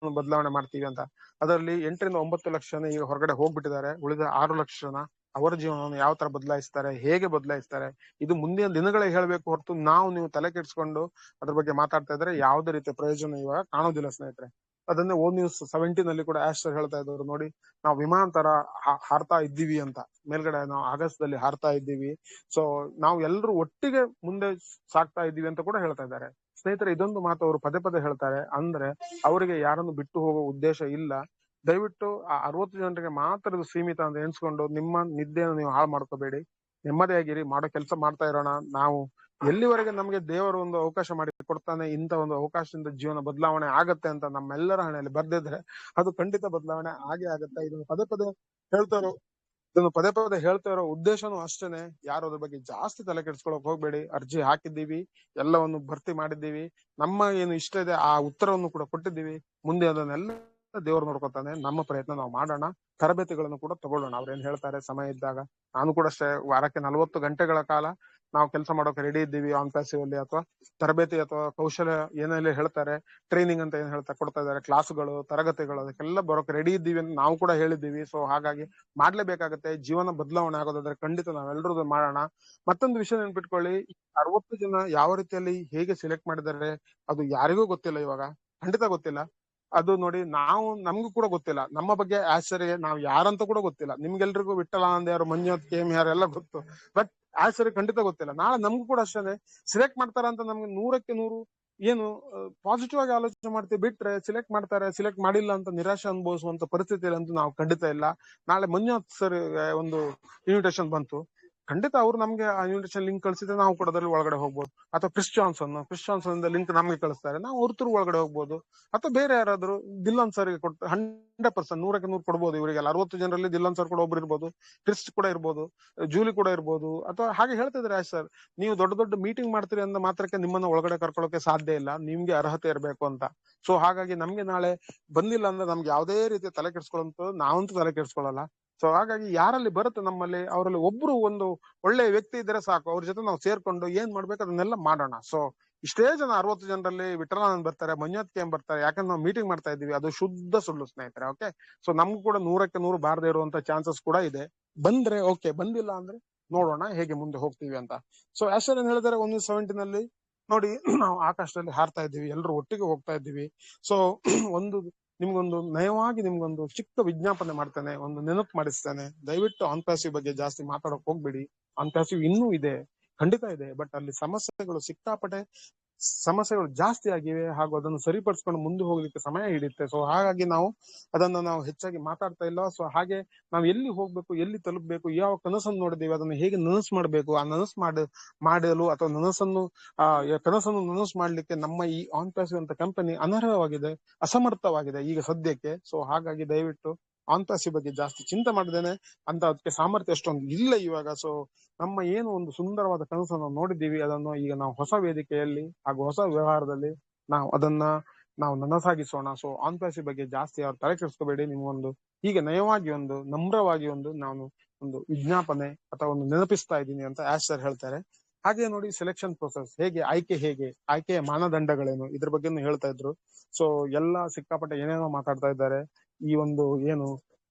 ಬದಲಾವಣೆ ಮಾಡ್ತೀವಿ ಅಂತ. ಅದರಲ್ಲಿ 8ರಿಂದ 9 ಲಕ್ಷ ಜನ ಈಗ ಹೊರಗಡೆ ಹೋಗ್ಬಿಟ್ಟಿದ್ದಾರೆ. ಉಳಿದ 6 ಲಕ್ಷ ಜನ ಅವರ ಜೀವನವನ್ನು ಯಾವ ತರ ಬದಲಾಯಿಸ್ತಾರೆ, ಹೇಗೆ ಬದಲಾಯಿಸ್ತಾರೆ, ಇದು ಮುಂದಿನ ದಿನಗಳೇ ಹೇಳ್ಬೇಕು ಹೊರತು ನೀವು ತಲೆ ಕೆಡಿಸ್ಕೊಂಡು ಅದ್ರ ಬಗ್ಗೆ ಮಾತಾಡ್ತಾ ಇದ್ರೆ ಯಾವುದೇ ರೀತಿಯ ಪ್ರಯೋಜನ ಇವಾಗ ಕಾಣೋದಿಲ್ಲ ಸ್ನೇಹಿತರೆ. ಅದನ್ನೇ ಓ ನ್ಯೂಸ್ 17 ಕೂಡ ಆಶ್ ಸರ್ ಹೇಳ್ತಾ ಇದ್ರು ನೋಡಿ, ನಾವು ವಿಮಾನ ತರ ಹಾರ್ತಾ ಇದ್ದೀವಿ ಅಂತ, ಮೇಲ್ಗಡೆ ನಾವು ಆಗಸದಲ್ಲಿ ಹಾರ್ತಾ ಇದ್ದೀವಿ. ಸೊ ನಾವು ಎಲ್ಲರೂ ಒಟ್ಟಿಗೆ ಮುಂದೆ ಸಾಗ್ತಾ ಇದ್ದೀವಿ ಅಂತ ಕೂಡ ಹೇಳ್ತಾ ಇದ್ದಾರೆ. ಸ್ನೇಹಿತರೆ, ಇದೊಂದು ಮಾತು ಅವರು ಪದೇ ಪದೇ ಹೇಳ್ತಾರೆ. ಅಂದ್ರೆ ಅವರಿಗೆ ಯಾರನ್ನು ಬಿಟ್ಟು ಹೋಗೋ ಉದ್ದೇಶ ಇಲ್ಲ. ದಯವಿಟ್ಟು ಆ 60 ಜನರಿಗೆ ಮಾತ್ರ ಇದು ಸೀಮಿತ ಅಂತ ಎಣಿಸ್ಕೊಂಡು ನಿಮ್ಮ ನಿದ್ದೆಯನ್ನು ನೀವು ಹಾಳು ಮಾಡ್ಕೋಬೇಡಿ. ನೆಮ್ಮದಿಯಾಗಿರಿ, ಮಾಡೋ ಕೆಲಸ ಮಾಡ್ತಾ ಇರೋಣ. ನಾವು ಎಲ್ಲಿವರೆಗೆ ನಮಗೆ ದೇವರು ಒಂದು ಅವಕಾಶ ಮಾಡಿ ಕೊಡ್ತಾನೆ, ಇಂಥ ಒಂದು ಅವಕಾಶದಿಂದ ಜೀವನ ಬದಲಾವಣೆ ಆಗತ್ತೆ ಅಂತ ನಮ್ಮೆಲ್ಲರ ಹಣೆಯಲ್ಲಿ ಬರ್ದಿದ್ರೆ ಅದು ಖಂಡಿತ ಬದಲಾವಣೆ ಆಗೇ ಆಗತ್ತೆ. ಇದನ್ನು ಪದೇ ಪದೇ ಹೇಳ್ತಾ ಇರೋ ಉದ್ದೇಶನೂ ಅಷ್ಟೇನೆ. ಯಾರು ಅದ್ರ ಬಗ್ಗೆ ಜಾಸ್ತಿ ತಲೆ ಕೆಡಿಸ್ಕೊಳಕ್ ಹೋಗ್ಬೇಡಿ. ಅರ್ಜಿ ಹಾಕಿದ್ದೀವಿ, ಎಲ್ಲವನ್ನು ಭರ್ತಿ ಮಾಡಿದ್ದೀವಿ, ನಮ್ಮ ಏನು ಇಷ್ಟ ಇದೆ ಆ ಉತ್ತರವನ್ನು ಕೂಡ ಕೊಟ್ಟಿದ್ದೀವಿ. ಮುಂದೆ ಅದನ್ನೆಲ್ಲ ದೇವ್ರು ನೋಡ್ಕೊತಾನೆ. ನಮ್ಮ ಪ್ರಯತ್ನ ನಾವು ಮಾಡೋಣ, ತರಬೇತಿಗಳನ್ನು ಕೂಡ ತಗೊಳ್ಳೋಣ. ಅವ್ರೇನ್ ಹೇಳ್ತಾರೆ ಸಮಯ ಇದ್ದಾಗ. ನಾನು ಕೂಡ ಅಷ್ಟೇ, ವಾರಕ್ಕೆ 40 ಗಂಟೆಗಳ ಕಾಲ ನಾವು ಕೆಲಸ ಮಾಡೋಕೆ ರೆಡಿ ಇದ್ದೀವಿ. ಆನ್ ಪ್ಯಾಸಿವ್ ಅಲ್ಲಿ ಅಥವಾ ತರಬೇತಿ ಅಥವಾ ಕೌಶಲ್ಯ ಏನೆಲ್ಲ ಹೇಳ್ತಾರೆ, ಟ್ರೈನಿಂಗ್ ಅಂತ ಏನ್ ಹೇಳ್ತಾ ಕೊಡ್ತಾ ಇದಾರೆ, ಕ್ಲಾಸ್ಗಳು, ತರಗತಿಗಳು, ಅದಕ್ಕೆಲ್ಲ ಬರೋಕೆ ರೆಡಿ ಇದ್ದೀವಿ ಅಂತ ನಾವು ಕೂಡ ಹೇಳಿದ್ದೀವಿ. ಸೊ ಹಾಗಾಗಿ ಮಾಡ್ಲೇಬೇಕಾಗತ್ತೆ. ಜೀವನ ಬದಲಾವಣೆ ಆಗೋದಾದ್ರೆ ಖಂಡಿತ ನಾವೆಲ್ಲರೂ ಮಾಡೋಣ. ಮತ್ತೊಂದು ವಿಷಯ ನೆನ್ಪಿಟ್ಕೊಳ್ಳಿ, 60 ಜನ ಯಾವ ರೀತಿಯಲ್ಲಿ ಹೇಗೆ ಸೆಲೆಕ್ಟ್ ಮಾಡಿದ್ದಾರೆ ಅದು ಯಾರಿಗೂ ಗೊತ್ತಿಲ್ಲ. ಇವಾಗ ಖಂಡಿತ ಗೊತ್ತಿಲ್ಲ. ಅದು ನೋಡಿ, ನಮ್ಗೂ ಕೂಡ ಗೊತ್ತಿಲ್ಲ ನಮ್ಮ ಬಗ್ಗೆ. ಆಶ್ಚರ್ಯ ನಾವು ಯಾರಂತ ಕೂಡ ಗೊತ್ತಿಲ್ಲ. ನಿಮ್ಗೆಲ್ರಿಗೂ ವಿಠಲಾನಂದ ಯಾರು, ಮಂಜುನಾಥ್ KM ಯಾರು ಎಲ್ಲ ಗೊತ್ತು. ಬಟ್ ಆಶ್ಚರ್ಯ ಖಂಡಿತ ಗೊತ್ತಿಲ್ಲ. ನಾಳೆ ನಮ್ಗೂ ಕೂಡ ಅಷ್ಟೇ ಸೆಲೆಕ್ಟ್ ಮಾಡ್ತಾರ ಅಂತ ನಮ್ಗೆ 100ಕ್ಕೆ 100 ಏನು ಪಾಸಿಟಿವ್ ಆಗಿ ಆಲೋಚನೆ ಮಾಡ್ತೀವಿ. ಬಿಟ್ರೆ ಸೆಲೆಕ್ಟ್ ಮಾಡ್ತಾರೆ, ಸೆಲೆಕ್ಟ್ ಮಾಡಿಲ್ಲ ಅಂತ ನಿರಾಶೆ ಅನುಭವಿಸುವಂತ ಪರಿಸ್ಥಿತಿ ಅಂತೂ ನಾವು ಖಂಡಿತ ಇಲ್ಲ. ನಾಳೆ ಮಂಜುನಾಥ್ ಸರ್ ಒಂದು ಇನ್ವಿಟೇಷನ್ ಬಂತು, ಖಂಡಿತ ಅವ್ರು ನಮ್ಗೆ ಆ ಇನ್ವಿಟೇಷನ್ ಲಿಂಕ್ ಕಳಿಸಿದ್ರೆ ನಾವು ಕೂಡ ಅದ್ರಲ್ಲಿ ಒಳಗಡೆ ಹೋಗ್ಬೋದು. ಅಥವಾ ಕ್ರಿಸ್ ಜಾನ್ಸನ್ ಲಿಂಕ್ ನಮ್ಗೆ ಕಳಿಸ್ತಾರೆ, ನಾವು ಅವ್ರ ಥ್ರೂ ಒಳಗಡೆ ಹೋಗ್ಬೋದು. ಅಥವಾ ಬೇರೆ ಯಾರಾದ್ರೂ ದಿಲ್ಲನ್ ಸರ್ಗೆ ಕೊಟ್ಟು 100% 100ಕ್ಕೆ 100 ಕೊಡ್ಬೋದು. ಇವರಿಗೆಲ್ಲ 60 ಜನರಲ್ಲಿ ದಿಲ್ಲನ್ ಸರ್ ಕೂಡ ಒಬ್ರು ಇರ್ಬೋದು, ಕ್ರಿಸ್ ಕೂಡ ಇರ್ಬೋದು, ಜೂಲಿ ಕೂಡ ಇರ್ಬೋದು. ಅಥವಾ ಹಾಗೆ ಹೇಳ್ತಿದ್ರೆ ಆಶ್ ಸರ್, ನೀವು ದೊಡ್ಡ ದೊಡ್ಡ ಮೀಟಿಂಗ್ ಮಾಡ್ತೀರಿ ಅಂದ ಮಾತ್ರಕ್ಕೆ ನಿಮ್ಮನ್ನ ಒಳಗಡೆ ಕರ್ಕೊಳ್ಳೋಕೆ ಸಾಧ್ಯ ಇಲ್ಲ, ನಿಮ್ಗೆ ಅರ್ಹತೆ ಇರಬೇಕು ಅಂತ. ಸೊ ಹಾಗಾಗಿ ನಮ್ಗೆ ನಾಳೆ ಬಂದಿಲ್ಲ ಅಂದ್ರೆ ನಮ್ಗೆ ಯಾವುದೇ ರೀತಿಯ ತಲೆ ಕೆಡ್ಸ್ಕೊಳ್ಳೋಂತ ನಾವಂತೂ ತಲೆ ಕೆಡ್ಸ್ಕೊಳ್ಳಲ್ಲ. ಸೊ ಹಾಗಾಗಿ ಯಾರಲ್ಲಿ ಬರುತ್ತೆ ನಮ್ಮಲ್ಲಿ, ಅವರಲ್ಲಿ ಒಬ್ರು ಒಂದು ಒಳ್ಳೆ ವ್ಯಕ್ತಿ ಇದ್ರೆ ಸಾಕು, ಅವ್ರ ಜೊತೆ ನಾವು ಸೇರ್ಕೊಂಡು ಏನ್ ಮಾಡ್ಬೇಕು ಅದನ್ನೆಲ್ಲ ಮಾಡೋಣ. ಸೊ ಇಷ್ಟೇ ಜನ 60 ಜನರಲ್ಲಿ ವಿಠಲಾನಂದ್ ಬರ್ತಾರೆ, ಮಂಜುನಾಥ್ KM ಬರ್ತಾರೆ, ಯಾಕಂದ್ರೆ ನಾವು ಮೀಟಿಂಗ್ ಮಾಡ್ತಾ ಇದೀವಿ. ಅದು ಶುದ್ಧ ಸುಳ್ಳು ಸ್ನೇಹಿತರೆ. ಓಕೆ, ಸೊ ನಮ್ಗೂ ಕೂಡ 100ಕ್ಕೆ 100 ಬಾರದೆ ಇರುವಂತ ಚಾನ್ಸಸ್ ಕೂಡ ಇದೆ. ಬಂದ್ರೆ ಓಕೆ, ಬಂದಿಲ್ಲ ಅಂದ್ರೆ ನೋಡೋಣ ಹೇಗೆ ಮುಂದೆ ಹೋಗ್ತೀವಿ ಅಂತ. ಸೊ ಆಶ್ಚರ್ಯ ಏನ್ ಹೇಳಿದಾರೆ, 17 ನೋಡಿ ನಾವು ಆಕಾಶದಲ್ಲಿ ಹಾರ್ತಾ ಇದ್ದೀವಿ, ಎಲ್ಲರೂ ಒಟ್ಟಿಗೆ ಹೋಗ್ತಾ ಇದ್ದೀವಿ. ಸೊ ನಿಮ್ಗೊಂದು ನಯವಾಗಿ ನಿಮ್ಗೊಂದು ಚಿಕ್ಕ ವಿಜ್ಞಾಪನೆ ಮಾಡ್ತೇನೆ, ಒಂದು ನೆನಪು ಮಾಡಿಸ್ತೇನೆ. ದಯವಿಟ್ಟು ಆನ್ ಪ್ಯಾಸಿವ್ ಬಗ್ಗೆ ಜಾಸ್ತಿ ಮಾತಾಡೋಕ್ ಹೋಗ್ಬೇಡಿ. ಆನ್ ಪ್ಯಾಸಿವ್ ಇನ್ನೂ ಇದೆ, ಖಂಡಿತ ಇದೆ. ಬಟ್ ಅಲ್ಲಿ ಸಿಕ್ಕಾಪಟ್ಟೆ ಸಮಸ್ಯೆಗಳು ಜಾಸ್ತಿ ಆಗಿವೆ, ಹಾಗೂ ಅದನ್ನು ಸರಿಪಡಿಸ್ಕೊಂಡು ಮುಂದೆ ಹೋಗ್ಲಿಕ್ಕೆ ಸಮಯ ಹಿಡಿಯುತ್ತೆ. ಸೊ ಹಾಗಾಗಿ ನಾವು ಹೆಚ್ಚಾಗಿ ಮಾತಾಡ್ತಾ ಇಲ್ಲ. ಸೊ ಹಾಗೆ ನಾವು ಎಲ್ಲಿ ಹೋಗ್ಬೇಕು, ಎಲ್ಲಿ ತಲುಪಬೇಕು, ಯಾವ ಕನಸನ್ನು ನೋಡಿದೀವಿ ಅದನ್ನು ಹೇಗೆ ನನಸು ಮಾಡ್ಬೇಕು, ಆ ನನಸು ಮಾಡಲು ಅಥವಾ ಕನಸನ್ನು ನನಸು ಮಾಡ್ಲಿಕ್ಕೆ ನಮ್ಮ ಈ ಆನ್ ಪ್ಯಾಸಿವ್ ಅಂತ ಕಂಪನಿ ಅನರ್ಹವಾಗಿದೆ, ಅಸಮರ್ಥವಾಗಿದೆ ಈಗ ಸದ್ಯಕ್ಕೆ. ಸೊ ಹಾಗಾಗಿ ದಯವಿಟ್ಟು ಆನ್ ಪ್ಯಾಸಿವ್ ಬಗ್ಗೆ ಜಾಸ್ತಿ ಚಿಂತೆ ಮಾಡಿದ್ದೇನೆ ಅಂತ ಅದಕ್ಕೆ ಸಾಮರ್ಥ್ಯ ಅಷ್ಟೊಂದು ಇಲ್ಲ ಇವಾಗ. ಸೊ ನಮ್ಮ ಏನು ಒಂದು ಸುಂದರವಾದ ಕನಸನ್ನು ನೋಡಿದ್ದೀವಿ, ಅದನ್ನು ಈಗ ನಾವು ಹೊಸ ವೇದಿಕೆಯಲ್ಲಿ ಹಾಗೂ ಹೊಸ ವ್ಯವಹಾರದಲ್ಲಿ ನಾವು ನನಸಾಗಿಸೋಣ. ಸೊ ಆನ್ ಪ್ಯಾಸಿವ್ ಬಗ್ಗೆ ಜಾಸ್ತಿ ಯಾರು ತಲೆ ಕೆಡಿಸ್ಕೋಬೇಡಿ. ನಿಮ್ಗೊಂದು ಹೀಗೆ ನಯವಾಗಿ ಒಂದು ನಮ್ರವಾಗಿ ನಾನು ಒಂದು ವಿಜ್ಞಾಪನೆ ಅಥವಾ ಒಂದು ನೆನಪಿಸ್ತಾ ಇದ್ದೀನಿ ಅಂತ ಆಶ್ ಸರ್ ಹೇಳ್ತಾರೆ. ಹಾಗೆ ನೋಡಿ, ಸೆಲೆಕ್ಷನ್ ಪ್ರೊಸೆಸ್ ಹೇಗೆ, ಆಯ್ಕೆಯ ಮಾನದಂಡಗಳೇನು, ಇದ್ರ ಬಗ್ಗೆನೂ ಹೇಳ್ತಾ ಇದ್ರು. ಸೊ ಎಲ್ಲ ಸಿಕ್ಕಾಪಟ್ಟೆ ಏನೇನೋ ಮಾತಾಡ್ತಾ ಇದ್ದಾರೆ. ಈ ಒಂದು ಏನು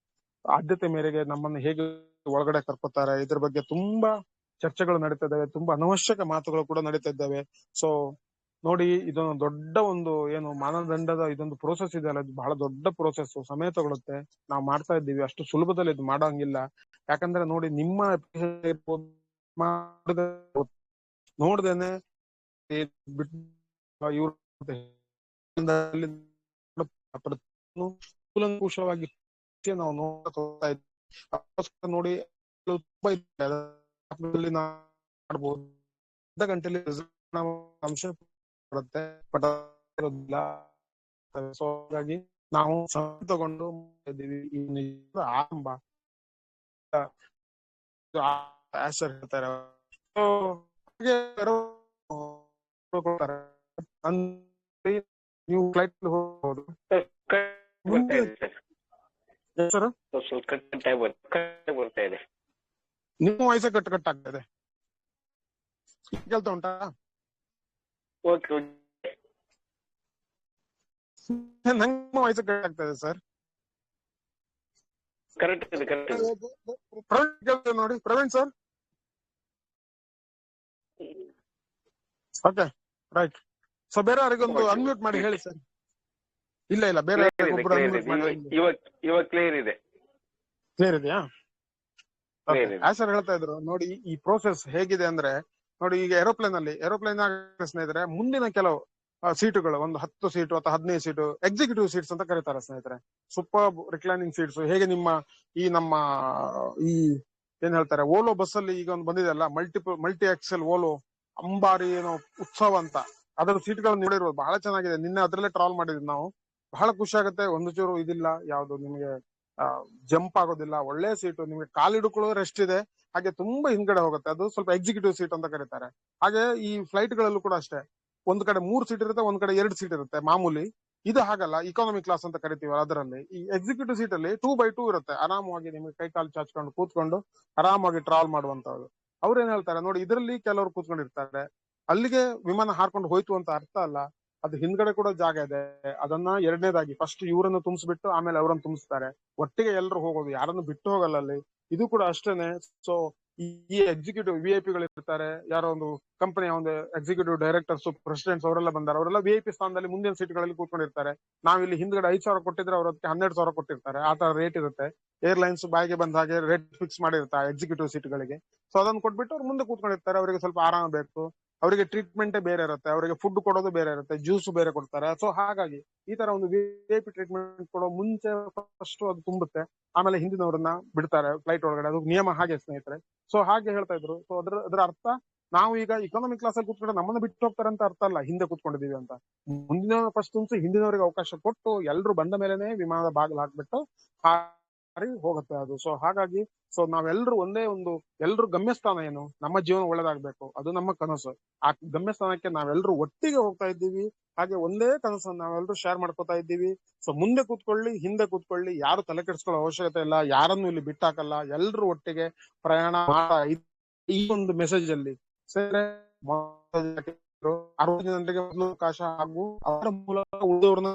ಆದ್ಯತೆ ಮೇರೆಗೆ ನಮ್ಮನ್ನು ಹೇಗೆ ಒಳಗಡೆ ಕರ್ಕೋತಾರೆ, ಇದ್ರ ಬಗ್ಗೆ ತುಂಬಾ ಚರ್ಚೆಗಳು ನಡೀತಾ ಇದ್ದಾವೆ, ತುಂಬಾ ಅನವಶ್ಯಕ ಮಾತುಗಳು ಕೂಡ ನಡೀತಾ ಇದ್ದಾವೆ. ಸೊ ನೋಡಿ, ಇದೊಂದು ದೊಡ್ಡ ಒಂದು ಏನು ಮಾನದಂಡದ ಇದೊಂದು ಪ್ರೋಸೆಸ್ ಇದೆ ಅಲ್ಲ, ಇದು ಬಹಳ ದೊಡ್ಡ ಪ್ರೋಸೆಸ್, ಸಮಯ ತಗೊಳುತ್ತೆ. ನಾವು ಮಾಡ್ತಾ ಇದ್ದೀವಿ, ಅಷ್ಟು ಸುಲಭದಲ್ಲಿ ಇದು ಮಾಡಂಗಿಲ್ಲ. ಯಾಕಂದ್ರೆ ನೋಡಿ, ನಿಮ್ಮ ನೋಡ್ದೇನೆ ಕೂಲಂಕುಷವಾಗಿ ನಾವು ನೋಡ್ತಾ ಇದ್ದೀವಿ. ನೋಡಿ, ಮಾಡ್ಬೋದು, ಅರ್ಧ ಗಂಟೆಯಲ್ಲಿ ಅಂಶ ಬರುತ್ತೆ, ಬಟ್ ಸೊ ಹಾಗಾಗಿ ನಾವು ಸಮಯ ತಗೊಂಡು ಇದ್ದೀವಿ. ಆರಂಭ ಆಶರ್ ಹೇಳ್ತಾರೆ, ನೀವು ಫ್ಲೈಟ್ ಹೋಗ್ಬೋದು. ಬರ್ತಾ ಇದೆ, ನಿಮ್ಮ ವಯಸ್ಸೇ ಕಟ್ ಆಗ್ತಾ ಇದೆ. ಕೇಳ್ತಾ ಉಂಟಾ? ನಂಗೆ ವಯಸ್ಸು ಕಟ್ ಆಗ್ತಾ ಇದೆ ಸರ್. ನೋಡಿ Praveen sir. Okay, right. So ಬೇರೆಯವರಿಗೊಂದು ಅನ್ಮ್ಯೂಟ್ ಮಾಡಿ ಹೇಳಿ ಸರ್. ಇಲ್ಲ ಇಲ್ಲ, ಬೇರೆ ಕ್ಲಿಯರ್ ಇದೆ, ಒಬ್ಬರು ಕ್ಲಿಯರ್ ಅನ್ಮ್ಯೂಟ್ ಇದೆ. ಮಾಡಿ. ಇವಾಗ ಕ್ಲಿಯರ್ ಇದೆ, ಕ್ಲಿಯರ್ ಇದೆಯಾ? ಓಕೆ. ಕ್ಲಿಯರ್ ಇದೆ. ಸರ್ ಹೇಳ್ತಾ ಇದ್ರು ನೋಡಿ ಈ ಪ್ರೋಸೆಸ್ ಹೇಗಿದೆ ಅಂದ್ರೆ, ನೋಡಿ ಈಗ ಏರೋಪ್ಲೇನ್ ಸ್ನೇಹಿತರೆ ಮುಂದಿನ ಕೆಲವು ಸೀಟುಗಳು ಒಂದು 10 ಸೀಟು ಅಥವಾ 15 ಸೀಟು ಎಕ್ಸಿಕ್ಯೂಟಿವ್ ಸೀಟ್ಸ್ ಅಂತ ಕರೀತಾರೆ ಸ್ನೇಹಿತರೆ. Super reclining seats. ಹೇಗೆ ನಮ್ಮ ಈ ಏನ್ ಹೇಳ್ತಾರೆ ಓಲೋ ಬಸ್ ಅಲ್ಲಿ ಈಗ ಒಂದು ಬಂದಿದೆ ಅಲ್ಲ, ಮಲ್ಟಿ ಎಕ್ಸೆಲ್ ಓಲೋ ಅಂಬಾರಿ ಏನೋ ಉತ್ಸವ ಅಂತ, ಅದರ ಸೀಟ್ಗಳನ್ನು ನೋಡಿರೋದು ಬಹಳ ಚೆನ್ನಾಗಿದೆ. ನಿನ್ನೆ ಅದ್ರಲ್ಲೇ ಟ್ರಾವೆಲ್ ಮಾಡಿದ್ವಿ ನಾವು. ಬಹಳ ಖುಷಿ ಆಗುತ್ತೆ. ಒಂದು ಚೂರು ಇದಿಲ್ಲ, ಯಾವ್ದು ನಿಮಗೆ ಜಂಪ್ ಆಗೋದಿಲ್ಲ. ಒಳ್ಳೆ ಸೀಟು, ನಿಮಗೆ ಕಾಲಿಡ್ಕೊಳ್ಳೋ ರೆಸ್ಟ್ ಇದೆ. ಹಾಗೆ ತುಂಬಾ ಹಿಂದ್ಗಡೆ ಹೋಗುತ್ತೆ. ಅದು ಸ್ವಲ್ಪ ಎಕ್ಸಿಕ್ಯೂಟಿವ್ ಸೀಟ್ ಅಂತ ಕರೀತಾರೆ. ಹಾಗೆ ಈ ಫ್ಲೈಟ್ ಗಳಲ್ಲೂ ಕೂಡ ಅಷ್ಟೇ, ಒಂದ್ ಕಡೆ 3 ಸೀಟ್ ಇರುತ್ತೆ, ಒಂದ್ ಕಡೆ 2 ಸೀಟ್ ಇರುತ್ತೆ ಮಾಮೂಲಿ. ಇದು ಹಾಗಲ್ಲ, ಇಕಾನಮಿ ಕ್ಲಾಸ್ ಅಂತ ಕರಿತೀವಿ. ಅದರಲ್ಲಿ ಈ ಎಕ್ಸಿಕ್ಯೂಟಿವ್ ಸೀಟ್ ಅಲ್ಲಿ 2x2 ಇರುತ್ತೆ. ಆರಾಮವಾಗಿ ನಿಮಗೆ ಕೈ ಕಾಲು ಚಾಚ್ಕೊಂಡು ಕೂತ್ಕೊಂಡು ಆರಾಮಾಗಿ ಟ್ರಾವೆಲ್ ಮಾಡುವಂತದ್ದು. ಅವ್ರು ಏನ್ ಹೇಳ್ತಾರೆ ನೋಡಿ, ಇದರಲ್ಲಿ ಕೆಲವರು ಕೂತ್ಕೊಂಡಿರ್ತಾರೆ. ಅಲ್ಲಿಗೆ ವಿಮಾನ ಹಾರ್ಕೊಂಡು ಹೋಯ್ತು ಅಂತ ಅರ್ಥ ಅಲ್ಲ. ಅದು ಹಿಂದ್ಗಡೆ ಕೂಡ ಜಾಗ ಇದೆ. ಅದನ್ನ ಎರಡನೇದಾಗಿ ಫಸ್ಟ್ ಇವರನ್ನು ತುಂಬಿಸ್ಬಿಟ್ಟು ಆಮೇಲೆ ಅವರನ್ನು ತುಂಬಿಸ್ತಾರೆ. ಒಟ್ಟಿಗೆ ಎಲ್ಲರೂ ಹೋಗೋದು, ಯಾರನ್ನು ಬಿಟ್ಟು ಹೋಗಲ್ಲ ಅಲ್ಲಿ. ಇದು ಕೂಡ ಅಷ್ಟೇನೆ. ಸೊ ಈ ಎಕ್ಸಿಕ್ಯೂಟಿವ್ VIP ಗಳು ಇರ್ತಾರೆ. ಯಾರೋ ಒಂದು ಕಂಪನಿಯ ಒಂದು ಎಕ್ಸಿಕ್ಯೂಟಿವ್ ಡೈರೆಕ್ಟರ್ಸ್, ಪ್ರೆಸಿಡೆಂಟ್ಸ್ ಅವರೆಲ್ಲ ಬಂದಾರೆ. ಅವರೆಲ್ಲ VIP ಸ್ಥಾನದಲ್ಲಿ ಮುಂದಿನ ಸೀಟ್ಗಳಲ್ಲಿ ಕೂತ್ಕೊಂಡಿರ್ತಾರೆ. ನಾವಿಲ್ಲಿ ಹಿಂದ್ಗಡೆ 5,000 ಕೊಟ್ಟಿದ್ರೆ ಅವ್ರ ಅದಕ್ಕೆ 12,000 ಕೊಟ್ಟಿರ್ತಾರೆ. ಆ ತರ ರೇಟ್ ಇರುತ್ತೆ. ಏರ್ಲೈನ್ಸ್ ಬಾಯಿಗೆ ಬಂದ ಹಾಗೆ ರೇಟ್ ಫಿಕ್ಸ್ ಮಾಡಿರ್ತಾರೆ ಎಕ್ಸಿಕ್ಯೂಟಿವ್ ಸೀಟ್ಗಳಿಗೆ. ಸೊ ಅದನ್ನ ಕೊಟ್ಬಿಟ್ಟು ಅವ್ರು ಮುಂದೆ ಕೂತ್ಕೊಂಡಿರ್ತಾರೆ. ಅವರಿಗೆ ಸ್ವಲ್ಪ ಆರಾಮ ಬೇಕು, ಅವರಿಗೆ ಟ್ರೀಟ್ಮೆಂಟೇ ಬೇರೆ ಇರುತ್ತೆ, ಅವರಿಗೆ ಫುಡ್ ಕೊಡೋದು ಬೇರೆ ಇರುತ್ತೆ, ಜ್ಯೂಸ್ ಬೇರೆ ಕೊಡ್ತಾರೆ. ಸೊ ಹಾಗಾಗಿ ಈ ತರ ಒಂದು VIP ಟ್ರೀಟ್ಮೆಂಟ್ ಕೊಡೋ ಮುಂಚೆ ಫಸ್ಟ್ ಅದು ತುಂಬುತ್ತೆ, ಆಮೇಲೆ ಹಿಂದಿನವ್ರನ್ನ ಬಿಡ್ತಾರೆ ಫ್ಲೈಟ್ ಒಳಗಡೆ. ಅದು ನಿಯಮ ಹಾಗೆ ಸ್ನೇಹಿತರೆ. ಸೊ ಹಾಗೆ ಹೇಳ್ತಾ ಇದ್ರು. ಸೊ ಅದ್ರ ಅರ್ಥ, ನಾವು ಈಗ ಇಕಾನಮಿ ಕ್ಲಾಸ್ ಅಲ್ಲಿ ಕೂತ್ಕೊಂಡ್ರೆ ನಮ್ಮನ್ನ ಬಿಟ್ಟು ಹೋಗ್ತಾರೆ ಅಂತ ಅರ್ಥ ಅಲ್ಲ, ಹಿಂದೆ ಕೂತ್ಕೊಂಡಿದೀವಿ ಅಂತ. ಮುಂದಿನ ಫಸ್ಟ್ ತುಂಬಿಸಿ ಹಿಂದಿನವರಿಗೆ ಅವಕಾಶ ಕೊಟ್ಟು ಎಲ್ರು ಬಂದ ಮೇಲೆನೆ ವಿಮಾನದ ಬಾಗಿಲು ಹಾಕ್ಬಿಟ್ಟು ಹಾರಿ ಹೋಗುತ್ತೆ ಅದು. ಸೊ ಹಾಗಾಗಿ ನಾವೆಲ್ಲರೂ ಒಂದೇ ಒಂದು, ಎಲ್ರು ಗಮ್ಯಸ್ಥಾನ ಏನು, ನಮ್ಮ ಜೀವನ ಒಳ್ಳೇದಾಗ್ಬೇಕು, ಅದು ನಮ್ಮ ಕನಸು. ಆ ಗಮ್ಯಸ್ಥಾನಕ್ಕೆ ನಾವೆಲ್ಲರೂ ಒಟ್ಟಿಗೆ ಹೋಗ್ತಾ ಇದ್ದೀವಿ. ಹಾಗೆ ಒಂದೇ ಕನಸನ್ನು ನಾವೆಲ್ಲರೂ ಶೇರ್ ಮಾಡ್ಕೋತಾ ಇದ್ದೀವಿ. ಸೊ ಮುಂದೆ ಕೂತ್ಕೊಳ್ಳಿ, ಹಿಂದೆ ಕೂತ್ಕೊಳ್ಳಿ, ಯಾರು ತಲೆ ಕೆಡಿಸ್ಕೊಳ್ಳೋ ಅವಶ್ಯಕತೆ ಇಲ್ಲ, ಯಾರನ್ನು ಇಲ್ಲಿ ಬಿಟ್ಟಾಕಲ್ಲ. ಎಲ್ರು ಒಟ್ಟಿಗೆ ಪ್ರಯಾಣ ಈ ಒಂದು ಮೆಸೇಜ್ ಅಲ್ಲಿ ಸರಿ 60 ಜನರಿಗೆ ಮೊದಲು ಅವಕಾಶ ಹಾಗೂ ಅವರ ಮೂಲಕ ಉಳಿದವ್ರನ್ನ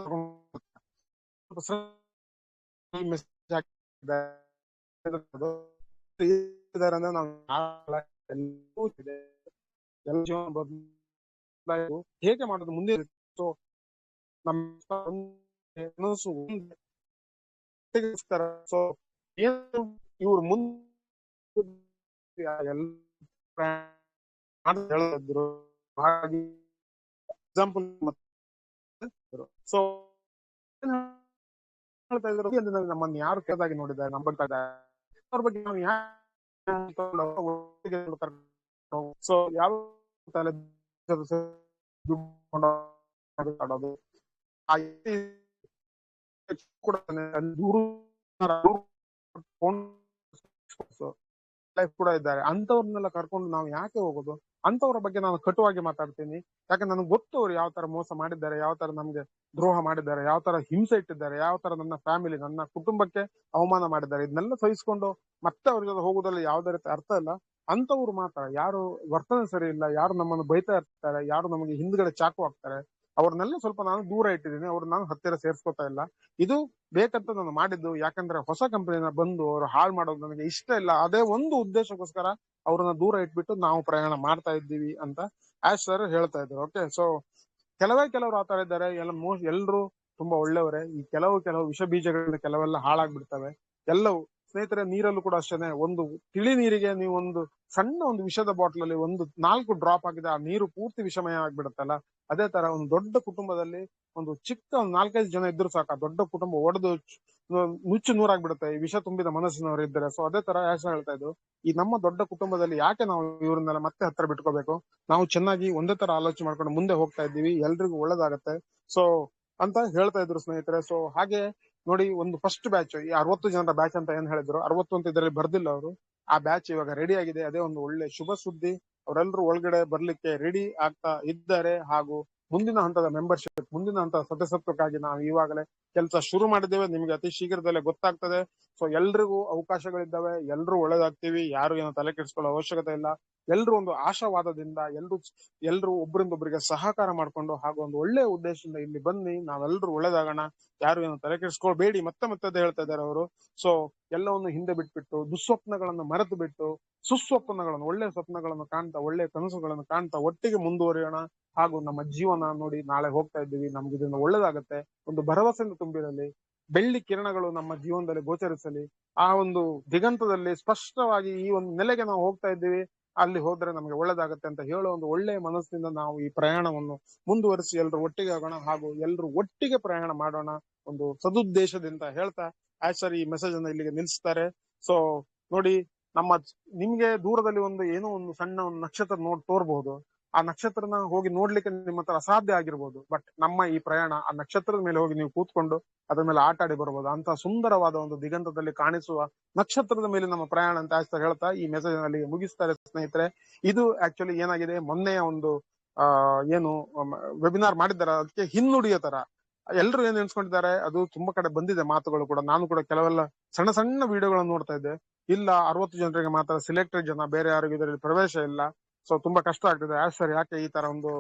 ಹೇಗೆ ಮಾಡೋದು ಮುಂದೆ. ಸೊ ನಮ್ಮ ಸೊ ಏನು ಇವ್ರು ಮುಂದೆ ಹೇಳಿದ್ರು. ಹಾಗೆ ಎಕ್ಸಾಂಪಲ್ ಸೊ ಹೇಳ್ತಾ ಇದ್ರು, ನಮ್ಮನ್ನು ಯಾರು ಕೇಳದಾಗಿ ನೋಡಿದ್ದಾರೆ, ನಂಬರ್ತಾ ಇದ್ದಾರೆ, ಅವ್ರ ಬಗ್ಗೆ ನಾವು ಸೊ ಯಾವ ಲೈಫ್ ಕೂಡ ಇದ್ದಾರೆ. ಅಂತವ್ರನ್ನೆಲ್ಲ ಕರ್ಕೊಂಡು ನಾವು ಯಾಕೆ ಹೋಗೋದು? ಅಂತವ್ರ ಬಗ್ಗೆ ನಾನು ಕಟುವಾಗಿ ಮಾತಾಡ್ತೀನಿ. ಯಾಕಂದ್ರೆ ನನಗೆ ಗೊತ್ತು ಅವ್ರು ಯಾವ ತರ ಮೋಸ ಮಾಡಿದ್ದಾರೆ, ಯಾವ ತರ ನಮ್ಗೆ ದ್ರೋಹ ಮಾಡಿದ್ದಾರೆ, ಯಾವ ತರ ಹಿಂಸೆ ಇಟ್ಟಿದ್ದಾರೆ, ಯಾವ ತರ ನನ್ನ ಫ್ಯಾಮಿಲಿ, ನನ್ನ ಕುಟುಂಬಕ್ಕೆ ಅವಮಾನ ಮಾಡಿದ್ದಾರೆ. ಇದನ್ನೆಲ್ಲ ಸಹಿಸ್ಕೊಂಡು ಮತ್ತೆ ಅವ್ರ ಜೊತೆ ಹೋಗೋದ್ರಲ್ಲಿ ಯಾವ್ದೇ ರೀತಿ ಅರ್ಥ ಇಲ್ಲ. ಅಂತವ್ರು ಮಾತ್ರ, ಯಾರು ವರ್ತನೆ ಸರಿ ಇಲ್ಲ, ಯಾರು ನಮ್ಮನ್ನು ಬೈತಾ ಇರ್ತಾರೆ, ಯಾರು ನಮಗೆ ಹಿಂದ್ಗಡೆ ಚಾಕು ಹಾಕ್ತಾರೆ, ಅವ್ರನ್ನೆಲ್ಲ ಸ್ವಲ್ಪ ನಾನು ದೂರ ಇಟ್ಟಿದ್ದೀನಿ. ಅವ್ರು ನಾನು ಹತ್ತಿರ ಸೇರ್ಸ್ಕೊತಾ ಇಲ್ಲ. ಇದು ಬೇಕಂತ ನಾನು ಮಾಡಿದ್ದು. ಯಾಕಂದ್ರೆ ಹೊಸ ಕಂಪನಿನ ಬಂದು ಅವರು ಹಾಳು ಮಾಡೋದು ನನಗೆ ಇಷ್ಟ ಇಲ್ಲ. ಅದೇ ಒಂದು ಉದ್ದೇಶಕ್ಕೋಸ್ಕರ ಅವ್ರನ್ನ ದೂರ ಇಟ್ಬಿಟ್ಟು ನಾವು ಪ್ರಯಾಣ ಮಾಡ್ತಾ ಇದ್ದೀವಿ ಅಂತ ಸರ್ ಹೇಳ್ತಾ ಇದ್ರು. ಓಕೆ. ಸೊ ಕೆಲವರು ಆತರ ಇದ್ದಾರೆ. ಎಲ್ರು ತುಂಬಾ ಒಳ್ಳೆಯವರೇ. ಈ ಕೆಲವು ವಿಷ ಬೀಜಗಳಿಂದ ಕೆಲವೆಲ್ಲ ಹಾಳಾಗ್ಬಿಡ್ತವೆ ಎಲ್ಲವೂ. ಸ್ನೇಹಿತರೆ, ನೀರಲ್ಲೂ ಕೂಡ ಅಷ್ಟೇನೆ. ಒಂದು ತಿಳಿ ನೀರಿಗೆ ನೀವು ಒಂದು ಸಣ್ಣ ಒಂದು ವಿಷದ ಬಾಟ್ಲ್ ಅಲ್ಲಿ ಒಂದು 4 ಡ್ರಾಪ್ ಹಾಕಿದ್ರೆ ಆ ನೀರು ಪೂರ್ತಿ ವಿಷಮಯ ಆಗ್ಬಿಡುತ್ತಲ್ಲ. ಅದೇ ತರ ಒಂದು ದೊಡ್ಡ ಕುಟುಂಬದಲ್ಲಿ ಒಂದು ಚಿಕ್ಕ 4-5 ಜನ ಇದ್ರು ಸಾಕು, ಆ ದೊಡ್ಡ ಕುಟುಂಬ ಒಡೆದು ನುಚ್ಚು ನೂರಾಗ್ಬಿಡುತ್ತೆ ಈ ವಿಷ ತುಂಬಿದ ಮನಸ್ಸಿನವರು ಇದ್ದಾರೆ. ಸೊ ಅದೇ ತರ ಹೇಳ್ತಾ ಇದ್ರು, ಈ ನಮ್ಮ ದೊಡ್ಡ ಕುಟುಂಬದಲ್ಲಿ ಯಾಕೆ ನಾವು ಇವ್ರನ್ನೆಲ್ಲ ಮತ್ತೆ ಹತ್ರ ಬಿಟ್ಕೋಬೇಕು? ನಾವು ಚೆನ್ನಾಗಿ ಒಂದೇ ತರ ಆಲೋಚನೆ ಮಾಡ್ಕೊಂಡು ಮುಂದೆ ಹೋಗ್ತಾ ಇದ್ದೀವಿ, ಎಲ್ರಿಗೂ ಒಳ್ಳೇದಾಗತ್ತೆ. ಸೊ ಅಂತ ಹೇಳ್ತಾ ಇದ್ರು ಸ್ನೇಹಿತರೆ. ಸೊ ಹಾಗೆ ನೋಡಿ, ಒಂದು ಫಸ್ಟ್ ಬ್ಯಾಚ್, ಈ 60 ಜನರ ಬ್ಯಾಚ್ ಅಂತ ಏನ್ ಹೇಳಿದ್ರು, 60 ಅಂತ ಇದರಲ್ಲಿ ಬರ್ದಿಲ್ಲ ಅವರು. ಆ ಬ್ಯಾಚ್ ಇವಾಗ ರೆಡಿ ಆಗಿದೆ. ಅದೇ ಒಂದು ಒಳ್ಳೆ ಶುಭ ಸುದ್ದಿ. ಅವರೆಲ್ಲರೂ ಒಳಗಡೆ ಬರ್ಲಿಕ್ಕೆ ರೆಡಿ ಆಗ್ತಾ ಇದ್ದಾರೆ. ಹಾಗೂ ಮುಂದಿನ ಹಂತದ ಮೆಂಬರ್ಶಿಪ್, ಮುಂದಿನ ಹಂತದ ಸದಸ್ಯತ್ವಕ್ಕಾಗಿ ನಾವು ಇವಾಗಲೇ ಕೆಲಸ ಶುರು ಮಾಡಿದ್ದೇವೆ. ನಿಮ್ಗೆ ಅತಿ ಶೀಘ್ರದಲ್ಲೇ ಗೊತ್ತಾಗ್ತದೆ. ಸೊ ಎಲ್ರಿಗೂ ಅವಕಾಶಗಳಿದ್ದಾವೆ, ಎಲ್ರೂ ಒಳ್ಳೇದಾಗ್ತೀವಿ. ಯಾರು ಏನೋ ತಲೆ ಕೆಡಿಸ್ಕೊಳ್ಳೋ ಅವಶ್ಯಕತೆ ಇಲ್ಲ. ಎಲ್ರು ಒಂದು ಆಶಾವಾದದಿಂದ ಎಲ್ರು ಒಬ್ಬರಿಂದೊಬ್ಬರಿಗೆ ಸಹಕಾರ ಮಾಡ್ಕೊಂಡು ಹಾಗೂ ಒಂದು ಒಳ್ಳೆ ಉದ್ದೇಶದಿಂದ ಇಲ್ಲಿ ಬನ್ನಿ, ನಾವೆಲ್ಲರೂ ಒಳ್ಳೇದಾಗೋಣ, ಯಾರು ಏನು ತಲೆ ಕೆಡಿಸ್ಕೊಳ್ಬೇಡಿ ಮತ್ತೆ ಮತ್ತೆ ಅದೇ ಹೇಳ್ತಾ ಇದ್ದಾರೆ ಅವರು. ಸೊ ಎಲ್ಲವನ್ನು ಹಿಂದೆ ಬಿಟ್ಬಿಟ್ಟು ದುಸ್ವಪ್ನಗಳನ್ನು ಮರೆತು ಬಿಟ್ಟು ಸುಸ್ವಪ್ನಗಳನ್ನು, ಒಳ್ಳೆ ಸ್ವಪ್ನಗಳನ್ನು ಕಾಣ್ತಾ, ಒಳ್ಳೆ ಕನಸುಗಳನ್ನು ಕಾಣ್ತಾ ಒಟ್ಟಿಗೆ ಮುಂದುವರಿಯೋಣ. ಹಾಗೂ ನಮ್ಮ ಜೀವನ ನೋಡಿ, ನಾಳೆ ಹೋಗ್ತಾ ಇದ್ದೀವಿ, ನಮ್ಗೆ ಇದರಿಂದ ಒಳ್ಳೇದಾಗತ್ತೆ, ಒಂದು ಭರವಸೆಯಿಂದ ತುಂಬಿರಲಿ, ಬೆಳ್ಳಿ ಕಿರಣಗಳು ನಮ್ಮ ಜೀವನದಲ್ಲಿ ಗೋಚರಿಸಲಿ, ಆ ಒಂದು ದಿಗಂತದಲ್ಲಿ ಸ್ಪಷ್ಟವಾಗಿ ಈ ಒಂದು ನೆಲೆಗೆ ನಾವು ಹೋಗ್ತಾ ಇದ್ದೀವಿ, ಅಲ್ಲಿ ಹೋದ್ರೆ ನಮಗೆ ಒಳ್ಳೇದಾಗತ್ತೆ ಅಂತ ಹೇಳೋ ಒಂದು ಒಳ್ಳೆಯ ಮನಸ್ಸಿನಿಂದ ನಾವು ಈ ಪ್ರಯಾಣವನ್ನು ಮುಂದುವರಿಸಿ ಎಲ್ರು ಒಟ್ಟಿಗೆ ಆಗೋಣ ಹಾಗೂ ಎಲ್ರು ಒಟ್ಟಿಗೆ ಪ್ರಯಾಣ ಮಾಡೋಣ ಒಂದು ಸದುದ್ದೇಶದಿಂದ ಹೇಳ್ತಾ ಸರ್ ಈ ಮೆಸೇಜ್ ಅನ್ನ ಇಲ್ಲಿಗೆ ನಿಲ್ಲಿಸ್ತಾರೆ. ಸೊ ನೋಡಿ, ನಿಮ್ಗೆ ದೂರದಲ್ಲಿ ಏನೋ ಒಂದು ಸಣ್ಣ ಒಂದು ನಕ್ಷತ್ರ ತೋರ್ಬಹುದು. ಆ ನಕ್ಷತ್ರನ ಹೋಗಿ ನೋಡ್ಲಿಕ್ಕೆ ನಿಮ್ಮ ಹತ್ರ ಅಸಾಧ್ಯ ಆಗಿರ್ಬೋದು, ಬಟ್ ನಮ್ಮ ಈ ಪ್ರಯಾಣ ಆ ನಕ್ಷತ್ರದ ಮೇಲೆ ಹೋಗಿ ನೀವು ಕೂತ್ಕೊಂಡು ಅದ್ರ ಮೇಲೆ ಆಟ ಆಡಿ ಬರ್ಬೋದು. ಅಂತ ಸುಂದರವಾದ ಒಂದು ದಿಗಂತದಲ್ಲಿ ಕಾಣಿಸುವ ನಕ್ಷತ್ರದ ಮೇಲೆ ನಮ್ಮ ಪ್ರಯಾಣ ಅಂತ ಹೇಳ್ತಾ ಈ ಮೆಸೇಜ್ ನಲ್ಲಿ ಮುಗಿಸ್ತಾರೆ ಸ್ನೇಹಿತರೆ. ಇದು ಆಕ್ಚುಲಿ ಏನಾಗಿದೆ, ಮೊನ್ನೆಯ ಒಂದು ಏನು ವೆಬಿನಾರ್ ಮಾಡಿದ್ದಾರೆ ಅದಕ್ಕೆ ಹಿನ್ನುಡಿಯ ತರ ಎಲ್ರು ಏನ್ ಎನ್ಸ್ಕೊಂಡಿದ್ದಾರೆ, ಅದು ತುಂಬಾ ಕಡೆ ಬಂದಿದೆ ಮಾತುಗಳು ಕೂಡ. ನಾನು ಕೂಡ ಕೆಲವೆಲ್ಲ ಸಣ್ಣ ಸಣ್ಣ ವಿಡಿಯೋಗಳನ್ನು ನೋಡ್ತಾ ಇದ್ದೆ. ಇಲ್ಲ 60 ಜನರಿಗೆ ಮಾತ್ರ ಸಿಲೆಕ್ಟೆಡ್ ಜನ, ಬೇರೆ ಯಾರಿಗೂ ಇದರಲ್ಲಿ ಪ್ರವೇಶ ಇಲ್ಲ, ಸೊ ತುಂಬಾ ಕಷ್ಟ ಆಗ್ತಿದೆ. ಸರ್ ಯಾಕೆ ಈ ತರ ಒಂದು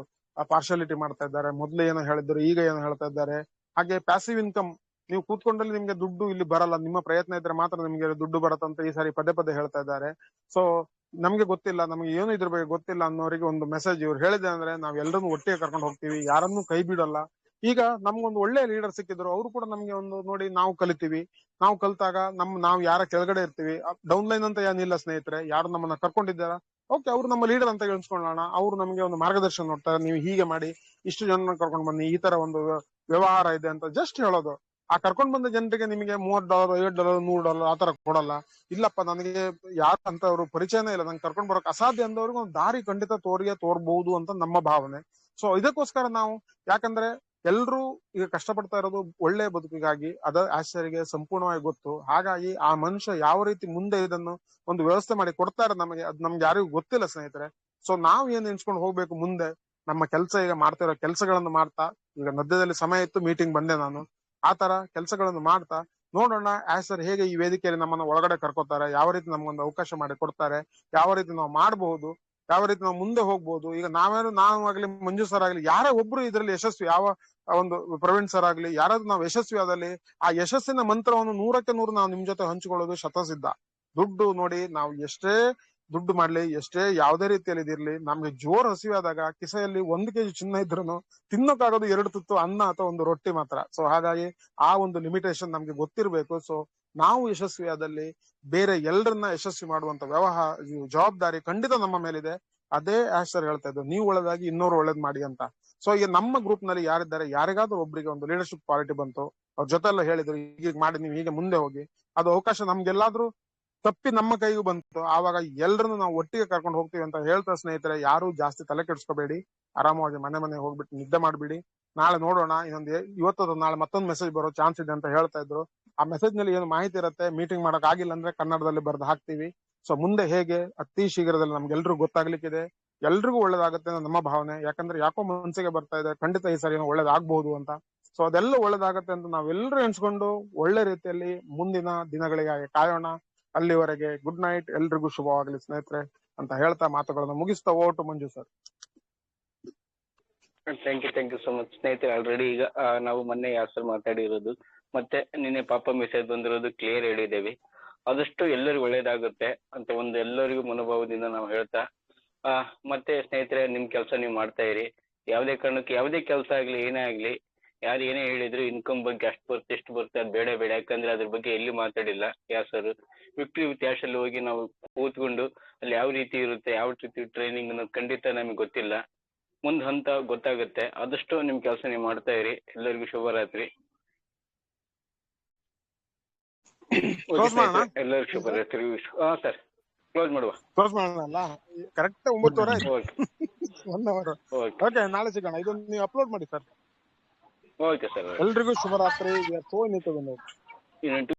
ಪಾರ್ಶಾಲಿಟಿ ಮಾಡ್ತಾ ಇದ್ದಾರೆ, ಮೊದ್ಲು ಏನೋ ಹೇಳಿದ್ರು ಈಗ ಏನೋ ಹೇಳ್ತಾ ಇದ್ದಾರೆ. ಹಾಗೆ ಪ್ಯಾಸಿವ್ ಇನ್ಕಮ್, ನೀವು ಕೂತ್ಕೊಂಡಲ್ಲಿ ನಿಮ್ಗೆ ದುಡ್ಡು ಇಲ್ಲಿ ಬರಲ್ಲ, ನಿಮ್ಮ ಪ್ರಯತ್ನ ಇದ್ರೆ ಮಾತ್ರ ನಿಮ್ಗೆ ದುಡ್ಡು ಬರತ್ತಂತ ಈ ಸಾರಿ ಪದೇ ಪದೇ ಹೇಳ್ತಾ ಇದ್ದಾರೆ. ಸೊ ನಮ್ಗೆ ಗೊತ್ತಿಲ್ಲ, ನಮ್ಗೆ ಏನು ಇದ್ರ ಬಗ್ಗೆ ಗೊತ್ತಿಲ್ಲ ಅನ್ನೋರಿಗೆ ಒಂದು ಮೆಸೇಜ್ ಇವ್ರು ಹೇಳಿದೆ ಅಂದ್ರೆ ನಾವ್ ಎಲ್ಲರನ್ನು ಒಟ್ಟಿಗೆ ಕರ್ಕೊಂಡು ಹೋಗ್ತೀವಿ, ಯಾರನ್ನೂ ಕೈ ಬಿಡಲ್ಲ. ಈಗ ನಮ್ಗೊಂದು ಒಳ್ಳೆ ಲೀಡರ್ ಸಿಕ್ಕಿದ್ರು, ಅವರು ಕೂಡ ನಮ್ಗೆ ಒಂದು ನೋಡಿ ನಾವು ಕಲಿತೀವಿ. ನಾವು ಕಲ್ತಾಗ ನಾವು ಯಾರ ಕೆಳಗಡೆ ಇರ್ತೀವಿ, ಡೌನ್ ಲೈನ್ ಅಂತ ಏನಿಲ್ಲ ಸ್ನೇಹಿತರೆ, ಯಾರು ನಮ್ಮನ್ನ ಕರ್ಕೊಂಡಿದ್ದಾರ ಓಕೆ, ಅವ್ರು ನಮ್ಮ ಲೀಡರ್ ಅಂತ ಎಣಿಸ್ಕೊಳ್ಳೋಣ. ಅವ್ರು ನಮ್ಗೆ ಒಂದು ಮಾರ್ಗದರ್ಶನ ನೋಡ್ತಾರೆ, ನೀವು ಹೀಗೆ ಮಾಡಿ, ಇಷ್ಟು ಜನ ಕರ್ಕೊಂಡು ಬನ್ನಿ, ಈ ತರ ಒಂದು ವ್ಯವಹಾರ ಇದೆ ಅಂತ ಜಸ್ಟ್ ಹೇಳೋದು. ಆ ಕರ್ಕೊಂಡ್ ಬಂದ ಜನರಿಗೆ ನಿಮಗೆ $30, $5, $100 ಆತರ ಕೊಡಲ್ಲ. ಇಲ್ಲಪ್ಪ ನನಗೆ ಯಾರು ಅಂತ ಅವ್ರು ಪರಿಚಯನೇ ಇಲ್ಲ, ನಂಗೆ ಕರ್ಕೊಂಡ್ ಬರೋಕ್ ಅಸಾಧ್ಯ ಅಂದವ್ರಿಗೆ ಒಂದು ದಾರಿ ಖಂಡಿತ ತೋರ್ಬಹುದು ಅಂತ ನಮ್ಮ ಭಾವನೆ. ಸೊ ಇದಕ್ಕೋಸ್ಕರ ನಾವು, ಯಾಕಂದ್ರೆ ಎಲ್ರು ಈಗ ಕಷ್ಟಪಡ್ತಾ ಇರೋದು ಒಳ್ಳೆ ಬದುಕಿಗಾಗಿ, ಅದ ಆಶ್ಚರ್ಯಗೆ ಸಂಪೂರ್ಣವಾಗಿ ಗೊತ್ತು. ಹಾಗಾಗಿ ಆ ಮನುಷ್ಯ ಯಾವ ರೀತಿ ಮುಂದೆ ಇದನ್ನು ಒಂದು ವ್ಯವಸ್ಥೆ ಮಾಡಿ ಕೊಡ್ತಾರೆ ನಮಗೆ, ಅದ್ ನಮ್ಗೆ ಯಾರಿಗೂ ಗೊತ್ತಿಲ್ಲ ಸ್ನೇಹಿತರೆ. ಸೊ ನಾವು ಏನ್ ಎನ್ಸ್ಕೊಂಡು ಹೋಗ್ಬೇಕು ಮುಂದೆ, ನಮ್ಮ ಕೆಲಸ ಈಗ ಮಾಡ್ತಾ ಇರೋ ಕೆಲಸಗಳನ್ನು ಮಾಡ್ತಾ, ಈಗ ಮಧ್ಯದಲ್ಲಿ ಸಮಯ ಇತ್ತು ಮೀಟಿಂಗ್ ಬಂದೆ ನಾನು, ಆ ತರ ಕೆಲಸಗಳನ್ನು ಮಾಡ್ತಾ ನೋಡೋಣ ಸರ್ ಹೇಗೆ ಈ ವೇದಿಕೆಯಲ್ಲಿ ನಮ್ಮನ್ನ ಒಳಗಡೆ ಕರ್ಕೋತಾರೆ, ಯಾವ ರೀತಿ ನಮ್ಗೊಂದು ಅವಕಾಶ ಮಾಡಿ ಕೊಡ್ತಾರೆ, ಯಾವ ರೀತಿ ನಾವು ಮಾಡಬಹುದು, ಯಾವ ರೀತಿ ನಾವು ಮುಂದೆ ಹೋಗ್ಬೋದು. ಈಗ ನಾವಾಗ್ಲಿ ಮಂಜು ಸರ್ ಆಗ್ಲಿ, ಯಾರೇ ಒಬ್ರು ಇದ್ರಲ್ಲಿ ಯಶಸ್ವಿ, ಯಾವ ಒಂದು ಪ್ರವೀಣ್ ಸರ್ ಆಗ್ಲಿ, ಯಾರಾದ್ರೂ ನಾವು ಯಶಸ್ವಿ ಆದಲ್ಲಿ ಆ ಯಶಸ್ಸಿನ ಮಂತ್ರವನ್ನು 100ಕ್ಕೆ 100 ನಾವು ನಿಮ್ ಜೊತೆ ಹಂಚಿಕೊಳ್ಳೋದು ಶತಸಿದ್ಧ. ದುಡ್ಡು ನೋಡಿ, ನಾವು ಎಷ್ಟೇ ದುಡ್ಡು ಮಾಡ್ಲಿ, ಎಷ್ಟೇ ಯಾವ್ದೇ ರೀತಿಯಲ್ಲಿ ಇದಿರ್ಲಿ, ನಮ್ಗೆ ಜೋರ್ ಹಸಿವಾದಾಗ ಕಿಸೆಯಲ್ಲಿ 1 kg ಚಿನ್ನ ಇದ್ರೂ ತಿನ್ನೋಕ್ಕಾಗೋದು 2 ತುತ್ತು ಅನ್ನ ಅಥವಾ ಒಂದು ರೊಟ್ಟಿ ಮಾತ್ರ. ಸೊ ಹಾಗಾಗಿ ಆ ಒಂದು ಲಿಮಿಟೇಷನ್ ನಮ್ಗೆ ಗೊತ್ತಿರ್ಬೇಕು. ಸೊ ನಾವು ಯಶಸ್ವಿ ಆದಲ್ಲಿ ಬೇರೆ ಎಲ್ಲರನ್ನ ಯಶಸ್ವಿ ಮಾಡುವಂತ ಜವಾಬ್ದಾರಿ ಖಂಡಿತ ನಮ್ಮ ಮೇಲಿದೆ. ಅದೇ ಸರ್ ಹೇಳ್ತಾ ಇದ್ದು, ನೀವು ಒಳ್ಳೇದಾಗಿ ಇನ್ನೋರು ಒಳ್ಳೇದ್ ಮಾಡಿ ಅಂತ. ಸೊ ಈಗ ನಮ್ಮ ಗ್ರೂಪ್ ನಲ್ಲಿ ಯಾರಿದ್ದಾರೆ, ಯಾರಿಗಾದ್ರೂ ಒಬ್ರಿಗೆ ಒಂದು ಲೀಡರ್ಶಿಪ್ ಕ್ವಾಲಿಟಿ ಬಂತು, ಅವ್ರ ಜೊತೆ ಎಲ್ಲ ಹೇಳಿದ್ರು ಹೀಗೆ ಮಾಡಿ, ನೀವು ಹೀಗೆ ಮುಂದೆ ಹೋಗಿ, ಅದು ಅವಕಾಶ ನಮ್ಗೆಲ್ಲಾದ್ರೂ ತಪ್ಪಿ ನಮ್ಮ ಕೈಗೂ ಬಂತು, ಆವಾಗ ಎಲ್ಲರನ್ನು ನಾವು ಒಟ್ಟಿಗೆ ಕರ್ಕೊಂಡು ಹೋಗ್ತೀವಿ ಅಂತ ಹೇಳ್ತಾ ಸ್ನೇಹಿತರೆ, ಯಾರು ಜಾಸ್ತಿ ತಲೆ ಕೆಡಿಸ್ಕೋಬೇಡಿ, ಆರಾಮವಾಗಿ ಮನೆ ಹೋಗ್ಬಿಟ್ಟು ನಿದ್ದೆ ಮಾಡ್ಬಿಡಿ. ನಾಳೆ ನೋಡೋಣ, ಇವತ್ತು ನಾಳೆ ಮತ್ತೊಂದು ಮೆಸೇಜ್ ಬರೋ ಚಾನ್ಸ್ ಇದೆ ಅಂತ ಹೇಳ್ತಾ ಇದ್ರು. ಆ ಮೆಸೇಜ್ ನಲ್ಲಿ ಏನು ಮಾಹಿತಿ ಇರುತ್ತೆ, ಮೀಟಿಂಗ್ ಮಾಡಕ್ ಆಗಿಲ್ಲ ಅಂದ್ರೆ ಕನ್ನಡದಲ್ಲಿ ಬರ್ದು ಹಾಕ್ತಿವಿ. ಸೊ ಮುಂದೆ ಹೇಗೆ ಅತಿ ಶೀಘ್ರದಲ್ಲಿ ನಮ್ಗೆಲ್ರಿಗೂ ಗೊತ್ತಾಗ್ಲಿಕ್ಕಿದೆ, ಎಲ್ರಿಗೂ ಒಳ್ಳೇದಾಗುತ್ತೆ ಅನ್ನೋ ನಮ್ಮ ಭಾವನೆ. ಯಾಕಂದ್ರೆ ಯಾಕೋ ಮನಸ್ಸಿಗೆ ಬರ್ತಾ ಇದೆ, ಖಂಡಿತ ಈ ಸರಿ ಒಳ್ಳೇದಾಗಬಹುದು ಅಂತ. ಸೊ ಅದೆಲ್ಲ ಒಳ್ಳೇದಾಗತ್ತೆ ಅಂತ ನಾವೆಲ್ಲರೂ ಎಣಿಸ್ಕೊಂಡು ಒಳ್ಳೆ ರೀತಿಯಲ್ಲಿ ಮುಂದಿನ ದಿನಗಳಿಗಾಗಿ ಕಾಯೋಣ. ಅಲ್ಲಿವರೆಗೆ ಗುಡ್ ನೈಟ್, ಎಲ್ರಿಗೂ ಶುಭವಾಗಲಿ ಸ್ನೇಹಿತರೆ ಅಂತ ಹೇಳ್ತಾ ಮಾತುಗಳನ್ನು ಮುಗಿಸ್ತಾ ಓಟು Manju sir. Thank you so much ಸ್ನೇಹಿತರೆ. ಆಲ್ರೆಡಿ ಈಗ ನಾವು ಮೊನ್ನೆ ಸರ್ ಮಾತಾಡಿರೋದು ಮತ್ತೆ ನಿನ್ನೆ ಪಾಪ ಮೆಸೇಜ್ ಬಂದಿರೋದು ಕ್ಲಿಯರ್ ಹೇಳಿದ್ದೇವೆ. ಆದಷ್ಟು ಎಲ್ಲರಿಗೂ ಒಳ್ಳೇದಾಗುತ್ತೆ ಅಂತ ಒಂದು ಎಲ್ಲರಿಗೂ ಮನೋಭಾವದಿಂದ ನಾವು ಹೇಳ್ತಾ, ಮತ್ತೆ ಸ್ನೇಹಿತರೆ, ನಿಮ್ ಕೆಲಸ ನೀವು ಮಾಡ್ತಾ ಇರಿ. ಯಾವುದೇ ಕಾರಣಕ್ಕೆ ಯಾವುದೇ ಕೆಲಸ ಆಗ್ಲಿ, ಏನೇ ಆಗ್ಲಿ, ಯಾರು ಏನೇ ಹೇಳಿದ್ರು ಇನ್ಕಮ್ ಬಗ್ಗೆ ಅಷ್ಟು ಬರುತ್ತೆ ಇಷ್ಟು ಬರುತ್ತೆ ಅದು ಬೇಡ, ಯಾಕಂದ್ರೆ ಅದ್ರ ಬಗ್ಗೆ ಎಲ್ಲಿ ಮಾತಾಡಿಲ್ಲ ಸರ್. ವಿಕ್ಟ್ರಿ ವಿತ್ ಯಾಶ್ ಅಲ್ಲಿ ಹೋಗಿ ನಾವು ಕೂತ್ಕೊಂಡು ಅಲ್ಲಿ ಯಾವ ರೀತಿ ಇರುತ್ತೆ, ಯಾವ ರೀತಿ ಟ್ರೈನಿಂಗ್ ಅನ್ನೋದು ಖಂಡಿತ ನಮಗೆ ಗೊತ್ತಿಲ್ಲ. ಮುಂದ್ ಹಂತ ಗೊತ್ತಾಗುತ್ತೆ. ಆದಷ್ಟು ನಿಮ್ ಕೆಲಸ ನೀವು ಮಾಡ್ತಾ ಇರಿ. ಎಲ್ಲರಿಗೂ ಶುಭರಾತ್ರಿ. ಎಲ್ಲರಿಗೂ ಶುಭರಾತ್ರಿ. ಸರ್ ಕ್ಲೋಸ್ ಮಾಡುವ. ಕ್ಲೋಸ್ ಮಾಡೋಣ ಕರೆಕ್ಟ್ 9:30 1 ಅವರ್. ಓಕೆ, ನಾಳೆ ಸಿಗೋಣ. ಇದೊಂದು ನೀವು ಅಪ್ಲೋಡ್ ಮಾಡಿ ಸರ್. Okay sir. ಎಲ್ರಿಗೂ ಶುಭರಾತ್ರಿ.